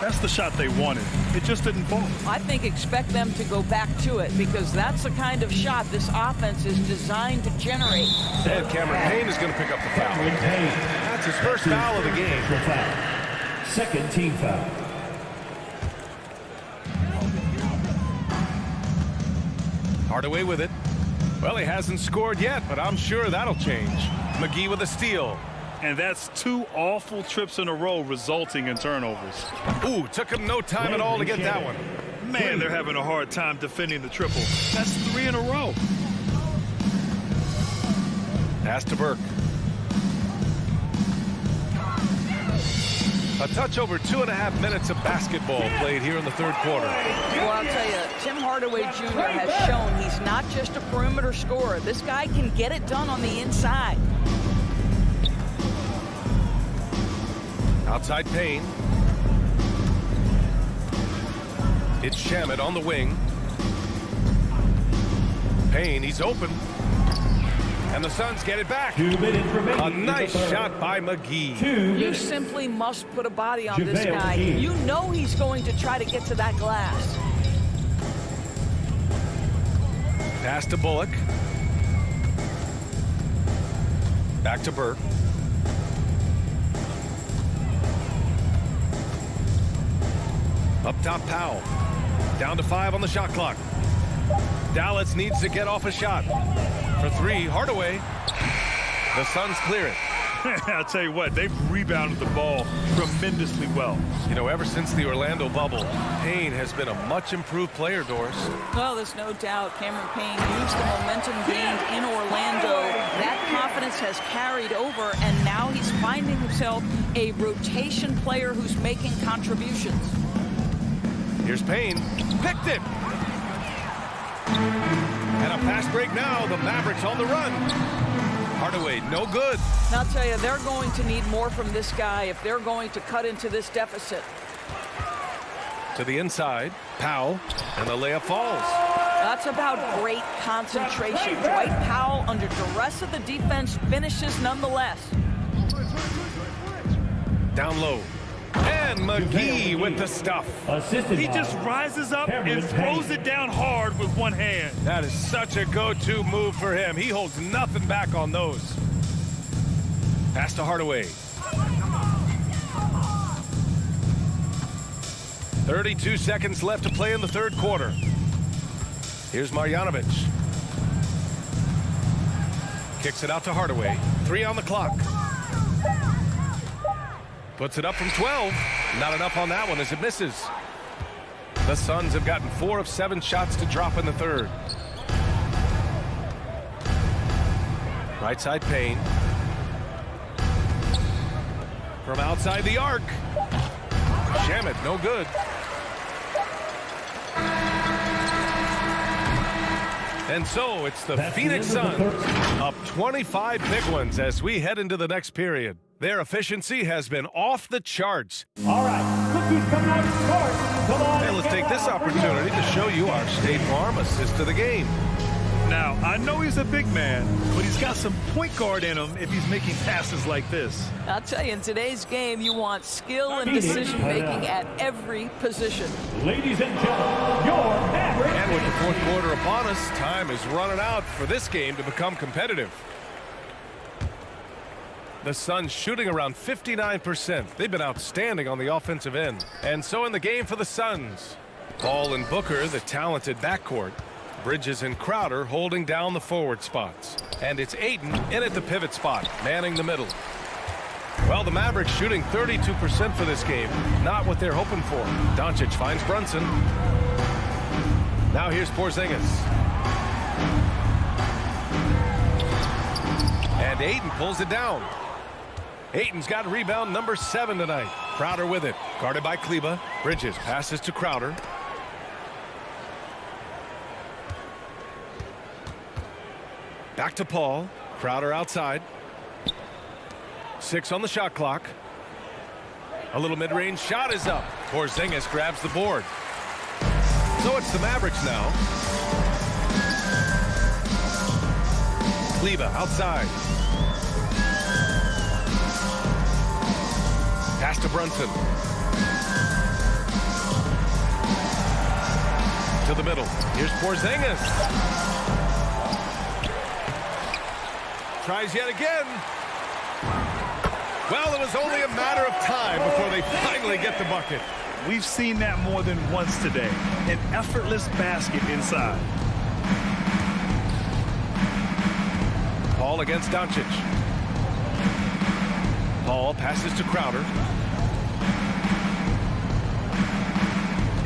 That's the shot they wanted. It just didn't fall. I think expect them to go back to it because that's the kind of shot this offense is designed to generate. And Cameron Payne is going to pick up the foul. That's his first foul of the game. Second team foul. Hardaway with it. Well, he hasn't scored yet, but I'm sure that'll change. McGee with a steal. And that's 2 awful trips in a row resulting in turnovers. Ooh, took him no time at all to get that one. Man, they're having a hard time defending the triple. That's 3 in a row. Pass to Burke. A touch over 2.5 minutes of basketball played here in the third quarter. Well, I'll tell you, Tim Hardaway Jr. has shown he's not just a perimeter scorer. This guy can get it done on the inside. Outside Payne. It's Shamet on the wing. Payne, he's open. And the Suns get it back. 2 minutes remaining. A nice shot by McGee. You simply must put a body on this guy. You know he's going to try to get to that glass. Pass to Bullock. Back to Burke. Up top, Powell. Down to 5 on the shot clock. Dallas needs to get off a shot. For 3, Hardaway. The Suns clear it. I'll tell you what, they've rebounded the ball tremendously well. You know, ever since the Orlando bubble, Payne has been a much improved player, Doris. Well, there's no doubt Cameron Payne used the momentum gained in Orlando. That confidence has carried over, and now he's finding himself a rotation player who's making contributions. Here's Payne. Picked it. And a fast break now. The Mavericks on the run. Hardaway, no good. And I'll tell you, they're going to need more from this guy if they're going to cut into this deficit. To the inside. Powell. And the layup falls. That's about great concentration. Dwight Powell, under duress of the defense, finishes nonetheless. Down low. And McGee with the stuff. He just rises up and throws it down hard with one hand. That is such a go-to move for him. He holds nothing back on those. Pass to Hardaway. 32 seconds left to play in the third quarter. Here's Marjanovic. Kicks it out to Hardaway. 3 on the clock. Puts it up from 12. Not enough on that one as it misses. The Suns have gotten 4 of 7 shots to drop in the third. Right side Payne. From outside the arc. Shamet, no good. And so it's the Phoenix Suns up 25 big ones as we head into the next period. Their efficiency has been off the charts. All right, look who's coming out to start. Come on. And let's take this opportunity to show you our State Farm assist to the game. Now, I know he's a big man, but he's got some point guard in him if he's making passes like this. I'll tell you, in today's game, you want skill and decision-making at every position. Ladies and gentlemen, your Mavericks. And with the fourth quarter upon us, time is running out for this game to become competitive. The Suns shooting around 59%. They've been outstanding on the offensive end. And so in the game for the Suns, Paul and Booker, the talented backcourt. Bridges and Crowder holding down the forward spots. And it's Ayton in at the pivot spot, manning the middle. Well, the Mavericks shooting 32% for this game. Not what they're hoping for. Doncic finds Brunson. Now here's Porzingis. And Ayton pulls it down. Ayton's got rebound number 7 tonight. Crowder with it. Guarded by Kleba. Bridges passes to Crowder. Back to Paul. Crowder outside. 6 on the shot clock. A little mid-range shot is up. Porzingis grabs the board. So it's the Mavericks now. Kleber outside. Pass to Brunson. To the middle. Here's Porzingis. Tries yet again. Well, it was only a matter of time before they finally get the bucket. We've seen that more than once today. An effortless basket inside. Paul against Doncic. Paul passes to Crowder.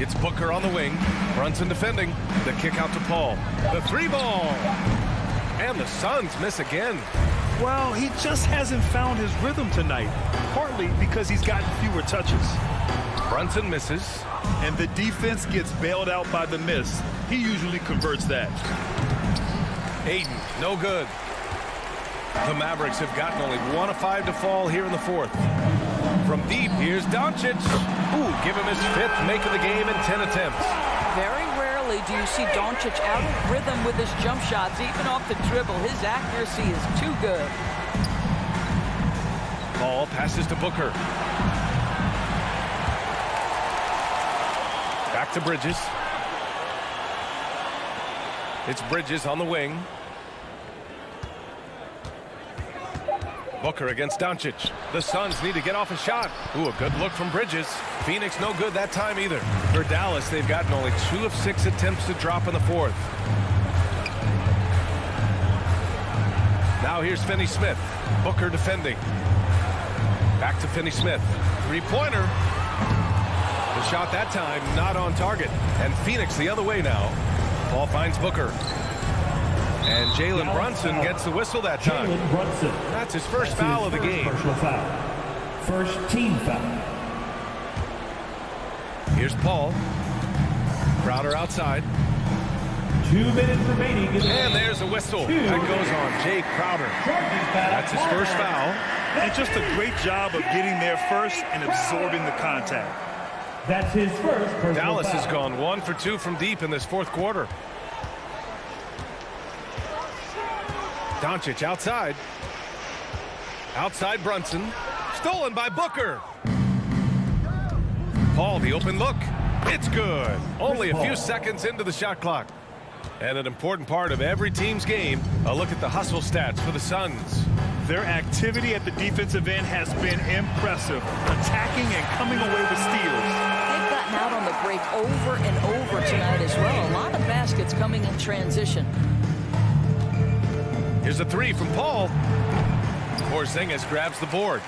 It's Booker on the wing. Brunson defending. The kick out to Paul. The 3-ball. And the Suns miss again. Well, he just hasn't found his rhythm tonight, partly because he's gotten fewer touches. Brunson misses. And the defense gets bailed out by the miss. He usually converts that. Aiden, no good. The Mavericks have gotten only 1 of 5 to fall here in the fourth. From deep, here's Doncic. Ooh, give him his 5th make of the game in 10 attempts. Very rarely do you see Doncic out of rhythm with his jump shots, even off the dribble. His accuracy is too good. Paul passes to Booker. Back to Bridges. It's Bridges on the wing. Booker against Doncic. The Suns need to get off a shot. Ooh, a good look from Bridges. Phoenix no good that time either. For Dallas, they've gotten only 2 of 6 attempts to drop in the fourth. Now here's Finney-Smith. Booker defending. Back to Finney-Smith. 3-pointer. The shot that time not on target. And Phoenix the other way now. Ball finds Booker. And Jalen Brunson gets the whistle that time. Jalen Brunson. That's his first foul of the game. Personal foul. First team foul. Here's Paul. Crowder outside. 2 minutes remaining. And there's a whistle. That goes on Jay Crowder. That's his first foul. And just a great job of getting there first and absorbing the contact. That's his first personal Dallas foul. has gone 1 for 2 from deep in this fourth quarter. Doncic outside. Outside Brunson. Stolen by Booker. Paul, the open look. It's good. Only a few seconds into the shot clock. And an important part of every team's game, a look at the hustle stats for the Suns. Their activity at the defensive end has been impressive, attacking and coming away with steals. They've gotten out on the break over and over tonight as well. A lot of baskets coming in transition. Here's a 3 from Paul. Porzingis grabs the board.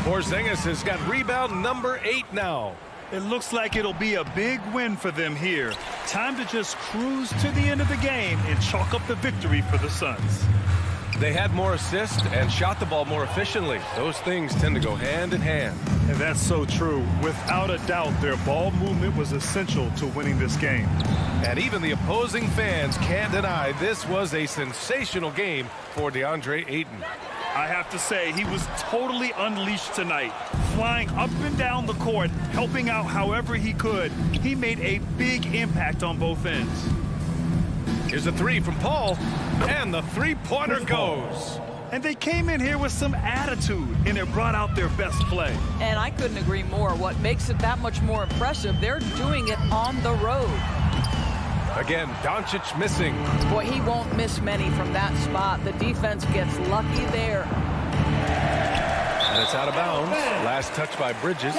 Porzingis has got rebound number 8 now. It looks like it'll be a big win for them here. Time to just cruise to the end of the game and chalk up the victory for the Suns. They had more assists and shot the ball more efficiently. Those things tend to go hand in hand. And that's so true. Without a doubt, their ball movement was essential to winning this game. And even the opposing fans can't deny this was a sensational game for DeAndre Ayton. I have to say, he was totally unleashed tonight. Flying up and down the court, helping out however he could. He made a big impact on both ends. Here's a 3 from Paul, and the 3-pointer goes. And they came in here with some attitude, and it brought out their best play. And I couldn't agree more. What makes it that much more impressive, they're doing it on the road. Again, Doncic missing. Boy, he won't miss many from that spot. The defense gets lucky there. And it's out of bounds. Last touch by Bridges.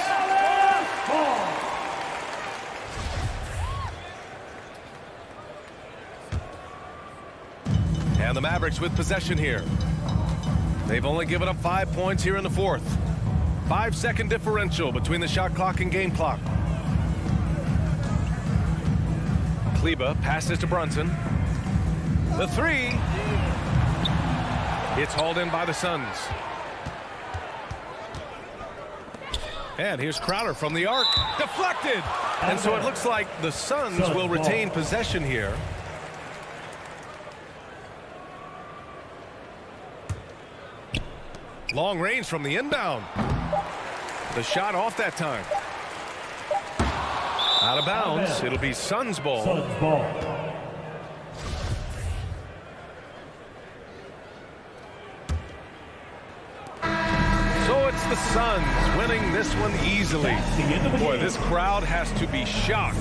And the Mavericks with possession here. They've only given up 5 points here in the fourth. 5-second differential between the shot clock and game clock. Kleber passes to Brunson. The 3. It's hauled in by the Suns. And here's Crowder from the arc. Deflected! And so it looks like the Suns will retain possession here. Long range from the inbound. The shot off that time. Out of bounds. It'll be Suns ball. Suns ball. So it's the Suns winning this one easily. Boy, this crowd has to be shocked.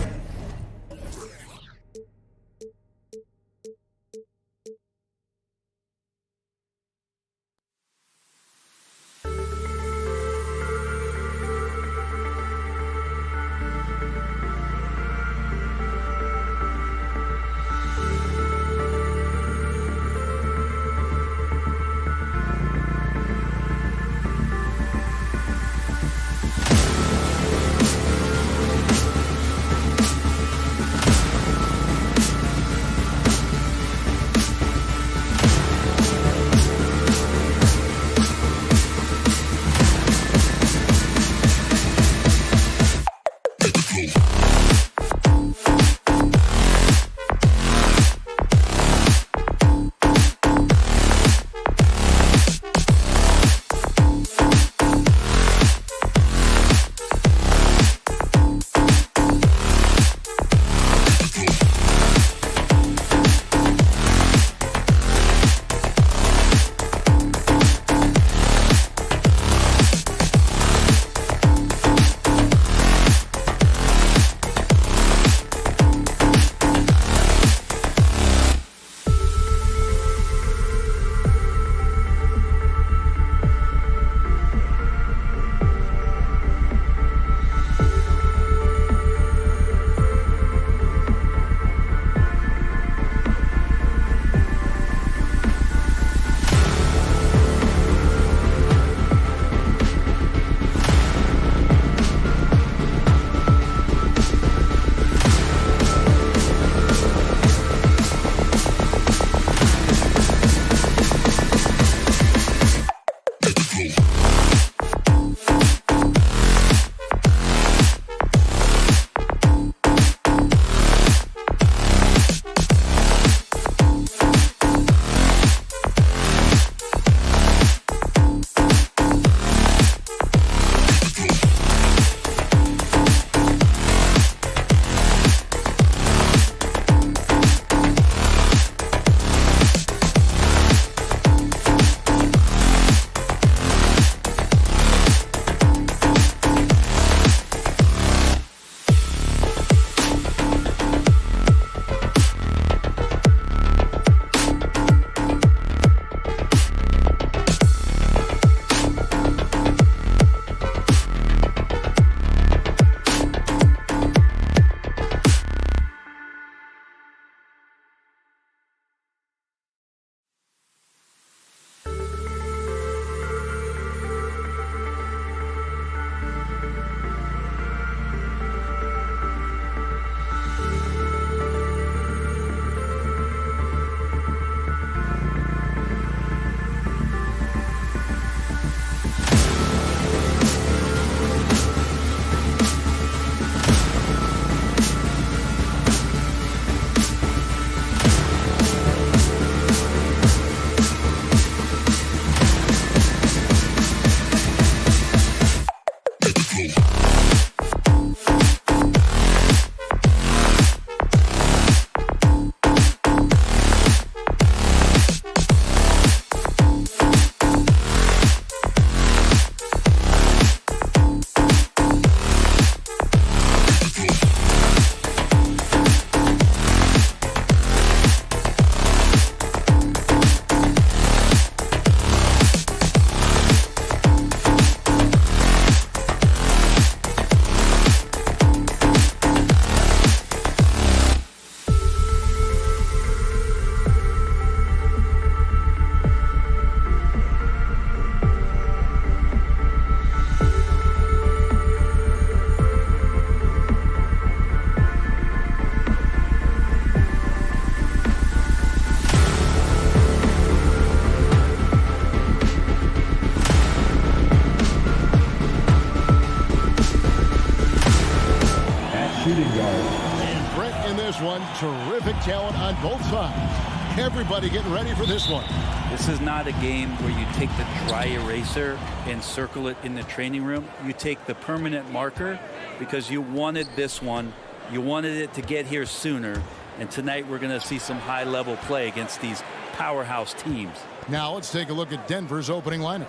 shooting guard. And Brett in this one, terrific talent on both sides. Everybody getting ready for this one. This is not a game where you take the dry eraser and circle it in the training room. You take the permanent marker because you wanted this one. You wanted it to get here sooner. And tonight we're going to see some high-level play against these powerhouse teams. Now let's take a look at Denver's opening lineup.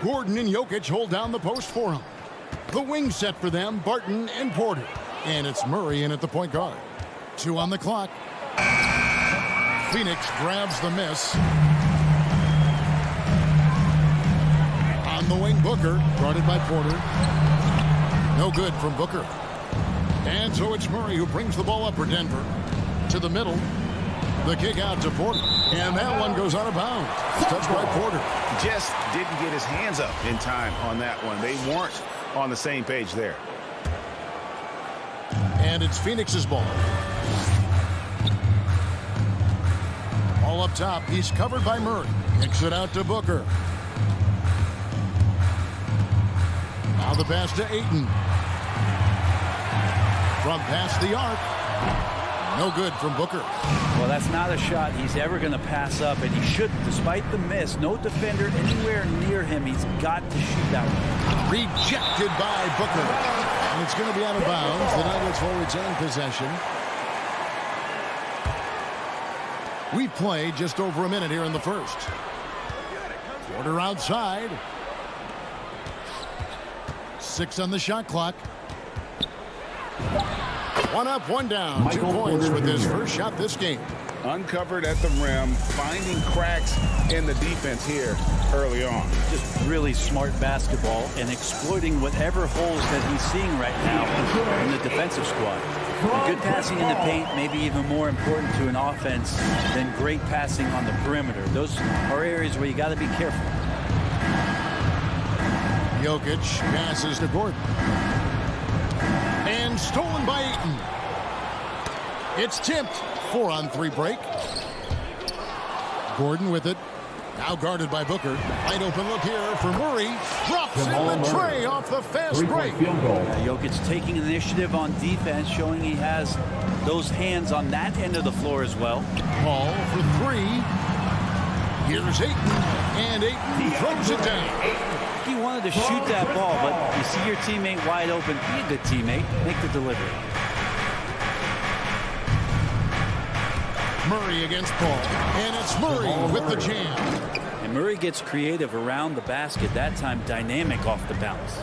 Gordon and Jokic hold down the post for him. The wing set for them, Barton and Porter. And it's Murray in at the point guard. 2 on the clock. Phoenix grabs the miss. On the wing, Booker, guarded by Porter. No good from Booker. And so it's Murray who brings the ball up for Denver. To the middle. The kick out to Porter. And that one goes out of bounds. Touched by Porter. Just didn't get his hands up in time on that one. They weren't on the same page there. And it's Phoenix's ball. All up top. He's covered by Murray. Kicks it out to Booker. Now the pass to Ayton. From past the arc. No good from Booker. Well, that's not a shot he's ever going to pass up, and he shouldn't. Despite the miss, no defender anywhere near him. He's got to shoot that one. Rejected by Booker. And it's going to be out of bounds. The Nuggets will retain possession. We play just over a minute here in the first. Porter outside. 6 on the shot clock. 1 up, 1 down. 2 points with his first shot this game. Uncovered at the rim, finding cracks in the defense here early on. Just really smart basketball and exploiting whatever holes that he's seeing right now in the defensive squad. And good passing in the paint may be even more important to an offense than great passing on the perimeter. Those are areas where you got to be careful. Jokic passes to Gordon. And stolen by Ayton. It's tipped. 4-on-3 break. Gordon with it. Now guarded by Booker. Wide open look here for Murray. Drops in the tray off the fast break. Jokic taking initiative on defense, showing he has those hands on that end of the floor as well. Paul for 3. Here's Ayton. And Ayton throws it down. He wanted to shoot that ball, but you see your teammate wide open. Be a good teammate. Make the delivery. Murray against Paul. And it's Murray with the jam. And Murray gets creative around the basket. That time dynamic off the bounce.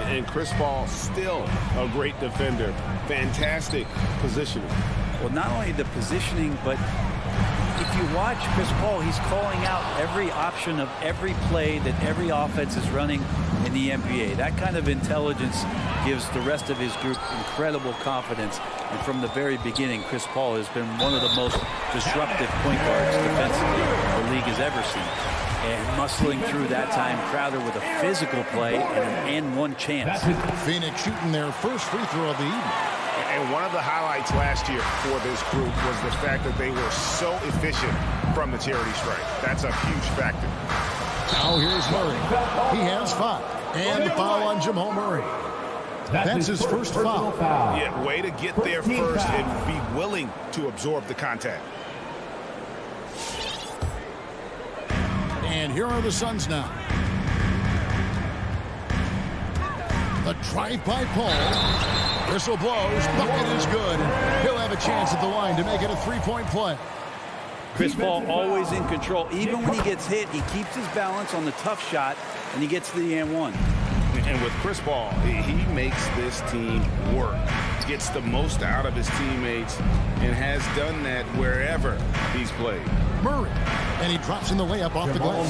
And Chris Paul still a great defender. Fantastic positioning. Well, not only the positioning, but if you watch Chris Paul, he's calling out every option of every play that every offense is running in the NBA. That kind of intelligence gives the rest of his group incredible confidence. And from the very beginning, Chris Paul has been one of the most disruptive point guards defensively the league has ever seen. And muscling through that time, Crowder with a physical play and an and-one chance. Phoenix shooting their first free throw of the evening. And one of the highlights last year for this group was the fact that they were so efficient from the charity stripe. That's a huge factor. Now here's Murray. He has 5. And the foul on Jamal Murray. That's his first foul. Yeah, way to get there first and be willing to absorb the contact. And here are the Suns now. The drive by Paul. Whistle blows. Bucket is good. He'll have a chance at the line to make it a 3-point play. Chris Paul always in control. Even when he gets hit, he keeps his balance on the tough shot, and he gets to the and-one. And with Chris Paul, he makes this team work. Gets the most out of his teammates and has done that wherever he's played. Murray. And he drops in the layup off the glass.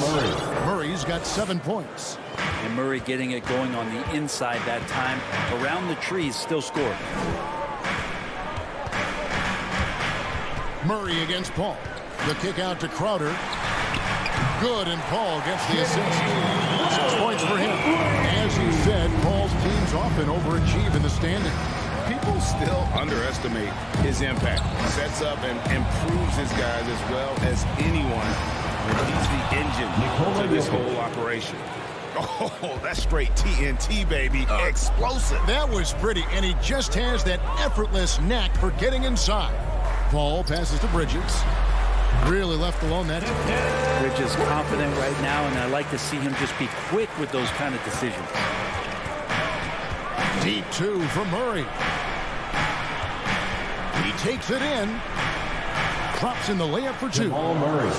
Murray's got 7 points. And Murray getting it going on the inside that time. Around the trees, still scoring. Murray against Paul. The kick out to Crowder. Good, and Paul gets the assist. 6 points for him. As you said, Paul's teams often overachieve in the standing. People still underestimate his impact. Sets up and improves his guys as well as anyone. And he's the engine to this whole operation. Oh, that's straight TNT, baby. Explosive. That was pretty, and he just has that effortless knack for getting inside. Paul passes to Bridges. Really left alone that time. Bridges confident right now, and I like to see him just be quick with those kind of decisions. Deep 2 from Murray. He takes it in. Drops in the layup for 2. Jamal Murray.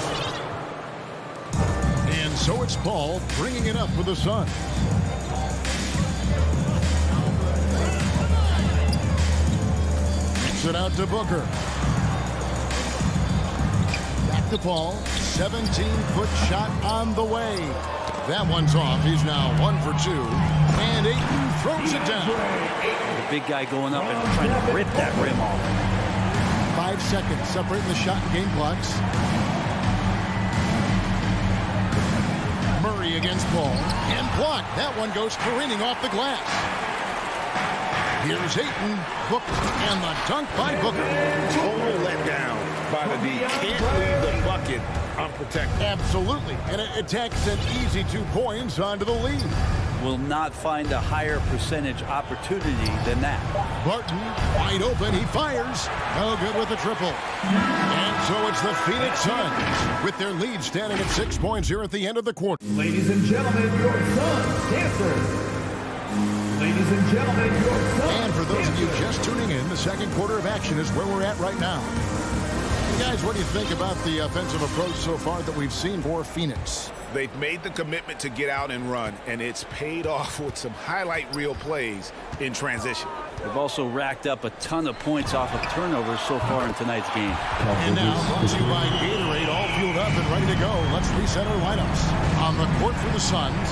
And so it's Paul bringing it up for the Suns. Kicks it out to Booker. Back to Paul. 17-foot shot on the way. That one's off. He's now 1 for 2. And Ayton throws it down. The big guy going up and trying to rip that rim off. 5 seconds separating the shot and game clocks. Murray against Paul. And blocked. That one goes careening off the glass. Here's Ayton. Booker. And the dunk by Booker. Total letdown by the D. Can't leave the bucket unprotected. Absolutely. And an attack sent easy 2 points onto the lead. Will not find a higher percentage opportunity than that. Barton wide open. He fires. No good with the triple. And so it's the Phoenix Suns with their lead standing at 6 points here at the end of the quarter. Ladies and gentlemen, your Suns dancers. Ladies and gentlemen, your Suns. And for those of you just tuning in, the second quarter of action is where we're at right now. Guys, what do you think about the offensive approach so far that we've seen for Phoenix? They've made the commitment to get out and run, and it's paid off with some highlight reel plays in transition. They've also racked up a ton of points off of turnovers so far in tonight's game. And now, brought to you by Gatorade, all fueled up and ready to go. Let's reset our lineups. On the court for the Suns,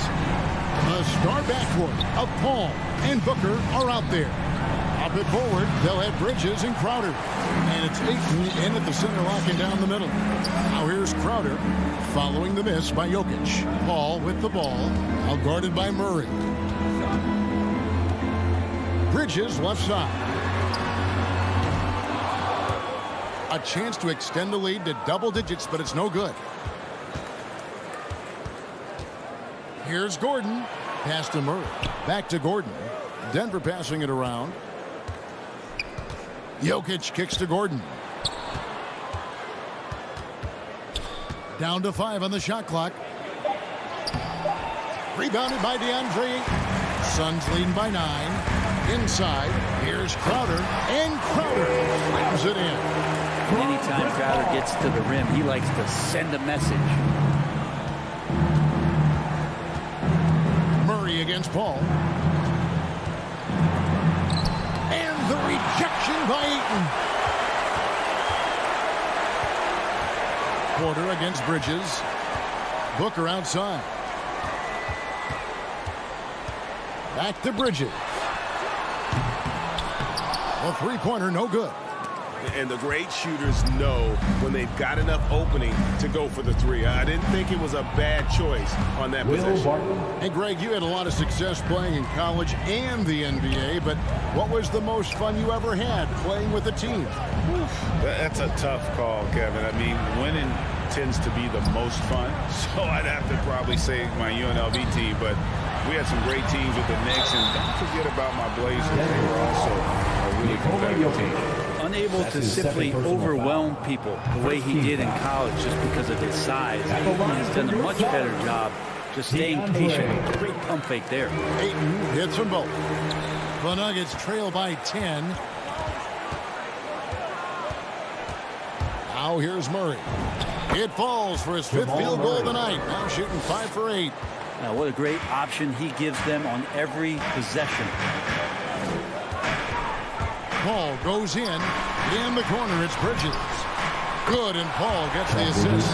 the star backcourt of Paul and Booker are out there. Up it forward, they'll have Bridges and Crowder. And it's Ayton in at the center, locking down the middle. Now here's Crowder, following the miss by Jokic. Paul with the ball, out guarded by Murray. Bridges left side. A chance to extend the lead to double digits, but it's no good. Here's Gordon. Pass to Murray. Back to Gordon. Denver passing it around. Jokic kicks to Gordon. Down to 5 on the shot clock. Rebounded by DeAndre. Suns leading by 9. Inside, here's Crowder. And Crowder slams it in. Anytime Crowder gets to the rim, he likes to send a message. Murray against Paul. And the rejection by Ayton. Porter against Bridges. Booker outside. Back to Bridges. A three-pointer, no good. And the great shooters know when they've got enough opening to go for the three. I didn't think it was a bad choice on that possession. And Greg, you had a lot of success playing in college and the NBA, but what was the most fun you ever had playing with a team? That's a tough call, Kevin. I mean, winning tends to be the most fun, so I'd have to probably say my UNLV team, but we had some great teams with the Knicks, and don't forget about my Blazers. They were also a really competitive team. Unable to simply overwhelm people the way he did in college just because of his size. He's done a much better job just staying patient. Great pump fake there. Ayton hits them both. The Nuggets trail by 10. Now here's Murray. It falls for his fifth field goal of the night. Now shooting 5 for 8. Now what a great option he gives them on every possession. Paul goes in the corner. It's Bridges. Good, and Paul gets the assist.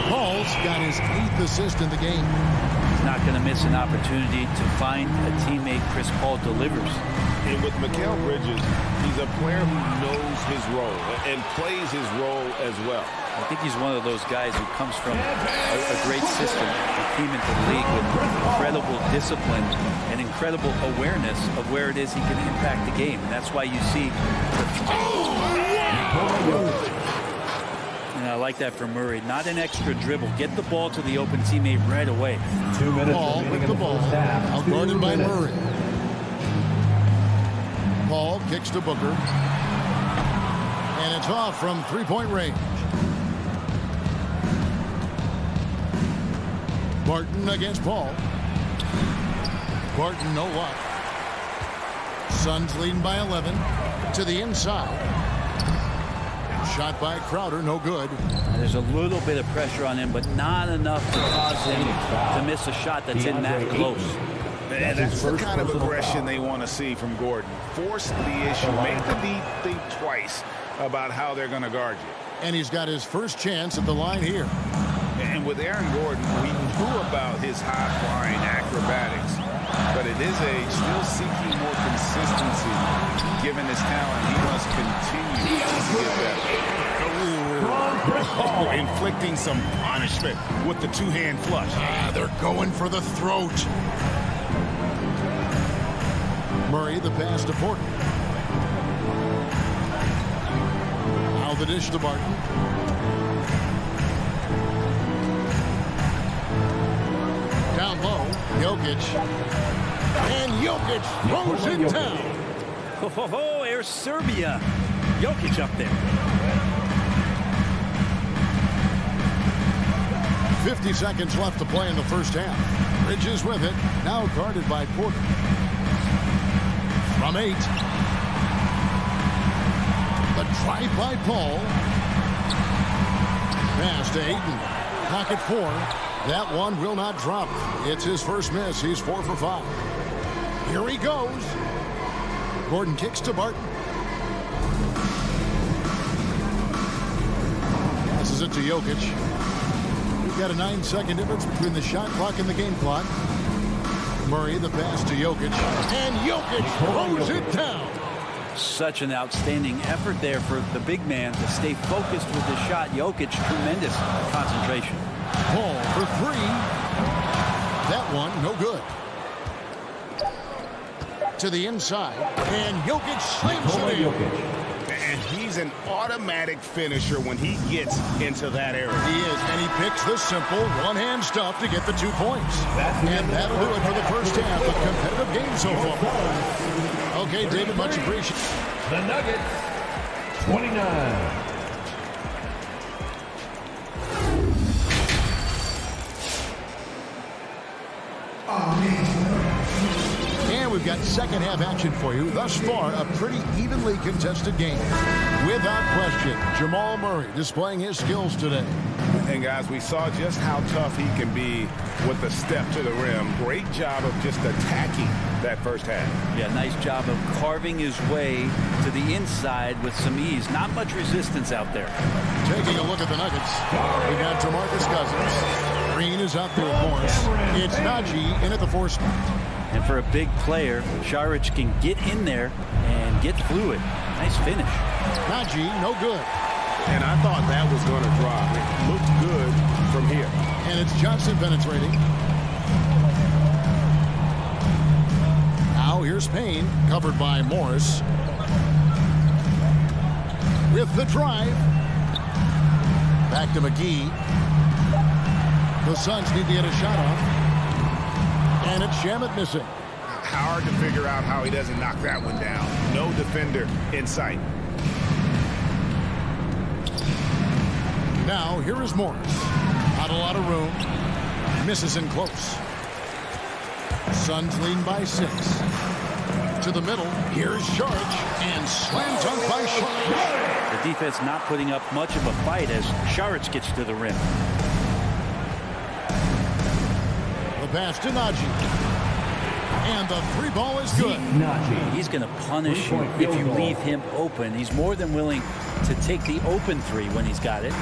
Paul's got his 8th assist in the game. He's not going to miss an opportunity to find a teammate Chris Paul delivers. And with Mikal Bridges, he's a player who knows his role and plays his role as well. I think he's one of those guys who comes from a great system. He came into the league with incredible discipline and incredible awareness of where it is he can impact the game. And that's why you see. And I like that from Murray. Not an extra dribble. Get the ball to the open teammate right away. 2 minutes Paul with the ball. Outguarded by Murray. Paul kicks to Booker. And it's off from 3-point range. Barton against Paul. Barton, no luck. Suns leading by 11 to the inside. Shot by Crowder, no good. There's a little bit of pressure on him, but not enough to cause him to miss a shot that's in that close. And that's the kind of aggression they want to see from Gordon. Force the issue. Make the deep think twice about how they're going to guard you. And he's got his first chance at the line here. And with Aaron Gordon, we knew about his high-flying acrobatics. But at his age, still seeking more consistency. Given his talent, he must continue to get better. Oh, inflicting some punishment with the two-hand flush. They're going for the throat. Murray, the pass to Porter. Now the dish to Barton. Down low, Jokic. And Jokic throws it down. Oh, there's Serbia. Jokic up there. 50 seconds left to play in the first half. Bridges with it. Now guarded by Porter. From 8. The drive by Paul. Pass to Ayton. Pocket 4. That one will not drop. It's his first miss. He's 4 for 5. Here he goes. Gordon kicks to Barton. Passes it to Jokic. We've got a 9-second difference between the shot clock and the game clock. Murray, the pass to Jokic. And Jokic throws it down. Such an outstanding effort there for the big man to stay focused with the shot. Jokic, tremendous concentration. Paul for 3. That one, no good. To the inside. And Jokic slams it in. And he's an automatic finisher when he gets into that area. He is, and he picks the simple one-hand stuff to get the 2 points. And that'll do it for the first half. A competitive game so far. Okay, David, much appreciated. The Nuggets, 29. And we've got second half action for you. Thus far, a pretty evenly contested game. Without question, Jamal Murray displaying his skills today. And guys, we saw just how tough he can be with the step to the rim. Great job of just attacking that first half. Yeah, nice job of carving his way to the inside with some ease. Not much resistance out there. Taking a look at the Nuggets. We got DeMarcus Cousins. Green is out there, of course. It's Najee in at the 4 spot. And for a big player, Šarić can get in there and get fluid. Nice finish. Najee, no good. And I thought that was going to drop. It looked good from here. And it's Johnson penetrating. Now here's Payne, covered by Morris. With the drive. Back to McGee. The Suns need to get a shot off. And it's Shamet missing. Hard to figure out how he doesn't knock that one down. No defender in sight. Now, here is Morris. Not a lot of room. Misses in close. Suns lead by 6. To the middle. Here's Šarić. And slam dunk by Šarić. The defense not putting up much of a fight as Šarić gets to the rim. The pass to Najee. And the 3 ball is good. He's going to punish you if you leave him open. He's more than willing to take the open 3 when he's got it.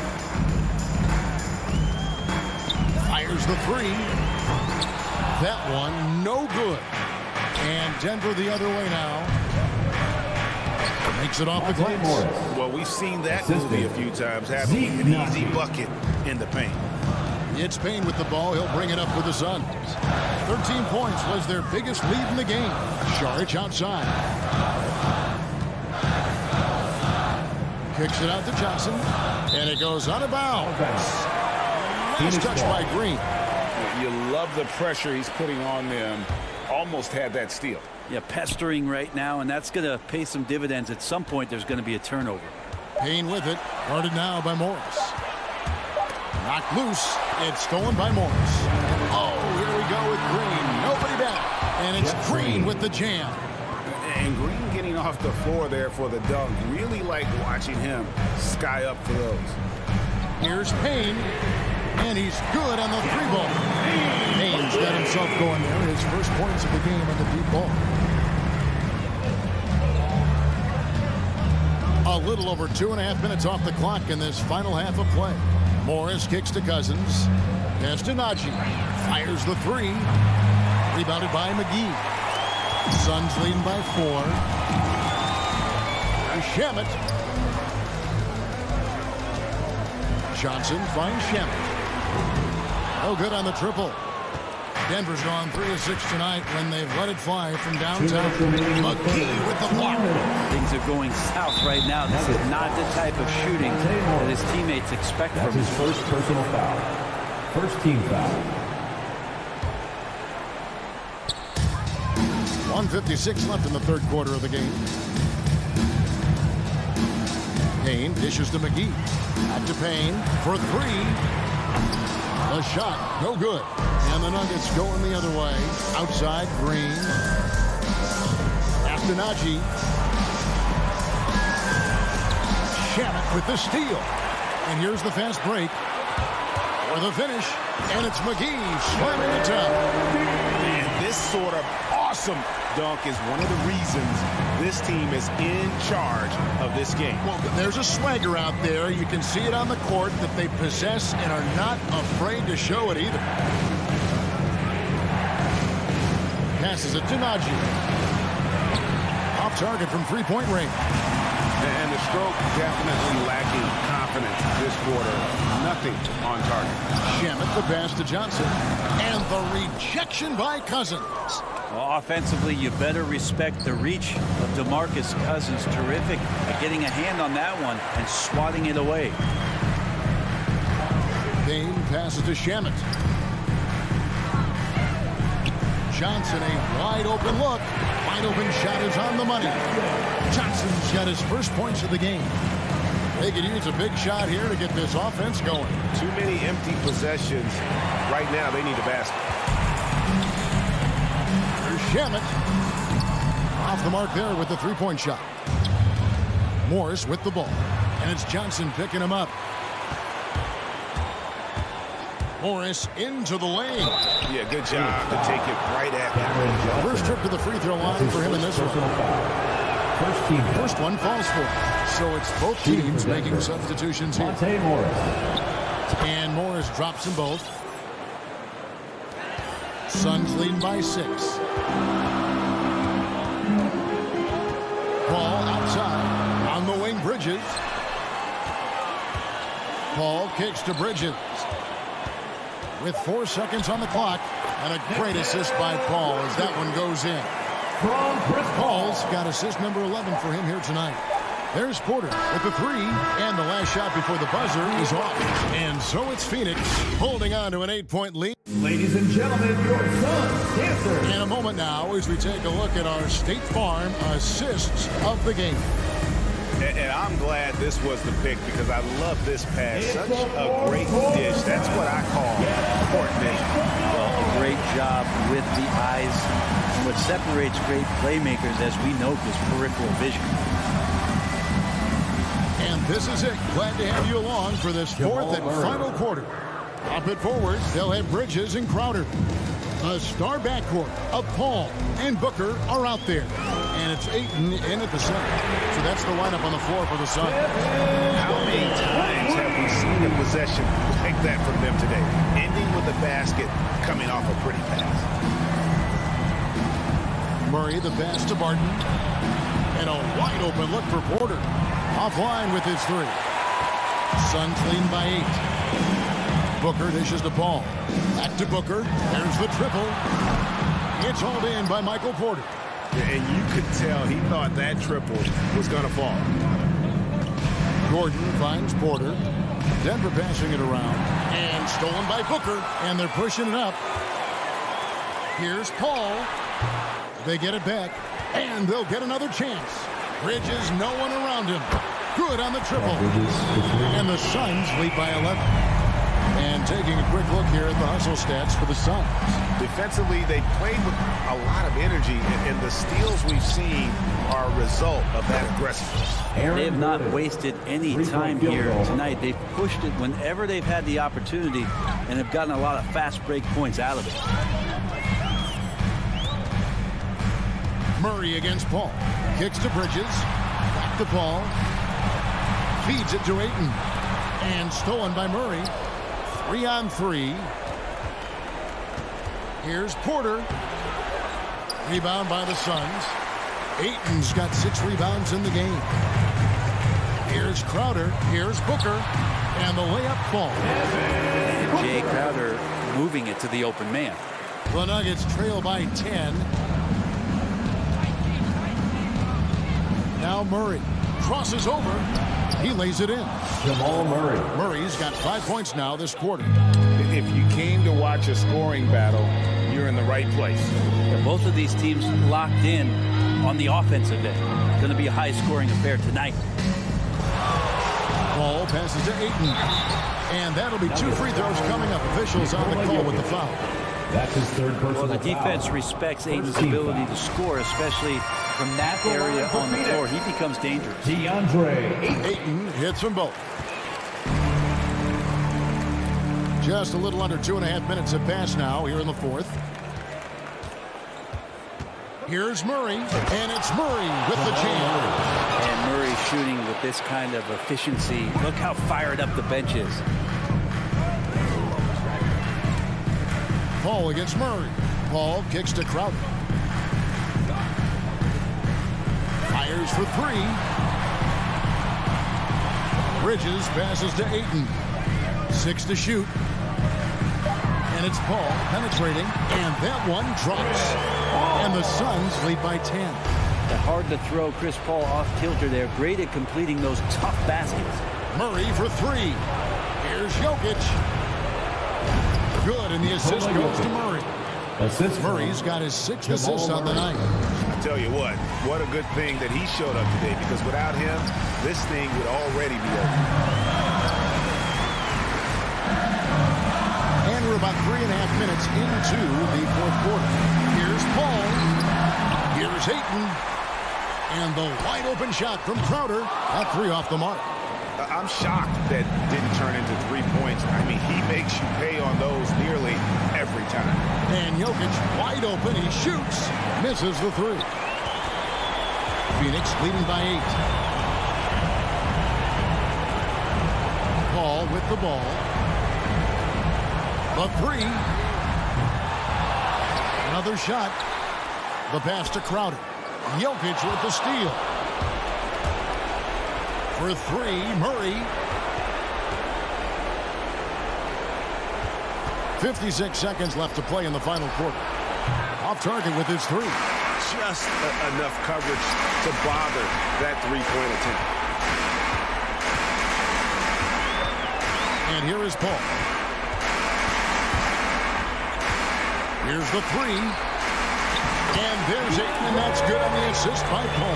Fires the 3. That one, no good. And Denver the other way now. Makes it off the glass. Well, we've seen that movie a few times, haven't we? An easy bucket in the paint. It's Payne with the ball. He'll bring it up for the Suns. 13 points was their biggest lead in the game. Šarić outside. Kicks it out to Johnson. And it goes out of bounds. Nice touch by Green. You love the pressure he's putting on them. Almost had that steal. Yeah, pestering right now, and that's going to pay some dividends. At some point, there's going to be a turnover. Payne with it. Guarded now by Morris. Knocked loose. It's stolen by Morris. Green with the jam. And Green getting off the floor there for the dunk. Really like watching him sky up for those. Here's Payne, and he's good on the three ball. Payne's got himself going there. His first points of the game on the deep ball. A little over 2.5 minutes off the clock in this final half of play. Morris kicks to Cousins. Pass to Najee. Fires the three. Rebounded by McGee. Suns leading by 4. And Shamet. Johnson finds Shamet. No good on the triple. Denver's gone 3 of 6 tonight when they've let it fly from downtown. McGee with the block. Things are going south right now. This is not the type of shooting that his teammates expect from him. That's his first personal foul. First team foul. 1:56 left in the third quarter of the game. Payne dishes to McGee. Back to Payne for 3. The shot, no good. And the Nuggets going the other way. Outside, Green. After Najee. Shamet with the steal. And here's the fast break. For the finish. And it's McGee slamming it down. And this sort of awesome dunk is one of the reasons this team is in charge of this game. Well, there's a swagger out there. You can see it on the court that they possess and are not afraid to show it either. Passes it to Najee. Off target from three-point range. And the stroke definitely lacking confidence this quarter. Nothing on target. Shamet the pass to Johnson. And the rejection by Cousins. Well, offensively, you better respect the reach of DeMarcus Cousins. Terrific at getting a hand on that one and swatting it away. Payne passes to Shamet. Johnson, a wide open look. Wide open shot is on the money. Johnson's got his first points of the game. They could use a big shot here to get this offense going. Too many empty possessions. Right now, they need a basket. Here's Shamet. Off the mark there with the three-point shot. Morris with the ball. And it's Johnson picking him up. Morris into the lane. Yeah, good job to take it right at him. First trip to the free throw line for him in this one. First one falls for him. So it's both teams making substitutions here. And Morris drops them both. Suns leading by 6. Ball outside. On the wing, Bridges. Paul kicks to Bridges. With 4 seconds on the clock. And a great assist by Paul as that one goes in. Paul's got assist number 11 for him here tonight. There's Porter with the 3. And the last shot before the buzzer is off. And so it's Phoenix holding on to an 8-point lead. Ladies and gentlemen, your Suns dancer. In a moment now as we take a look at our State Farm assists of the game. And I'm glad this was the pick because I love this pass. Such a great dish. That's what I call court vision. Well, a great job with the eyes. What separates great playmakers, as we know, is peripheral vision. And this is it. Glad to have you along for this fourth and final quarter. Up at forward, they'll have Bridges and Crowder. A star backcourt of Paul and Booker are out there. And it's Ayton in at the center. So that's the lineup on the floor for the Suns. How many times have we seen a possession like that from them today? Ending with a basket, coming off a pretty pass. Murray the pass to Barton. And a wide open look for Porter. Offline with his 3. Suns lead by 8. Booker dishes to Paul. Back to Booker. There's the triple. It's hauled in by Michael Porter. And you could tell he thought that triple was going to fall. Gordon finds Porter. Denver passing it around. And stolen by Booker. And they're pushing it up. Here's Paul. They get it back. And they'll get another chance. Bridges, no one around him. Good on the triple. And the Suns lead by 11. And taking a quick look here at the hustle stats for the Suns. Defensively, they played with a lot of energy, and the steals we've seen are a result of that aggressiveness. They have not wasted any time here tonight. They've pushed it whenever they've had the opportunity and have gotten a lot of fast break points out of it. Murray against Paul. Kicks to Bridges. Back to Paul. Feeds it to Ayton. And stolen by Murray. 3-on-3. Here's Porter. Rebound by the Suns. Ayton's got 6 rebounds in the game. Here's Crowder. Here's Booker. And the layup falls. And Jay Crowder moving it to the open man. The Nuggets trail by 10. Now Murray crosses over. He lays it in. Jamal Murray. Murray's got 5 points now this quarter. If you came to watch a scoring battle, you're in the right place. And both of these teams locked in on the offensive end. Going to be a high-scoring affair tonight. Ball passes to Ayton. And that'll be 2 free throws coming up. Officials on the call with the foul. That's his third personal Well, the defense foul. respects Ayton's ability to score, especially from that area on the floor. He becomes dangerous. DeAndre Ayton hits them both. Just a little under 2.5 minutes have passed now here in the fourth. Here's Murray, and it's Murray with the jam. And Murray shooting with this kind of efficiency. Look how fired up the bench is. Paul against Murray. Paul kicks to Crowder. Fires for 3. Bridges passes to Ayton. 6 to shoot. And it's Paul penetrating. And that one drops. And the Suns lead by 10. Hard to throw Chris Paul off kilter there. Great at completing those tough baskets. Murray for 3. Here's Jokic. Good, and the assist goes to Murray. Murray's got his 6th assist on the night. I tell you what a good thing that he showed up today, because without him, this thing would already be over. And we're about 3.5 minutes into the fourth quarter. Here's Paul. Here's Ayton. And the wide open shot from Crowder. At 3 off the mark. I'm shocked that didn't turn into 3 points. I mean, he makes you pay on those nearly every time. And Jokic wide open. He shoots. Misses the 3. Phoenix leading by 8. Paul with the ball. The 3. Another shot. The pass to Crowder. Jokic with the steal. For 3, Murray. 56 seconds left to play in the final quarter. Off target with his 3. Just enough coverage to bother that 3-point attempt. And here is Paul. Here's the 3. And there's Ayton, and that's good on the assist by Paul.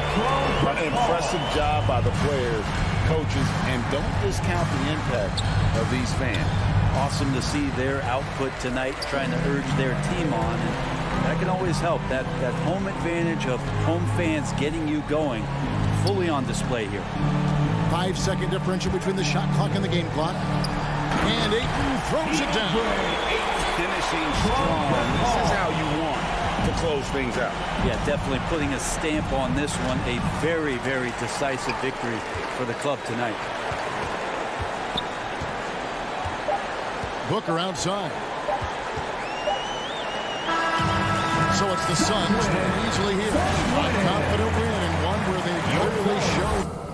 An impressive job by the players, coaches, and don't discount the impact of these fans. Awesome to see their output tonight, trying to urge their team on. And that can always help. That home advantage of home fans getting you going, fully on display here. 5-second differential between the shot clock and the game clock. And Ayton throws it down. Finishing strong. This is how you want to close things out. Yeah, definitely putting a stamp on this one. A very, very decisive victory for the club tonight. Booker outside. So it's the Suns winning easily here. A confident win, and one where they clearly showed